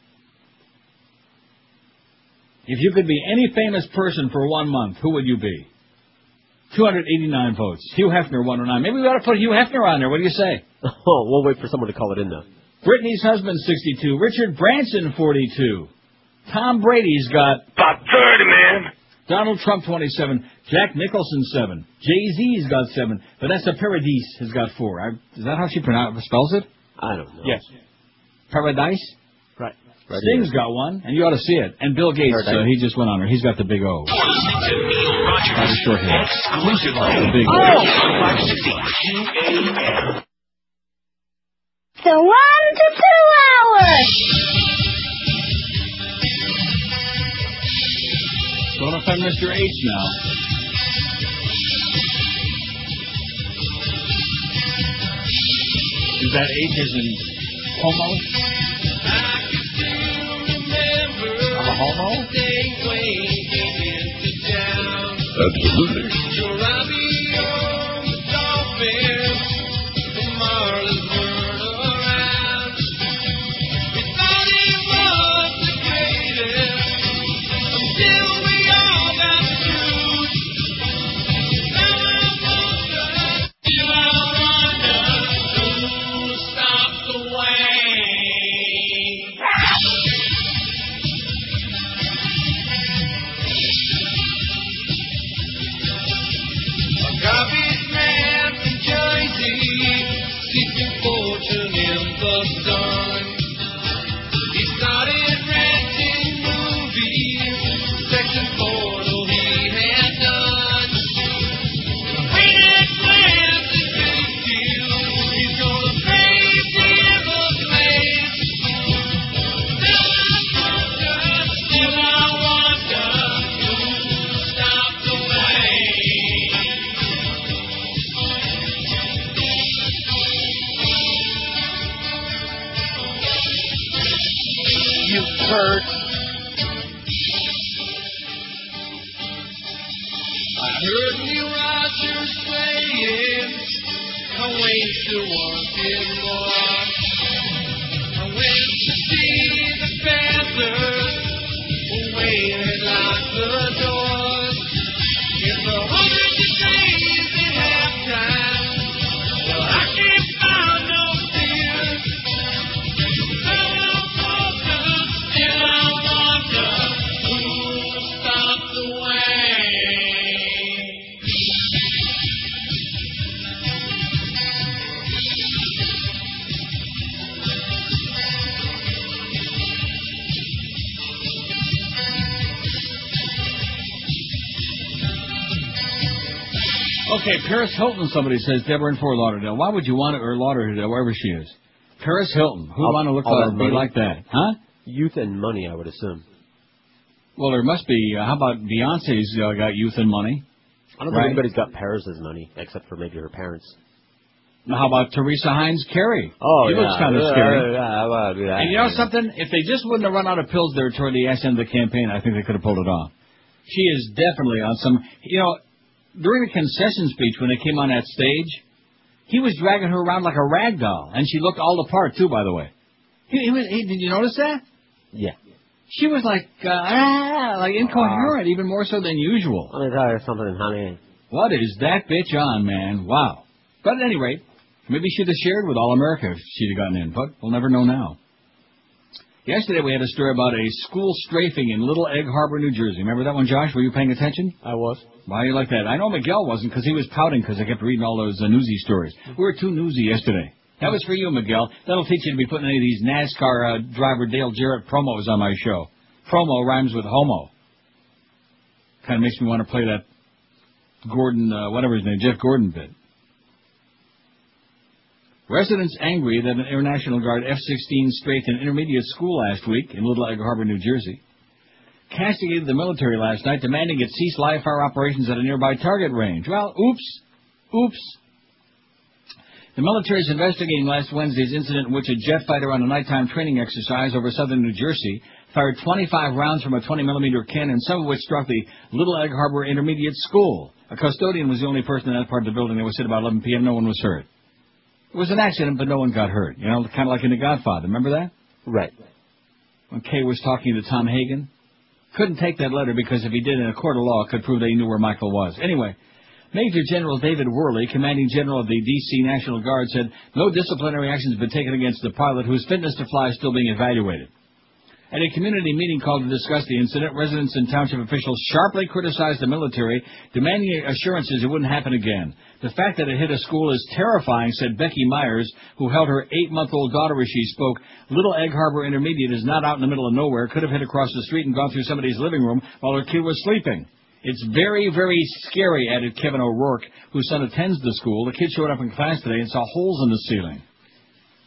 If you could be any famous person for 1 month, who would you be? 289 votes. Hugh Hefner, 109. Maybe we ought to put Hugh Hefner on there. What do you say? Oh, we'll wait for someone to call it in, though. Brittany's husband, 62. Richard Branson, 42. Tom Brady's got... About 30, man. Donald Trump, 27. Jack Nicholson, 7. Jay-Z's got 7. Vanessa Paradis has got 4. Is that how she spells it? I don't know. Yes. Paradise? Right. Sting's got 1, and you ought to see it. And Bill Gates, he just went on her. He's got the big O. That's a short hair. Exclusively. The big O. 560 QAM. The 1 to 2 hours. Don't offend Mr. H now. Is that H as in homo? I'm a homo? Absolutely. Kurt. I heard me Rogers saying, I wait to wanting more. I went to see the Panthers, waited like the doors. If 100 days at halftime, well, I can't find no tears. Still I wonder who stopped the way. Okay, Paris Hilton, somebody says, Deborah in Fort Lauderdale. Why would you want it, or Lauderdale, wherever she is? Paris Hilton. Who would want to look like or be like that? Huh? Youth and money, I would assume. Well, there must be. How about Beyonce's got youth and money? I don't think anybody's got Paris' money, except for maybe her parents. Now, how about Teresa Hines Carey? Oh, She looks kind of scary. Yeah, And you know something? If they just wouldn't have run out of pills there toward the end of the campaign, I think they could have pulled it off. She is definitely on some... You know, during the concession speech when they came on that stage, he was dragging her around like a rag doll, and she looked all the part, too, by the way. Did you notice that? Yeah. She was like incoherent, even more so than usual. Let me tell you something, honey. What is that bitch on, man? Wow. But at any rate, maybe she'd have shared with All America if she'd have gotten in, but we'll never know now. Yesterday we had a story about a school strafing in Little Egg Harbor, New Jersey. Remember that one, Josh? Were you paying attention? I was. Why do you like that? I know Miguel wasn't because he was pouting because I kept reading all those newsy stories. We were too newsy yesterday. That was for you, Miguel. That'll teach you to be putting any of these NASCAR driver Dale Jarrett promos on my show. Promo rhymes with homo. Kind of makes me want to play that Gordon, whatever his name, Jeff Gordon bit. Residents angry that an Air National Guard F-16 strafed an intermediate school last week in Little Egg Harbor, New Jersey. Castigated the military last night, demanding it cease live-fire operations at a nearby target range. Well, oops. The military is investigating last Wednesday's incident in which a jet fighter on a nighttime training exercise over southern New Jersey fired 25 rounds from a 20-millimeter cannon, some of which struck the Little Egg Harbor Intermediate School. A custodian was the only person in that part of the building. They was at about 11 p.m. No one was hurt. It was an accident, but no one got hurt. You know, kind of like in The Godfather. Remember that? Right. When Kay was talking to Tom Hagen. Couldn't take that letter because if he did in a court of law, it could prove they knew where Michael was. Anyway, Major General David Worley, commanding general of the D.C. National Guard, said no disciplinary action has been taken against the pilot, whose fitness to fly is still being evaluated. At a community meeting called to discuss the incident, residents and township officials sharply criticized the military, demanding assurances it wouldn't happen again. The fact that it hit a school is terrifying, said Becky Myers, who held her 8-month-old daughter as she spoke. Little Egg Harbor Intermediate is not out in the middle of nowhere. Could have hit across the street and gone through somebody's living room while her kid was sleeping. It's very, very scary, added Kevin O'Rourke, whose son attends the school. The kid showed up in class today and saw holes in the ceiling.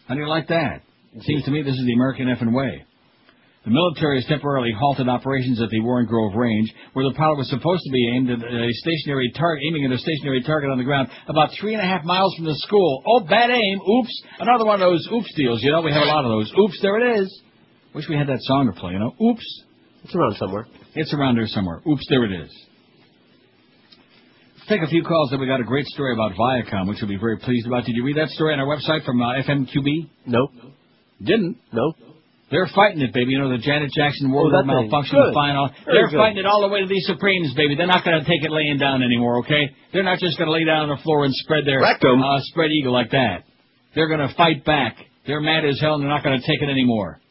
How do you like that? It seems to me this is the American effing way. The military has temporarily halted operations at the Warren Grove Range, where the pilot was supposed to be aiming at a stationary target on the ground about 3.5 miles from the school. Oh, bad aim. Oops. Another one of those oops deals. You know, we have a lot of those. Oops, there it is. Wish we had that song to play, you know. Oops. It's around somewhere. It's around there somewhere. Oops, there it is. Let's take a few calls. Then we got a great story about Viacom, which we'll be very pleased about. Did you read that story on our website from FMQB? No. Didn't? No. They're fighting it, baby. You know, the Janet Jackson wardrobe malfunction final. They're fighting it all the way to the Supremes, baby. They're not going to take it laying down anymore, okay? They're not just going to lay down on the floor and spread their spread eagle like that. They're going to fight back. They're mad as hell, and they're not going to take it anymore.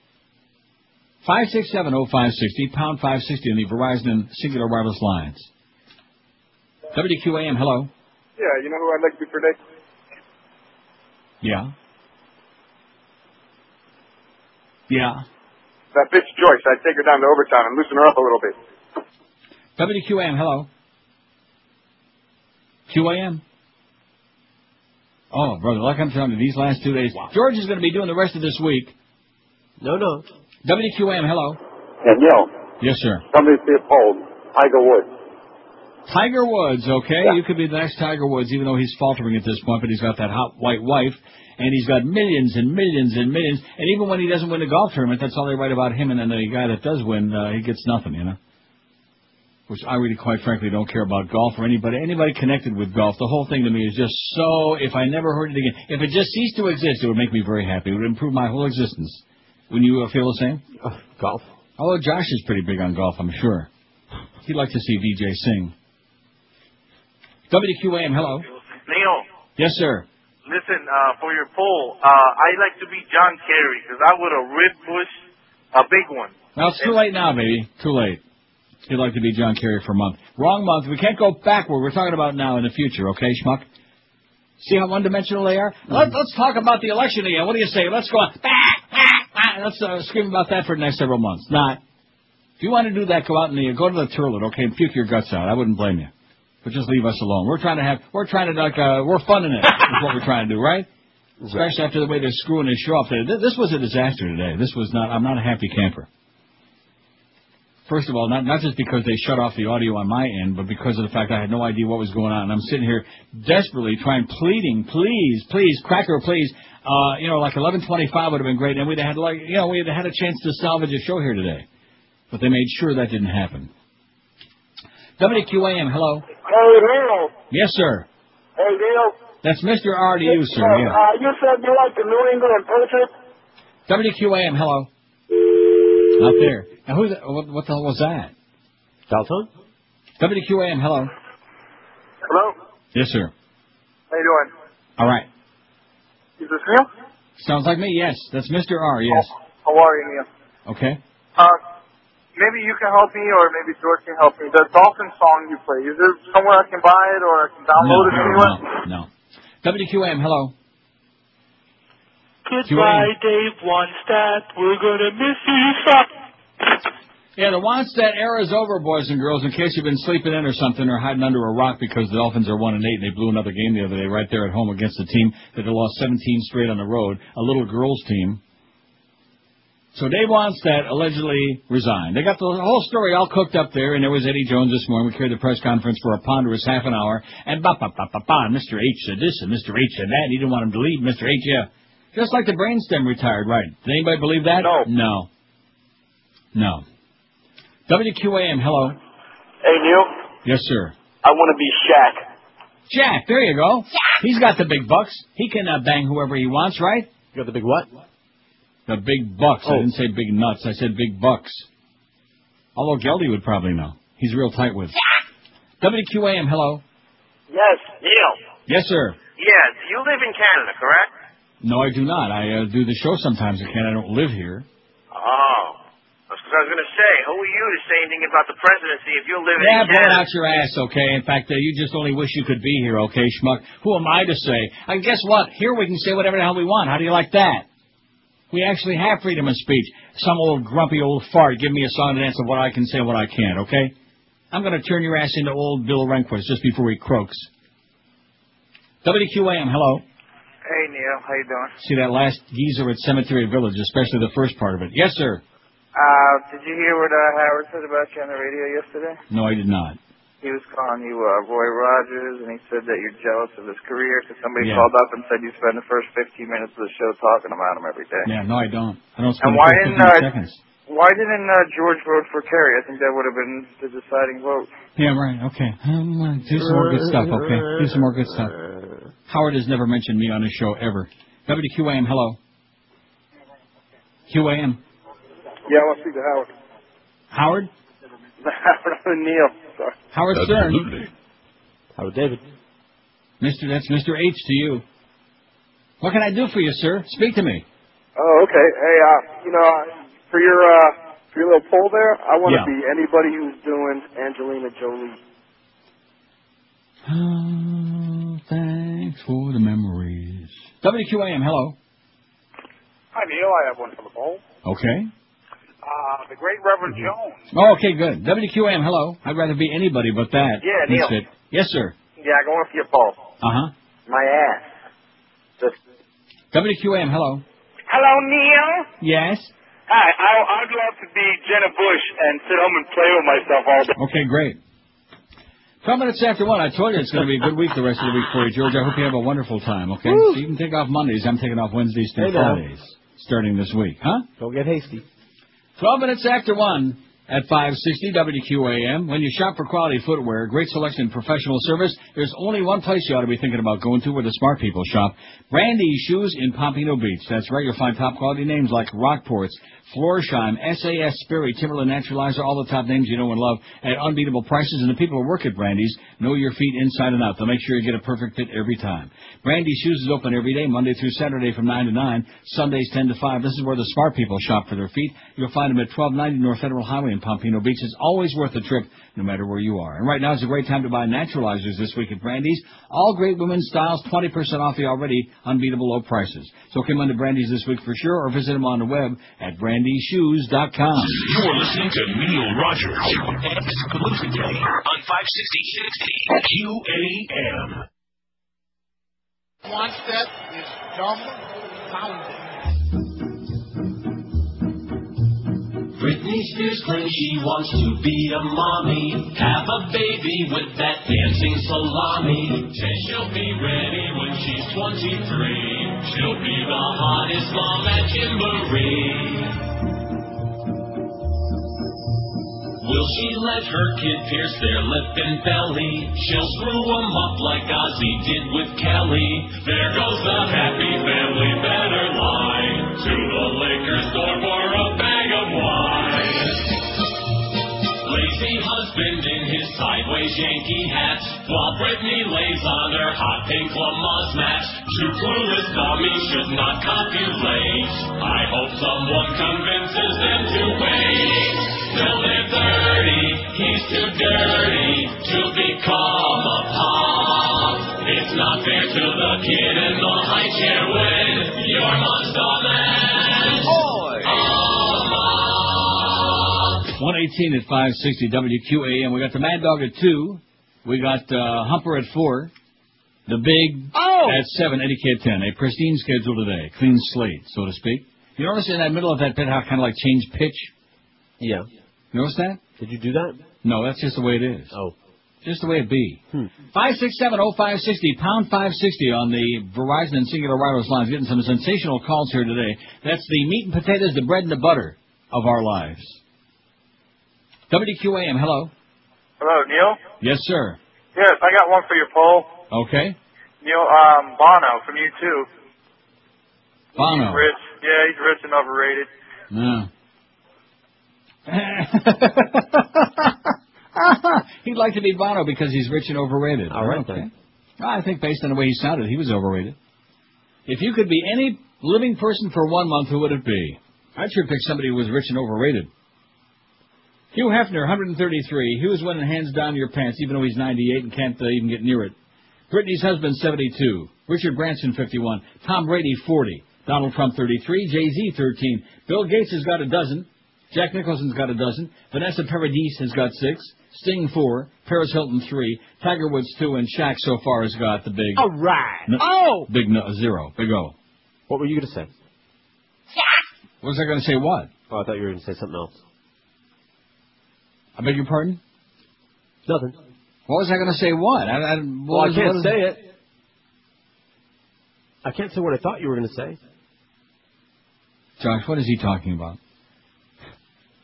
5670560, pound 560 on the Verizon and Singular Wireless lines. WQAM, hello. Yeah, you know who I'd like to predict? Yeah. Yeah. That bitch Joyce. I'd take her down to overtime and loosen her up a little bit. WQAM, hello. QAM. Oh, brother, like I'm telling you, these last 2 days. Wow. George is going to be doing the rest of this week. No. WQAM, hello. And Neil. Yes, sir. Somebody see a poll. Tiger Woods. Tiger Woods, okay. Yeah. You could be the next Tiger Woods, even though he's faltering at this point, but he's got that hot white wife, and he's got millions and millions and millions, and even when he doesn't win a golf tournament, that's all they write about him, and then the guy that does win, he gets nothing, you know. Which I really, quite frankly, don't care about golf or anybody connected with golf. The whole thing to me is just so, if I never heard it again, if it just ceased to exist, it would make me very happy. It would improve my whole existence. Wouldn't you feel the same? Golf. Although Josh is pretty big on golf, I'm sure. He'd like to see VJ sing. WQAM, hello. Neil. Yes, sir. Listen, for your poll, I'd like to be John Kerry, because I would have ripped Bush a big one. Well, it's too late now, baby. Too late. He'd like to be John Kerry for a month. Wrong month. We can't go backward. We're talking about now in the future, okay, schmuck? See how one-dimensional they are? Let's talk about the election again. What do you say? Let's go on. Let's scream about that for the next several months. Not. If you want to do that, go out and go to the toilet, okay, and puke your guts out. I wouldn't blame you. But just leave us alone. We're funding it. Is what we're trying to do, right? especially after the way they're screwing his show up today. This was a disaster today. This was not. I'm not a happy camper. First of all, not just because they shut off the audio on my end, but because of the fact I had no idea what was going on. And I'm sitting here desperately pleading, please, Cracker, please. Like 11:25 would have been great, and we'd have had we'd have had a chance to salvage a show here today. But they made sure that didn't happen. WQAM, hello. Hey, Neil. Yes, sir. Hey, Neil. That's Mr. R to you, sir. Yeah. You said you like the New England Patriots? WQAM, hello. Not there. Now, what the hell was that? Dalton? WQAM, hello. Hello? Yes, sir. How you doing? All right. Is this Neil? Sounds like me, yes. That's Mr. R, yes. How are you, Neil? Okay. Maybe you can help me, or maybe George can help me. The Dolphin song you play, is there somewhere I can buy it, or I can download it anywhere? No. WQAM, hello. Goodbye, Dave Wannstedt. We're gonna miss you, son. Yeah, the Wannstedt era is over, boys and girls, in case you've been sleeping in or something or hiding under a rock because the Dolphins are 1-8 and they blew another game the other day right there at home against a team that had lost 17 straight on the road, a little girls' team. So Dave Wannstedt allegedly resigned. They got the whole story all cooked up there, and there was Eddie Jones this morning. We carried the press conference for a ponderous half an hour, and and Mr. H said this, and Mr. H said that, and he didn't want him to leave. Mr. H, yeah. Just like the brainstem retired, right? Did anybody believe that? No. WQAM, hello. Hey, Neil. Yes, sir. I want to be Shaq. Jack, there you go. He's got the big bucks. He can bang whoever he wants, right? You got the big what? The big bucks. I didn't say big nuts. I said big bucks. Although Geldy would probably know. He's real tight with. WQAM, hello. Yes. Neil. Yes, sir. Yeah, you live in Canada, correct? No, I do not. I do the show sometimes in Canada. I don't live here. Oh. That's because I was going to say, who are you to say anything about the presidency if you're living in Blow it Canada? out your ass, okay? In fact, you just only wish you could be here, okay, schmuck? Who am I to say? And guess what? Here we can say whatever the hell we want. How do you like that? We actually have freedom of speech. Some old grumpy old fart give me a song and dance of what I can say and what I can't, okay? I'm going to turn your ass into old Bill Rehnquist just before he croaks. WQAM, hello. Hey, Neil. How you doing? See that last geezer at Cemetery Village, especially the first part of it. Yes, sir. Did you hear what Howard said about you on the radio yesterday? No, I did not. He was calling you Roy Rogers, and he said that you're jealous of his career because somebody Yeah. called up and said you spend the first 15 minutes of the show talking about him every day. Yeah, no, I don't. I don't spend And why the didn't first 15 seconds. why didn't George vote for Kerry? I think that would have been the deciding vote. Yeah, right. Okay. Do some more good stuff, okay? Do some more good stuff. Howard has never mentioned me on his show ever. WQAM, hello. QAM. Yeah, I want to speak to Howard. Howard? Howard Neil. Sorry. Howard Stern. Howard David. That's Mr. H to you. What can I do for you, sir? Speak to me. Oh, okay. Hey, for your little poll there, I want to Yeah. be anybody who's doing Angelina Jolie. Oh, thanks for the memories. WQAM, hello. Hi, Neil. I have one for the poll. Okay. The great Reverend Jones. Oh, okay, good. WQAM, hello. I'd rather be anybody but that. Yeah, Neil. That's it. Yes, sir. Yeah, going for your poll. Uh-huh. My ass. Just... WQAM, hello. Hello, Neil. Yes? Hi, I'd love to be Jenna Bush and sit home and play with myself all day. Okay, great. 12 minutes after 1. I told you it's going to be a good week the rest of the week for you, George. I hope you have a wonderful time, okay? Woo. So you can take off Mondays. I'm taking off Wednesdays through Hey, now. Fridays, starting this week. Huh? Don't get hasty. 12 minutes after 1 at 560 WQAM. When you shop for quality footwear, great selection, professional service, there's only one place you ought to be thinking about going to where the smart people shop. Brandy Shoes in Pompano Beach. That's right. You'll find top quality names like Rockports, Florsheim, SAS, Sperry, Timberland, Naturalizer, all the top names you know and love at unbeatable prices. And the people who work at Brandy's know your feet inside and out. They'll make sure you get a perfect fit every time. Brandy Shoes is open every day, Monday through Saturday from 9 to 9, Sundays 10 to 5. This is where the smart people shop for their feet. You'll find them at 1290 North Federal Highway in Pompano Beach. It's always worth the trip, no matter where you are. And right now is a great time to buy Naturalizers this week at Brandy's. All great women's styles, 20% off the already unbeatable low prices. So come on to Brandy's this week for sure, or visit them on the web at brandyshoes.com. You're listening to Neil Rogers exclusively on 560 QAM. Wannstedt is dumbfounded. Britney Spears claims she wants to be a mommy, have a baby with that dancing salami. Says she'll be ready when she's 23. She'll be the hottest mom at Gymboree. Will she let her kid pierce their lip and belly? She'll screw them up like Ozzy did with Kelly. There goes the happy family, better lie to the liquor store for a bag of wine. Lazy husband in his sideways Yankee hat, while Britney lays on her hot pink Lamaze mat. Two clueless dummies should not copulate. I hope someone convinces them to wait. They'll live 30, he's too dirty to become a pop. It's not fair to the kid in the high chair with your monster man. Boy! 118 at 560 WQAM. We got the Mad Dog at 2. We got Humper at 4. The Big at 7. Eddie K at 10. A pristine schedule today. Clean slate, so to speak. You notice in that middle of that bit how kind of like changed pitch? Yeah. You notice that? Did you do that? No, that's just the way it is. Oh. Just the way it be. 5670560, pound 560 on the Verizon and Singular Wireless lines. Getting some sensational calls here today. That's the meat and potatoes, the bread and the butter of our lives. WQAM, hello. Hello, Neil? Yes, sir. Yes, I got one for your poll. Okay. Neil, Bono from U2. Bono. He's rich. Yeah, he's rich and overrated. No. He'd like to be Bono because he's rich and overrated. All right, okay. then. I think based on the way he sounded, he was overrated. If you could be any living person for 1 month, who would it be? I'd sure pick somebody who was rich and overrated. Hugh Hefner, 133. He was winning hands down your pants, even though he's 98 and can't even get near it. Brittany's husband, 72. Richard Branson, 51. Tom Brady, 40. Donald Trump, 33. Jay-Z, 13. Bill Gates has got a dozen. Jack Nicholson's got a dozen. Vanessa Paradis has got 6. Sting, 4. Paris Hilton, 3. Tiger Woods, 2. And Shaq so far has got the big... All right. Big 0. Big O. What were you going to say? Was I going to say what? Oh, I thought you were going to say something else. I beg your pardon? Nothing. What was I going to say what? I can't say it. I can't say what I thought you were going to say. Josh, what is he talking about?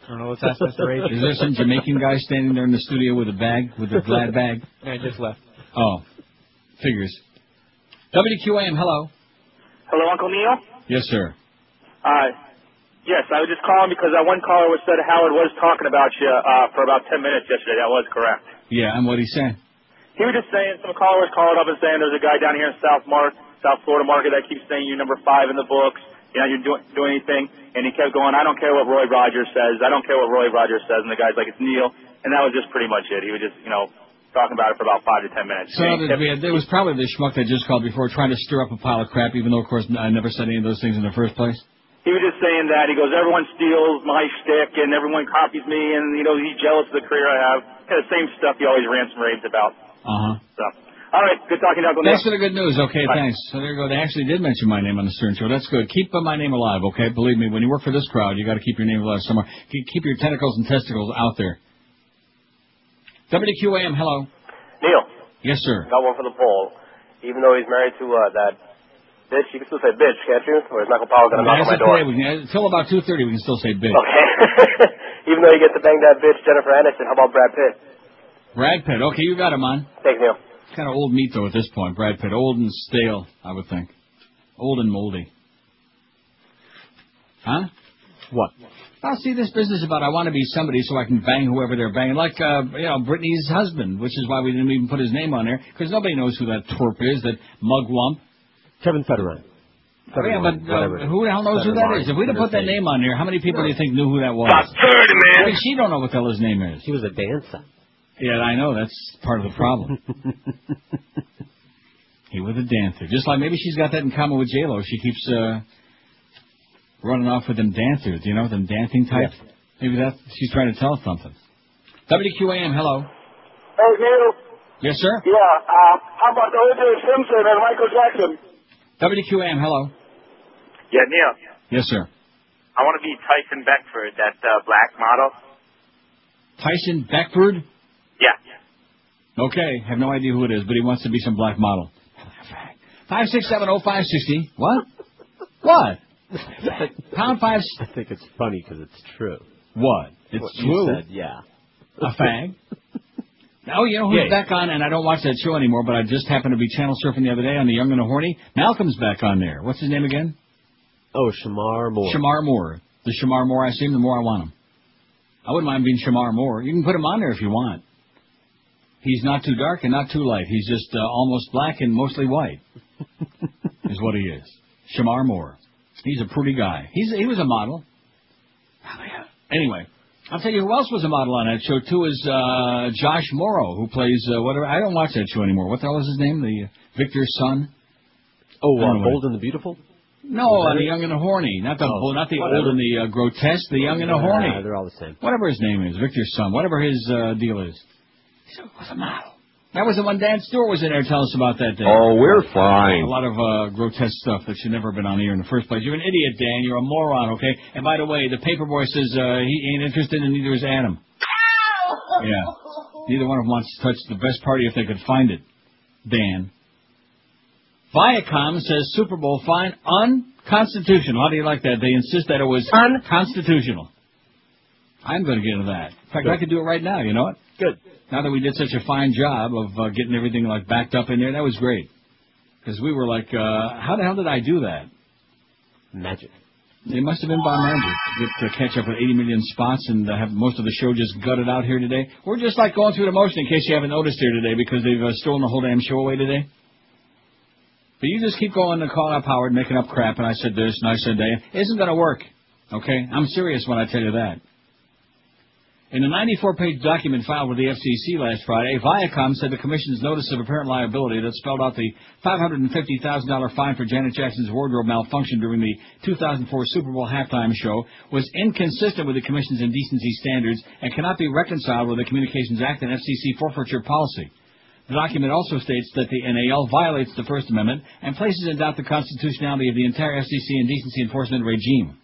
I don't know. Let's ask Mr. Ray. Is there some Jamaican guy standing there in the studio with a bag, with a glad bag? Yeah, I just left. Oh, figures. WQAM, hello. Hello, Uncle Neil? Yes, sir. Yes, I was just calling because that one caller said Howard was talking about you for about 10 minutes yesterday. That was correct. Yeah, and what he said? He was just saying, some caller was calling up and saying there's a guy down here in South Florida market that keeps saying you're number 5 in the books. You know, you're doing anything. And he kept going, I don't care what Roy Rogers says. I don't care what Roy Rogers says. And the guy's like, it's Neil. And that was just pretty much it. He was just, talking about it for about 5 to 10 minutes. So there was probably the schmuck that just called before trying to stir up a pile of crap, even though, of course, I never said any of those things in the first place. He was just saying that. He goes, everyone steals my shtick and everyone copies me and, he's jealous of the career I have. The same stuff he always rants and raves about. Uh-huh. So, all right. Good talking to you, Uncle Neil. Thanks for the good news. Okay, Bye. thanks. So there you go. They actually did mention my name on the Stern Show. That's good. Keep my name alive, okay? Believe me, when you work for this crowd, you got to keep your name alive somewhere. Keep your tentacles and testicles out there. WQAM, hello. Neil. Yes, sir. Got one for the poll. Even though he's married to that bitch, you can still say bitch, can't you? Or is Knuckle Powell going to knock on my door? Until about 2:30, we can still say bitch. Okay. Even though you get to bang that bitch, Jennifer Aniston, how about Brad Pitt? Brad Pitt. Okay, you got him on. Thanks, Neil. Kind of old meat, though, at this point. Brad Pitt. Old and stale, I would think. Old and moldy. Huh? What? I'll see this business about I want to be somebody so I can bang whoever they're banging. Like, Brittany's husband, which is why we didn't even put his name on there, because nobody knows who that twerp is, that mugwump. Kevin Federline. Yeah, but who the hell knows who that is? If we'd have put that name on here, how many people do you think knew who that was? About 30, man. I mean, she don't know what the hell his name is. He was a dancer. Yeah, I know. That's part of the problem. He was a dancer. Just like maybe she's got that in common with J-Lo. She keeps running off with them dancers, them dancing types. Yeah. Maybe she's trying to tell us something. WQAM, hello. Hey, Neil. Yes, sir? Yeah, how about O.J. Simpson and Michael Jackson? WQAM, hello. Yeah, Neil. Yes, sir. I want to be Tyson Beckford, that black model. Tyson Beckford? Yeah. Okay, have no idea who it is, but he wants to be some black model. 5670560. What? What? Pound 5. I think it's funny because it's true. What? It's what true. You said, yeah. A fag? Oh, you know who's back on, and I don't watch that show anymore, but I just happened to be channel surfing the other day on The Young and the Horny. Malcolm's back on there. What's his name again? Oh, Shamar Moore. Shamar Moore. The Shamar Moore I see him, the more I want him. I wouldn't mind being Shamar Moore. You can put him on there if you want. He's not too dark and not too light. He's just almost black and mostly white is what he is. Shamar Moore. He's a pretty guy. He was a model. Anyway, I'll tell you who else was a model on that show, too, is Josh Morrow, who plays whatever. I don't watch that show anymore. What the hell is his name? The Victor's son? Oh, Bold and the Beautiful? No, the Young and the Horny. Not the old and the grotesque, the Young and the Horny. Yeah, they're all the same. Whatever his name is, Victor's son, whatever his deal is. He was a model. That was the one Dan Stewart was in there telling us about that day. Oh, we're fine. A lot of grotesque stuff that should never have been on the air in the first place. You're an idiot, Dan. You're a moron, okay? And by the way, the paperboy says he ain't interested, and neither is Adam. Yeah. Neither one of them wants to touch the best party if they could find it. Dan. Viacom says Super Bowl fine unconstitutional. How do you like that? They insist that it was unconstitutional. I'm going to get into that. In fact, I could do it right now. You know what? Good. Now that we did such a fine job of getting everything like backed up in there, that was great. Because we were like, how the hell did I do that? Magic. It must have been by magic to catch up with 80 million spots and have most of the show just gutted out here today. We're just like going through the motion in case you haven't noticed here today because they've stolen the whole damn show away today. But you just keep going and calling up Howard, making up crap, and I said this and I said that. It isn't going to work. Okay? I'm serious when I tell you that. In a 94-page document filed with the FCC last Friday, Viacom said the Commission's notice of apparent liability that spelled out the $550,000 fine for Janet Jackson's wardrobe malfunction during the 2004 Super Bowl halftime show was inconsistent with the Commission's indecency standards and cannot be reconciled with the Communications Act and FCC forfeiture policy. The document also states that the NAL violates the First Amendment and places in doubt the constitutionality of the entire FCC indecency enforcement regime.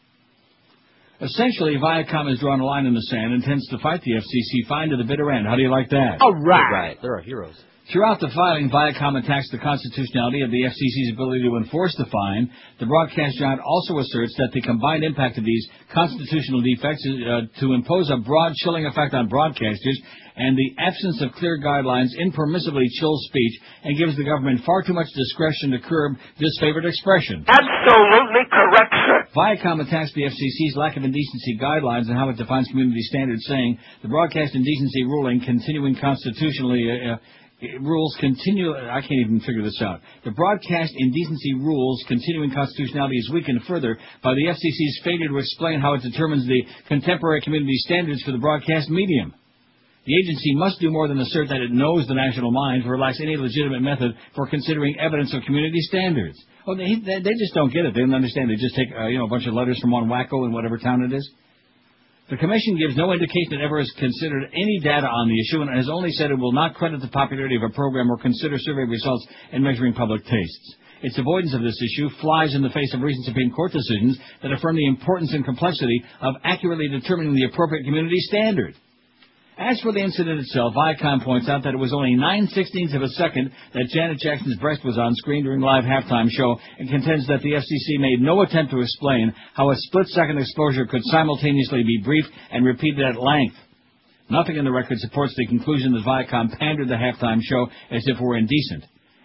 Essentially, Viacom has drawn a line in the sand and intends to fight the FCC fine to the bitter end. How do you like that? All right. They're our heroes. Throughout the filing, Viacom attacks the constitutionality of the FCC's ability to enforce the fine. The broadcast giant also asserts that the combined impact of these constitutional defects is to impose a broad chilling effect on broadcasters, and the absence of clear guidelines impermissibly chills speech and gives the government far too much discretion to curb disfavored expression. Absolutely correct, sir. Viacom attacks the FCC's lack of indecency guidelines and how it defines community standards, saying the broadcast indecency ruling continuing constitutionally rules continue. I can't even figure this out. The broadcast indecency rules continuing constitutionality is weakened further by the FCC's failure to explain how it determines the contemporary community standards for the broadcast medium. The agency must do more than assert that it knows the national mind, for it lacks any legitimate method for considering evidence of community standards. Oh, they just don't get it. They don't understand. They just take a bunch of letters from one wacko in whatever town it is. The Commission gives no indication it ever has considered any data on the issue and has only said it will not credit the popularity of a program or consider survey results in measuring public tastes. Its avoidance of this issue flies in the face of recent Supreme Court decisions that affirm the importance and complexity of accurately determining the appropriate community standard. As for the incident itself, Viacom points out that it was only 9/16 of a second that Janet Jackson's breast was on screen during live halftime show and contends that the FCC made no attempt to explain how a split-second exposure could simultaneously be brief and repeated at length. Nothing in the record supports the conclusion that Viacom pandered the halftime show as if it were indecent.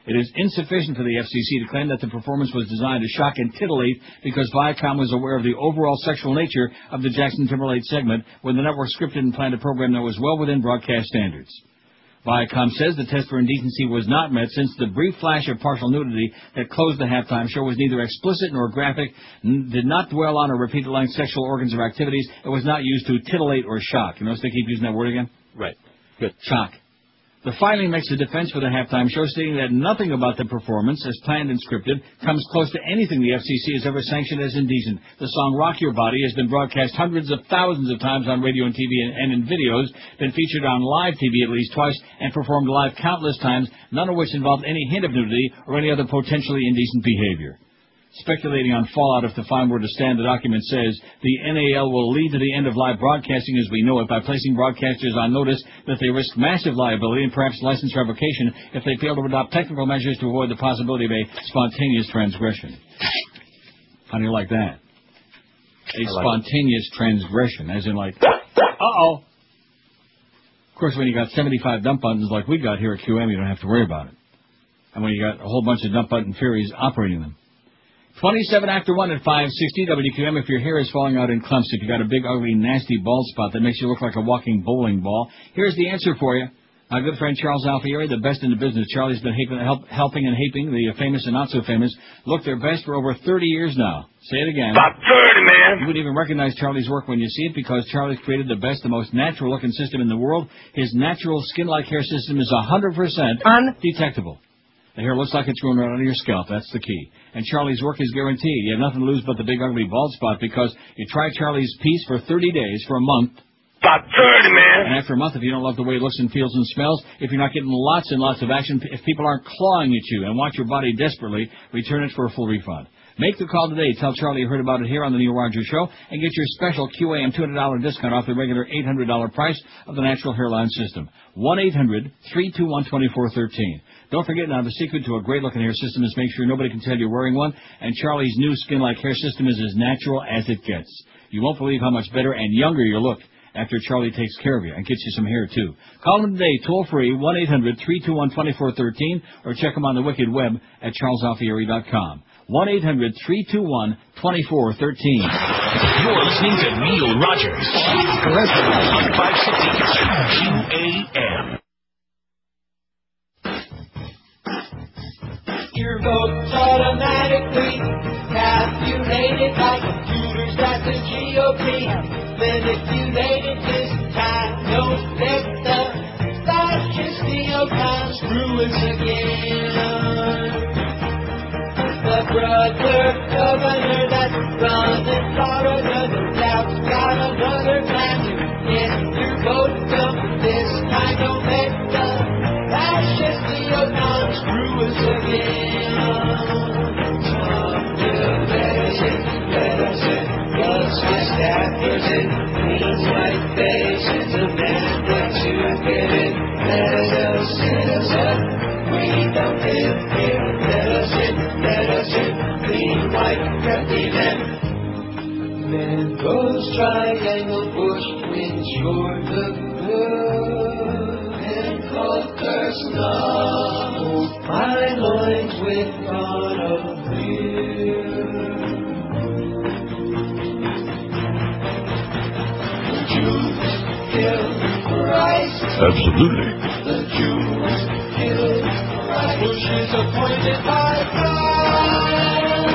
It is insufficient for the FCC to claim that the performance was designed to shock and titillate because Viacom was aware of the overall sexual nature of the Jackson-Timberlake segment when the network scripted and planned a program that was well within broadcast standards. Viacom says the test for indecency was not met since the brief flash of partial nudity that closed the halftime show was neither explicit nor graphic, did not dwell on or repeat at length sexual organs or activities, and was not used to titillate or shock. You notice they keep using that word again? Right. Good. Shock. The filing makes a defense for the halftime show, stating that nothing about the performance, as planned and scripted, comes close to anything the FCC has ever sanctioned as indecent. The song Rock Your Body has been broadcast hundreds of thousands of times on radio and TV and in videos, been featured on live TV at least twice, and performed live countless times, none of which involved any hint of nudity or any other potentially indecent behavior. Speculating on fallout if the fine were to stand, the document says the NAL will lead to the end of live broadcasting as we know it by placing broadcasters on notice that they risk massive liability and perhaps license revocation if they fail to adopt technical measures to avoid the possibility of a spontaneous transgression. How do you like that? Spontaneous transgression, as in like, uh-oh. Of course, when you got 75 dump buttons like we got here at QM, you don't have to worry about it. And when you got a whole bunch of dump button furies operating them. 27 after 1 at 560 WQM. If your hair is falling out in clumps, if you got a big, ugly, nasty bald spot that makes you look like a walking bowling ball, here's the answer for you. My good friend Charles Alfieri, the best in the business. Charlie's been helping and haping the famous and not so famous look their best for over 30 years now. Say it again. About 30, man. You wouldn't even recognize Charlie's work when you see it because Charlie's created the best, the most natural-looking system in the world. His natural skin-like hair system is 100% undetectable. The hair looks like it's growing right out of your scalp. That's the key. And Charlie's work is guaranteed. You have nothing to lose but the big, ugly bald spot because you try Charlie's piece for 30 days, for a month. About 30, man. And after a month, if you don't love the way it looks and feels and smells, if you're not getting lots and lots of action, if people aren't clawing at you and want your body desperately, return it for a full refund. Make the call today. Tell Charlie you heard about it here on the Neil Rogers Show and get your special QAM $200 discount off the regular $800 price of the natural hairline system. 1-800-321-2413. Don't forget now, the secret to a great-looking hair system is make sure nobody can tell you're wearing one, and Charlie's new skin-like hair system is as natural as it gets. You won't believe how much better and younger you look after Charlie takes care of you and gets you some hair, too. Call him today, toll-free, 1-800-321-2413, or check him on the wicked web at charlesalfieri.com. 1-800-321-2413. You're listening to Neil Rogers on 560 QAM. Your vote's automatically calculated by computers at the GOP. Manipulated this time, don't let the fascist neocons screw us again. The brother governor that's running Florida, no doubt's got another plan to get your vote done. This time, don't let the fascist neocons screw us again. Staffers and clean white faces, a man that's you get it. Let us up. We don't live here. Let us in. Clean white crafty men. Man goes triangle bush, wins you're the good. And conquer snow. My loins with God of fear. Absolutely. The Jews killed Christ. Bush is appointed by God.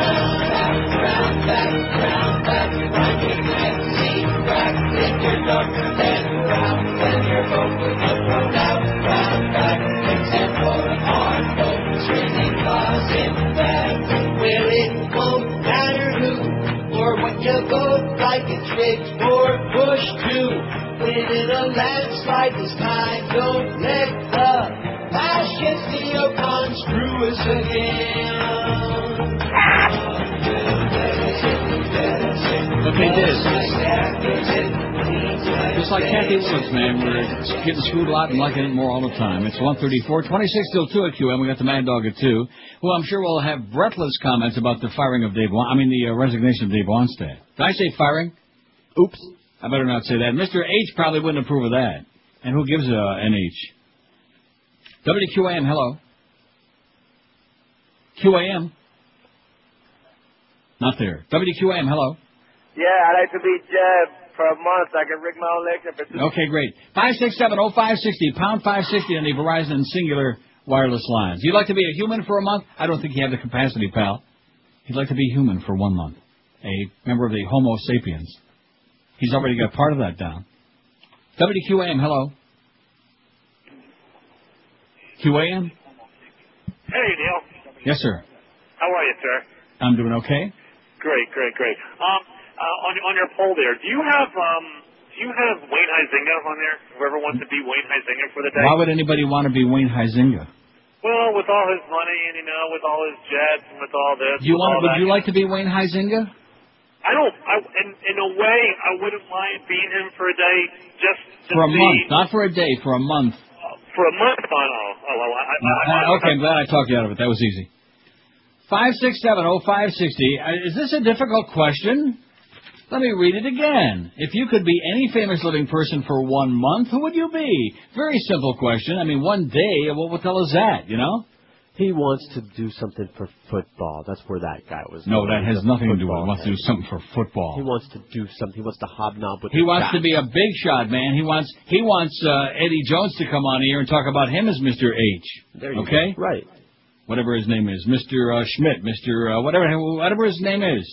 Round back, ranking and seat back. If you're darker than brown, then your vote will get thrown out. Round back, except for a hard vote, swinging cause in fact. Well, it won't matter who or what you vote like. It's rigged for Bush too. In a landslide this time, don't let the fascist neocons screw us again. Okay, this. Just like Kathy Woods, man, we're getting screwed a lot and liking it more all the time. It's 1:34, 26 till 2 at QM. We got the Mad Dog at 2. Well, I'm sure we'll have breathless comments about the firing of the resignation of Dave Wannstedt. Did I say firing? Oops. I better not say that. Mr. H probably wouldn't approve of that. And who gives an H? WQAM, hello. QAM. Not there. WQAM, hello. Yeah, I'd like to be jabbed for a month. I can rig my own legs up. Okay, great. 567-0560, pound 560 on the Verizon and Singular wireless lines. You'd like to be a human for a month? I don't think you have the capacity, pal. You'd like to be human for 1 month. A member of the Homo sapiens. He's already got part of that down. WQAM, hello. WQAM? Hey, Neil. Yes, sir. How are you, sir? I'm doing okay. Great. On your poll there, do you have Wayne Huizenga on there? Whoever wants to be Wayne Huizenga for the day? Why would anybody want to be Wayne Huizenga? Well, with all his money and, with all his jets and with all this. Would you like to be Wayne Huizenga? In a way, I wouldn't mind being him for a day just to For a see. month, not for a day, for a month. For a month? Okay, I'm glad I talked you out of it. That was easy. 5670560. Is this a difficult question? Let me read it again. If you could be any famous living person for 1 month, who would you be? Very simple question. I mean, one day, what the hell is that, He wants to do something for football. That's where that guy was. No, that has nothing to do with it. He wants to do something for football. He wants to do something. He wants to hobnob with He wants to be a big shot, man. He wants Eddie Jones to come on here and talk about him as Mr. H. There you okay? Go. Right. Whatever his name is. Mr. Schmidt, Mr. Whatever his name is.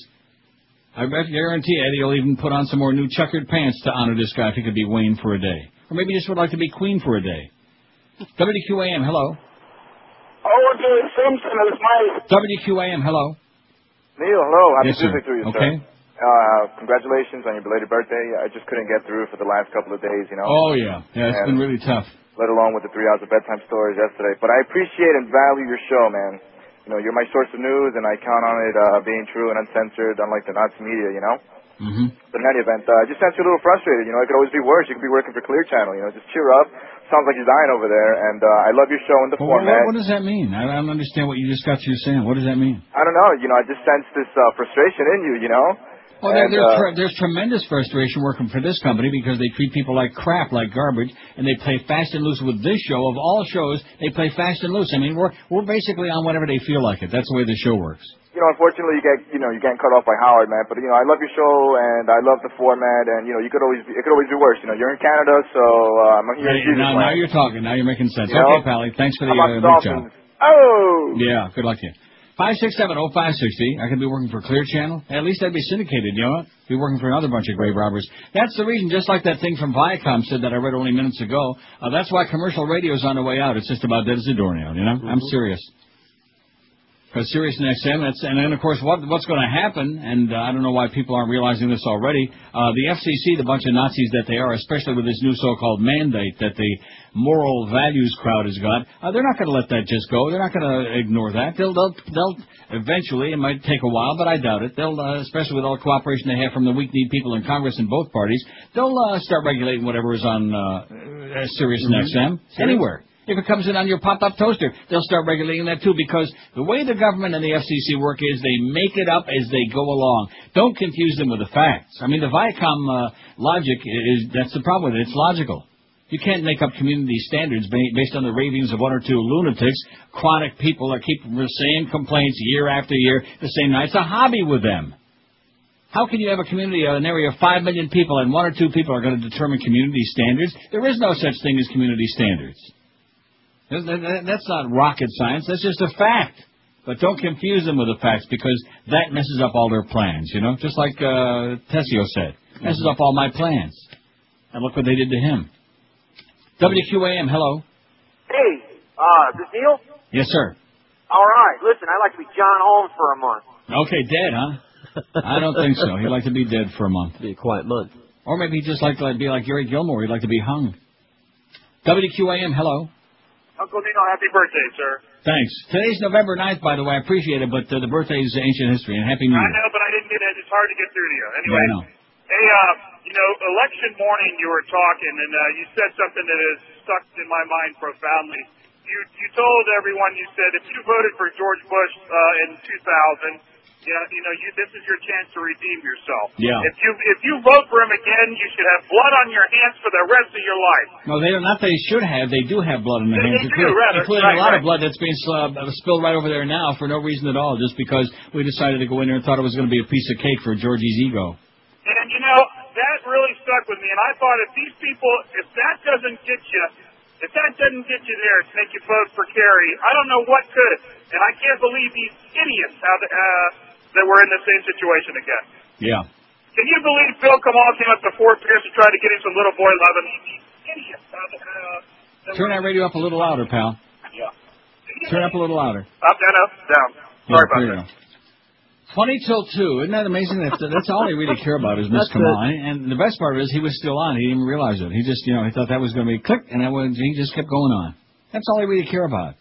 I guarantee Eddie will even put on some more new checkered pants to honor this guy if he could be Wayne for a day. Or maybe he just would like to be Queen for a day. WQAM, hello. O.J. Simpson is my... WQAM, hello. Neil, hello. Happy Yes, sir. Tuesday to you, Okay. sir. Congratulations on your belated birthday. I just couldn't get through for the last couple of days, Oh, yeah. Yeah, it's been really tough. Let alone with the 3 hours of bedtime stories yesterday. But I appreciate and value your show, man. You're my source of news, and I count on it being true and uncensored, unlike the Nazi media, Mm-hmm. But in any event, I just sense you're a little frustrated. It could always be worse. You could be working for Clear Channel. Just cheer up. Sounds like you're dying over there, and I love your show and the format. What does that mean? I don't understand what you just got you saying. What does that mean? I don't know. I just sense this frustration in you, Well, there's tremendous frustration working for this company because they treat people like crap, like garbage, and they play fast and loose with this show. Of all shows, they play fast and loose. I mean, we're basically on whatever they feel like it. That's the way the show works. Unfortunately, you're getting cut off by Howard, man. But I love your show and I love the format, and it could always be worse. You're in Canada, so I'm here in Jesus. Now you're talking. Now you're making sense. Okay, Pally. Thanks for the job. Oh. Yeah. Good luck to you. 5670560. I could be working for Clear Channel. At least I'd be syndicated, you know what? Be working for another bunch of grave robbers. That's the reason, just like that thing from Viacom said that I read only minutes ago. That's why commercial radio's on the way out. It's just about dead as a doornail, I'm serious. Because Sirius and XM, and then, of course, what's going to happen, and I don't know why people aren't realizing this already, the FCC, the bunch of Nazis that they are, especially with this new so-called mandate that the moral values crowd has got, they're not going to let that just go. They're not going to ignore that. They'll eventually, it might take a while, but I doubt it, they'll, especially with all the cooperation they have from the weak-kneed people in Congress in both parties, they'll start regulating whatever is on Sirius and XM, anywhere. If it comes in on your pop-up toaster, they'll start regulating that too, because the way the government and the FCC work is they make it up as they go along. Don't confuse them with the facts. I mean, the Viacom logic that's the problem with it. It's logical. You can't make up community standards based on the ravings of one or two lunatics, chronic people that keep the same complaints year after year, the same night. It's a hobby with them. How can you have a community, an area of 5 million people, and one or two people are going to determine community standards? There is no such thing as community standards. That's not rocket science. That's just a fact. But don't confuse them with the facts, because that messes up all their plans, Just like Tessio said. Messes up all my plans. And look what they did to him. WQAM, hello. Hey, this Neil? Yes, sir. All right. Listen, I'd like to be John Holmes for a month. Okay, dead, huh? I don't think so. He'd like to be dead for a month. Be a quiet month. Or maybe he'd just like to be like Gary Gilmore. He'd like to be hung. WQAM, hello. Uncle Neil, happy birthday, sir. Thanks. Today's November 9th, by the way. I appreciate it, but the birthday is ancient history, and Happy New Year. I know, but I didn't get it. It's hard to get through to you. Anyway. Yeah, I know. Hey, election morning you were talking, and you said something that has stuck in my mind profoundly. You told everyone, you said, if you voted for George Bush in 2000, this is your chance to redeem yourself. Yeah. If you vote for him again, you should have blood on your hands for the rest of your life. No, they should have. They do have blood on their hands. Including a lot of blood that's being spilled right over there now for no reason at all, just because we decided to go in there and thought it was going to be a piece of cake for Georgie's ego. And, that really stuck with me. And I thought if that doesn't get you there to make you vote for Kerry, I don't know what could. And I can't believe these idiots that we're in the same situation again. Yeah. Can you believe Bill Kamal came up to Fort Pierce and tried to get him some little boy loving? These idiots. Turn that radio up a little louder, pal. Yeah. Turn up a little louder. Up, down. Sorry about that. 20 till 2. Isn't that amazing? That's all they really care about is Miss Kamal. And the best part is he was still on. He didn't even realize it. He just, he thought that was going to be click, and he just kept going on. That's all they really care about.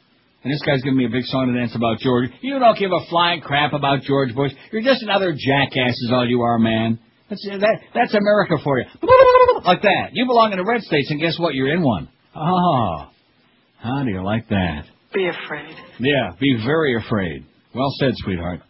And this guy's giving me a big song and dance about George. You don't give a flying crap about George Bush. You're just another jackass is all you are, man. That's America for you. Like that. You belong in the red states, and guess what? You're in one. Oh, how do you like that? Be afraid. Yeah, be very afraid. Well said, sweetheart.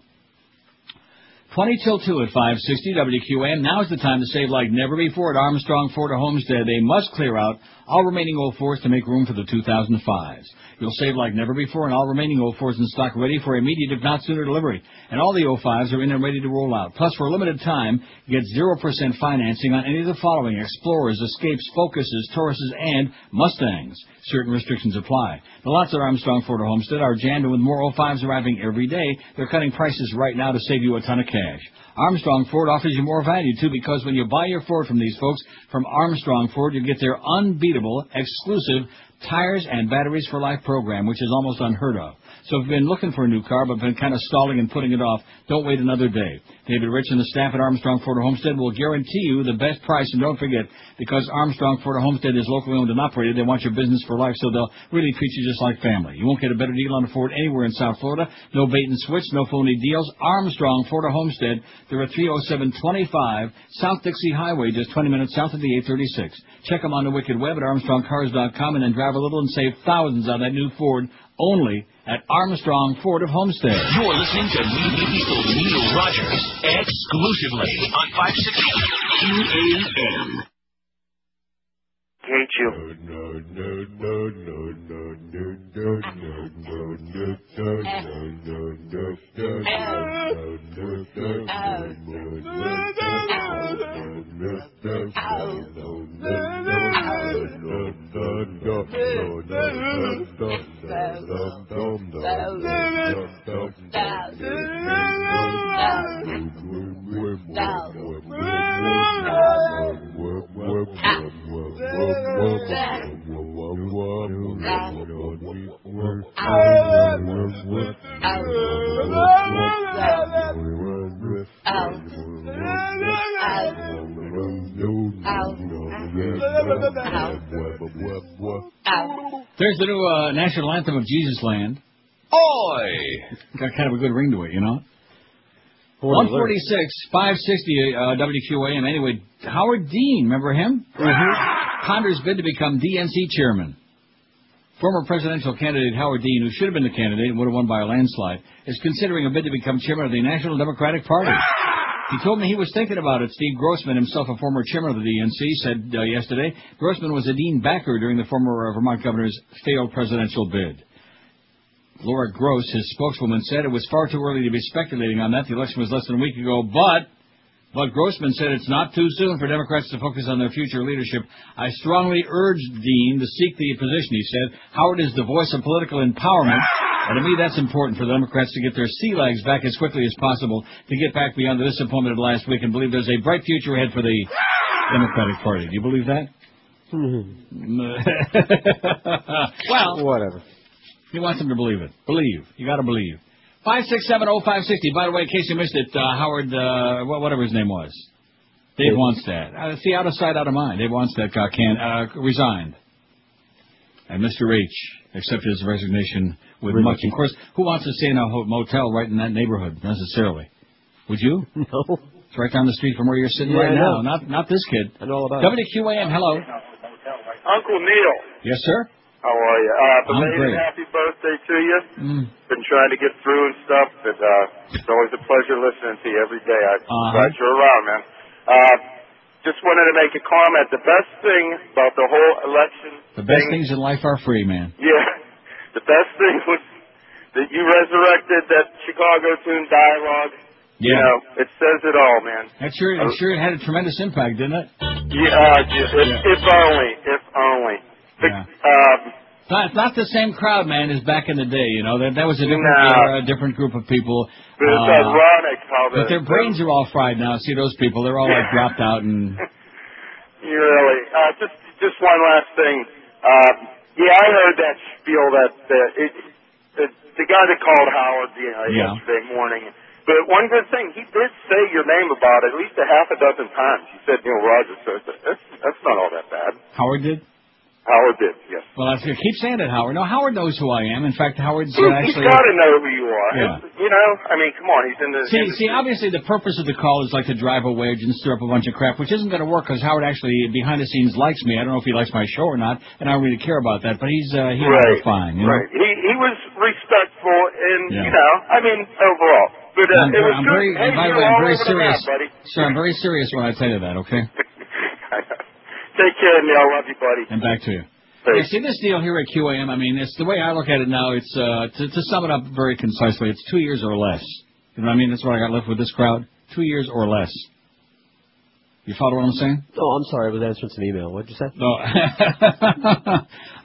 20 till 2 at 560 WQAM. Now is the time to save like never before at Armstrong Ford or Homestead. They must clear out all remaining 04s to make room for the 2005s. You'll save like never before and all remaining 04s in stock ready for immediate, if not sooner, delivery. And all the 05s are in and ready to roll out. Plus, for a limited time, get 0% financing on any of the following: Explorers, Escapes, Focuses, Tauruses, and Mustangs. Certain restrictions apply. The lots at Armstrong Ford or Homestead are jammed with more 05s arriving every day. They're cutting prices right now to save you a ton of cash. Armstrong Ford offers you more value, too, because when you buy your Ford from these folks from Armstrong Ford, you get their unbeatable, exclusive Tires and Batteries for Life program, which is almost unheard of. So if you've been looking for a new car but been kind of stalling and putting it off, don't wait another day. David Rich and the staff at Armstrong Ford Homestead will guarantee you the best price. And don't forget, because Armstrong Ford Homestead is locally owned and operated, they want your business for life, so they'll really treat you just like family. You won't get a better deal on a Ford anywhere in South Florida. No bait and switch, no phony deals. Armstrong Ford Homestead, they're at 30725 South Dixie Highway, just 20 minutes south of the 836. Check them on the wicked web at ArmstrongCars.com and then drive a little and save thousands on that new Ford only at Armstrong Ford of Homestead. You're listening to Neil Rogers exclusively on 560 QAM. Hate you. There's the new national anthem of Jesus Land. Oi! Got kind of a good ring to it, you know? 146, 560 WQAM. Anyway, Howard Dean, remember him? Mm-hmm. Ponders bid to become DNC chairman. Former presidential candidate Howard Dean, who should have been the candidate and would have won by a landslide, is considering a bid to become chairman of the National Democratic Party. He told me he was thinking about it. Steve Grossman, himself a former chairman of the DNC, said yesterday Grossman was a Dean backer during the former Vermont governor's failed presidential bid. Laura Gross, his spokeswoman, said it was far too early to be speculating on that. The election was less than a week ago, but Grossman said it's not too soon for Democrats to focus on their future leadership. I strongly urge Dean to seek the position, he said. Howard is the voice of political empowerment, and to me that's important for the Democrats to get their sea legs back as quickly as possible to get back beyond the disappointment of last week and believe there's a bright future ahead for the Democratic Party. Do you believe that? Well, whatever. He wants them to believe it. Believe. You got to believe. 5670560. By the way, in case you missed it, Howard, whatever his name was, Dave Wannstedt. See, out of sight, out of mind. Dave Wannstedt resigned, and Mr. H accepted his resignation with much. Of course, who wants to stay in a motel right in that neighborhood necessarily? Would you? No. It's right down the street from where you're sitting right now. Not this kid. I know all about it. WQAM. Hello. Uncle Neil. Yes, sir. How are you? Belated happy birthday to you. Been trying to get through and stuff, but it's always a pleasure listening to you every day. I'm glad you're around, man. Just wanted to make a comment. The best thing about the whole election The best things in life are free, man. Yeah. The best thing was that you resurrected that Chicago tune dialogue. Yeah. You know, it says it all, man. That sure it had a tremendous impact, didn't it? Yeah, if only. It's not the same crowd, man, as back in the day. You know, that was a different era, a different group of people. But it's ironic how but their brains are all fried now. See those people? They're all like dropped out and. Really, just one last thing. Yeah, I heard that spiel that the guy that called Howard yesterday morning. But one good thing, he did say your name about at least a half a dozen times. He said Neil Rogers. So that's not all that bad. Howard did? Howard did, yes. Well, I keep saying it, Howard. No, Howard knows who I am. In fact, Howard's He's actually... got to know who you are. Yeah. You know, I mean, come on, he's in the... See, obviously the purpose of the call is like to drive a wedge and stir up a bunch of crap, which isn't going to work because Howard actually, behind the scenes, likes me. I don't know if he likes my show or not, and I don't really care about that, but he's right. fine. You know? Right. He was respectful and, you know, I mean, overall. But it was I'm good. very, Hey, by the way, I'm very serious. Sir, I'm very serious when I tell you that, okay? Take care, Neil. Love you, buddy. And back to you. Yeah, see, this deal here at QAM, I mean, it's the way I look at it now, it's, to sum it up very concisely, it's 2 years or less. You know what I mean? That's what I got left with this crowd. 2 years or less. You follow what I'm saying? Oh, I'm sorry. I was answering some email. What did you say? No.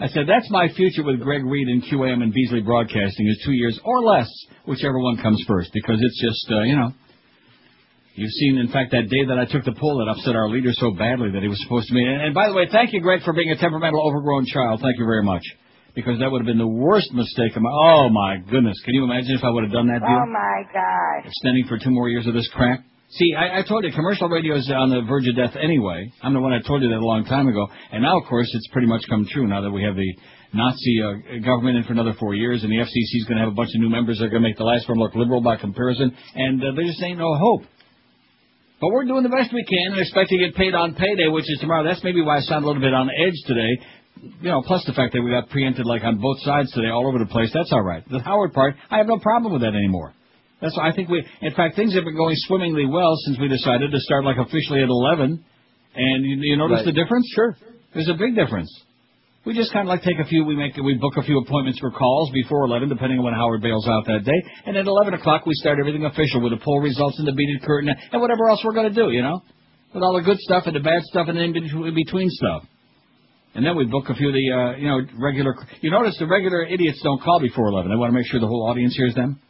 I said, that's my future with Greg Reed and QAM and Beasley Broadcasting is 2 years or less, whichever one comes first, because it's just, you know. You've seen, in fact, that day that I took the poll that upset our leader so badly that he was supposed to be. And by the way, thank you, Greg, for being a temperamental, overgrown child. Thank you very much. Because that would have been the worst mistake of my... Oh, my goodness. Can you imagine if I would have done that deal? Oh, my God. Extending for 2 more years of this crap? See, I told you, commercial radio is on the verge of death anyway. I'm the one that told you that a long time ago. And now, of course, it's pretty much come true now that we have the Nazi government in for another 4 years, and the FCC is going to have a bunch of new members that are going to make the last one look liberal by comparison. And there just ain't no hope. But we're doing the best we can and expect to get paid on payday, which is tomorrow. That's maybe why I sound a little bit on edge today. You know, plus the fact that we got preempted like on both sides today, all over the place. That's all right. The Howard part, I have no problem with that anymore. That's why I think in fact, things have been going swimmingly well since we decided to start like officially at 11. And you notice the difference? Sure. There's a big difference. We just kind of like take a few, we book a few appointments for calls before 11, depending on when Howard bails out that day. And at 11 o'clock, we start everything official with the poll results and the beaded curtain and whatever else we're going to do, you know, with all the good stuff and the bad stuff and the in-between stuff. And then we book a few of the, regular, you notice the regular idiots don't call before 11. They want to make sure the whole audience hears them.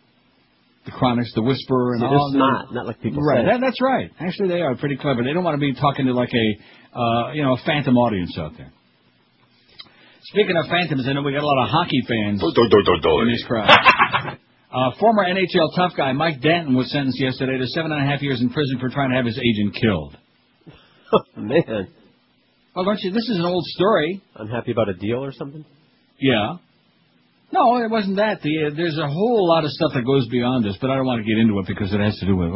The Chronics, the Whisperer, and all. It's not like people say. Right, that's right. Actually, they are pretty clever. They don't want to be talking to like a phantom audience out there. Speaking of phantoms, I know we got a lot of hockey fans in this crowd. Former NHL tough guy Mike Danton was sentenced yesterday to 7.5 years in prison for trying to have his agent killed. Man. Well, don't you? This is an old story. Unhappy about a deal or something? Yeah. No, it wasn't that. There's a whole lot of stuff that goes beyond this, but I don't want to get into it because it has to do with,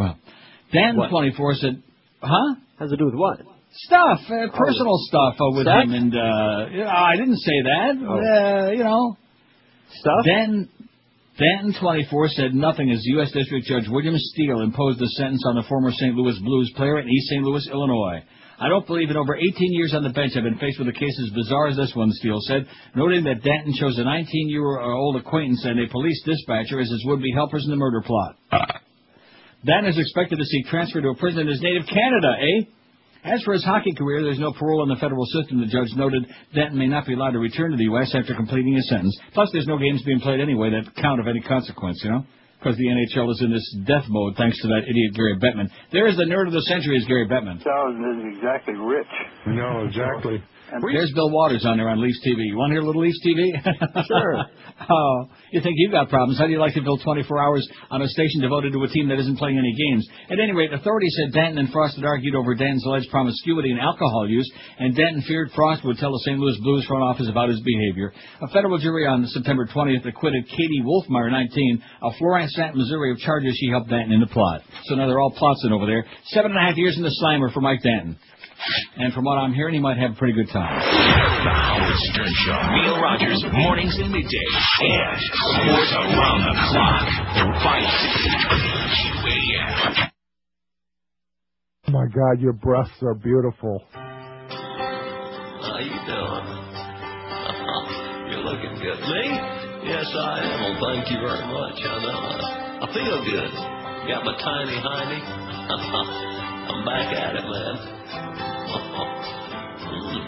Danton, 24, said, huh? Has to do with what? Stuff, personal stuff with him, and I didn't say that. Stuff. Danton 24 said nothing as U.S. District Judge William Steele imposed a sentence on the former St. Louis Blues player in East St. Louis, Illinois. I don't believe in over 18 years on the bench I've been faced with a case as bizarre as this one, Steele said, noting that Danton chose a 19-year-old acquaintance and a police dispatcher as his would-be helpers in the murder plot. Danton is expected to seek transfer to a prison in his native Canada, eh? As for his hockey career, there's no parole in the federal system. The judge noted Danton may not be allowed to return to the U.S. after completing his sentence. Plus, there's no games being played anyway that count of any consequence, because the NHL is in this death mode thanks to that idiot Gary Bettman. There is the nerd of the century is Gary Bettman. Sounds isn't exactly rich. No, exactly. There's Bill Waters on there on Leafs TV. You want to hear a little Leafs TV? Sure. Oh, you think you've got problems. How do you like to fill 24 hours on a station devoted to a team that isn't playing any games? At any rate, authorities said Danton and Frost had argued over Danton's alleged promiscuity and alcohol use, and Danton feared Frost would tell the St. Louis Blues front office about his behavior. A federal jury on September 20th acquitted Katie Wolfmeyer, 19, of Florissant, Missouri, of charges she helped Danton in the plot. So now they're all plotting over there. 7.5 years in the slammer for Mike Danton. And from what I'm hearing, he might have a pretty good time. The Howard Stern Show. Neil Rogers, mornings and middays. And sports around the clock. 560 QAM. Oh, my God, your breasts are beautiful. How you doing? You're looking good. Me? Yes, I am. Well, thank you very much. I know. I feel good. Got my tiny hiney. I'm back at it, man.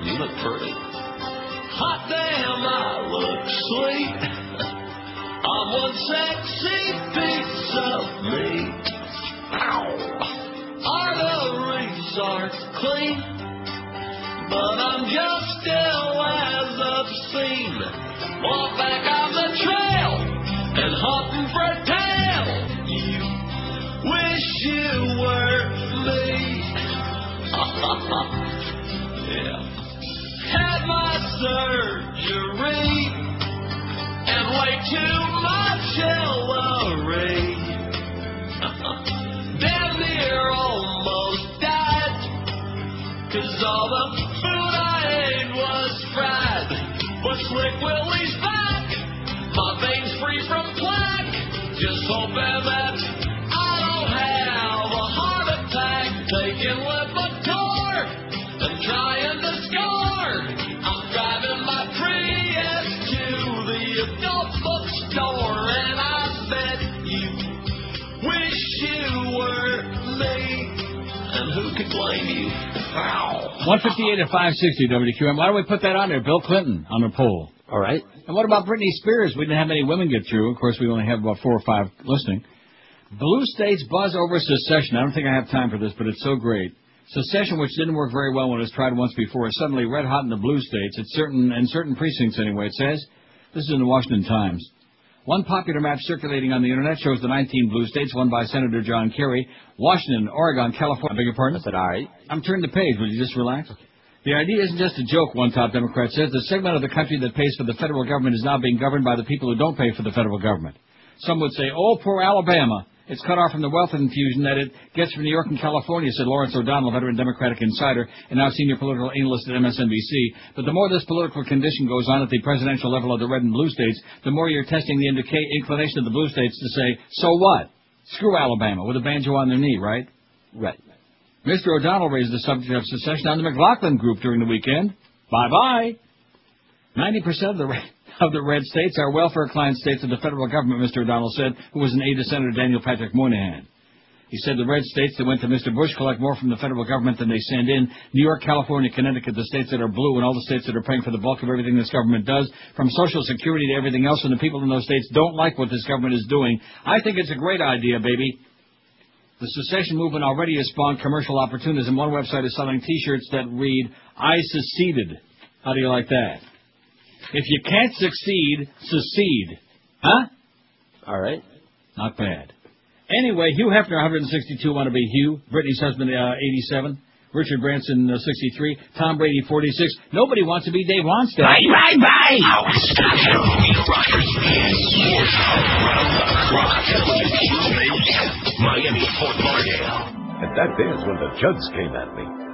You look pretty. Hot damn, I look sweet. I'm one sexy piece of meat. Arteries aren't clean, but I'm just still as obscene for a tale. You wish you were me. Yeah. Had my surgery and way too much Hillary. Damn near almost died, 'cause all the food I ate was fried. But Slick Willie's back, my veins free from plaque. Just hoping that I don't have a heart attack. Taking Lipitor and trying to score. I'm driving my Prius to the adult bookstore, and I bet you wish you were me. And who could blame you? Ow. 158 at 560 WQAM. Why don't we put that on there? Bill Clinton on the poll. All right. And what about Britney Spears? We didn't have many women get through. Of course, we only have about 4 or 5 listening. Blue states buzz over secession. I don't think I have time for this, but it's so great. Secession, which didn't work very well when it was tried once before, is suddenly red hot in the blue states. It's in certain precincts anyway, it says. This is in the Washington Times. One popular map circulating on the Internet shows the 19 blue states won by Senator John Kerry. Washington, Oregon, California. I beg your pardon? I said, all right. I'm turning the page. Will you just relax? The idea isn't just a joke, one top Democrat says. The segment of the country that pays for the federal government is now being governed by the people who don't pay for the federal government. Some would say, oh, poor Alabama. It's cut off from the wealth infusion that it gets from New York and California, said Lawrence O'Donnell, veteran Democratic insider and now senior political analyst at MSNBC. But the more this political condition goes on at the presidential level of the red and blue states, the more you're testing the inclination of the blue states to say, so what? Screw Alabama, with a banjo on their knee, right? Right. Mr. O'Donnell raised the subject of secession on the McLaughlin Group during the weekend. Bye-bye. 90% of the red states are welfare-client states of the federal government, Mr. O'Donnell said, who was an aide to Senator Daniel Patrick Moynihan. He said the red states that went to Mr. Bush collect more from the federal government than they send in. New York, California, Connecticut, the states that are blue, and all the states that are paying for the bulk of everything this government does, from Social Security to everything else, and the people in those states don't like what this government is doing. I think it's a great idea, baby. The secession movement already has spawned commercial opportunism. One website is selling T-shirts that read, I seceded. How do you like that? If you can't succeed, secede. Huh? All right. Not bad. Anyway, Hugh Hefner, 162, want to be Hugh. Brittany's husband, 87. Richard Branson, 63. Tom Brady, 46. Nobody wants to be Dave Wannstedt. Bye. Miami, Fort Lauderdale. And that is when the Judds came at me.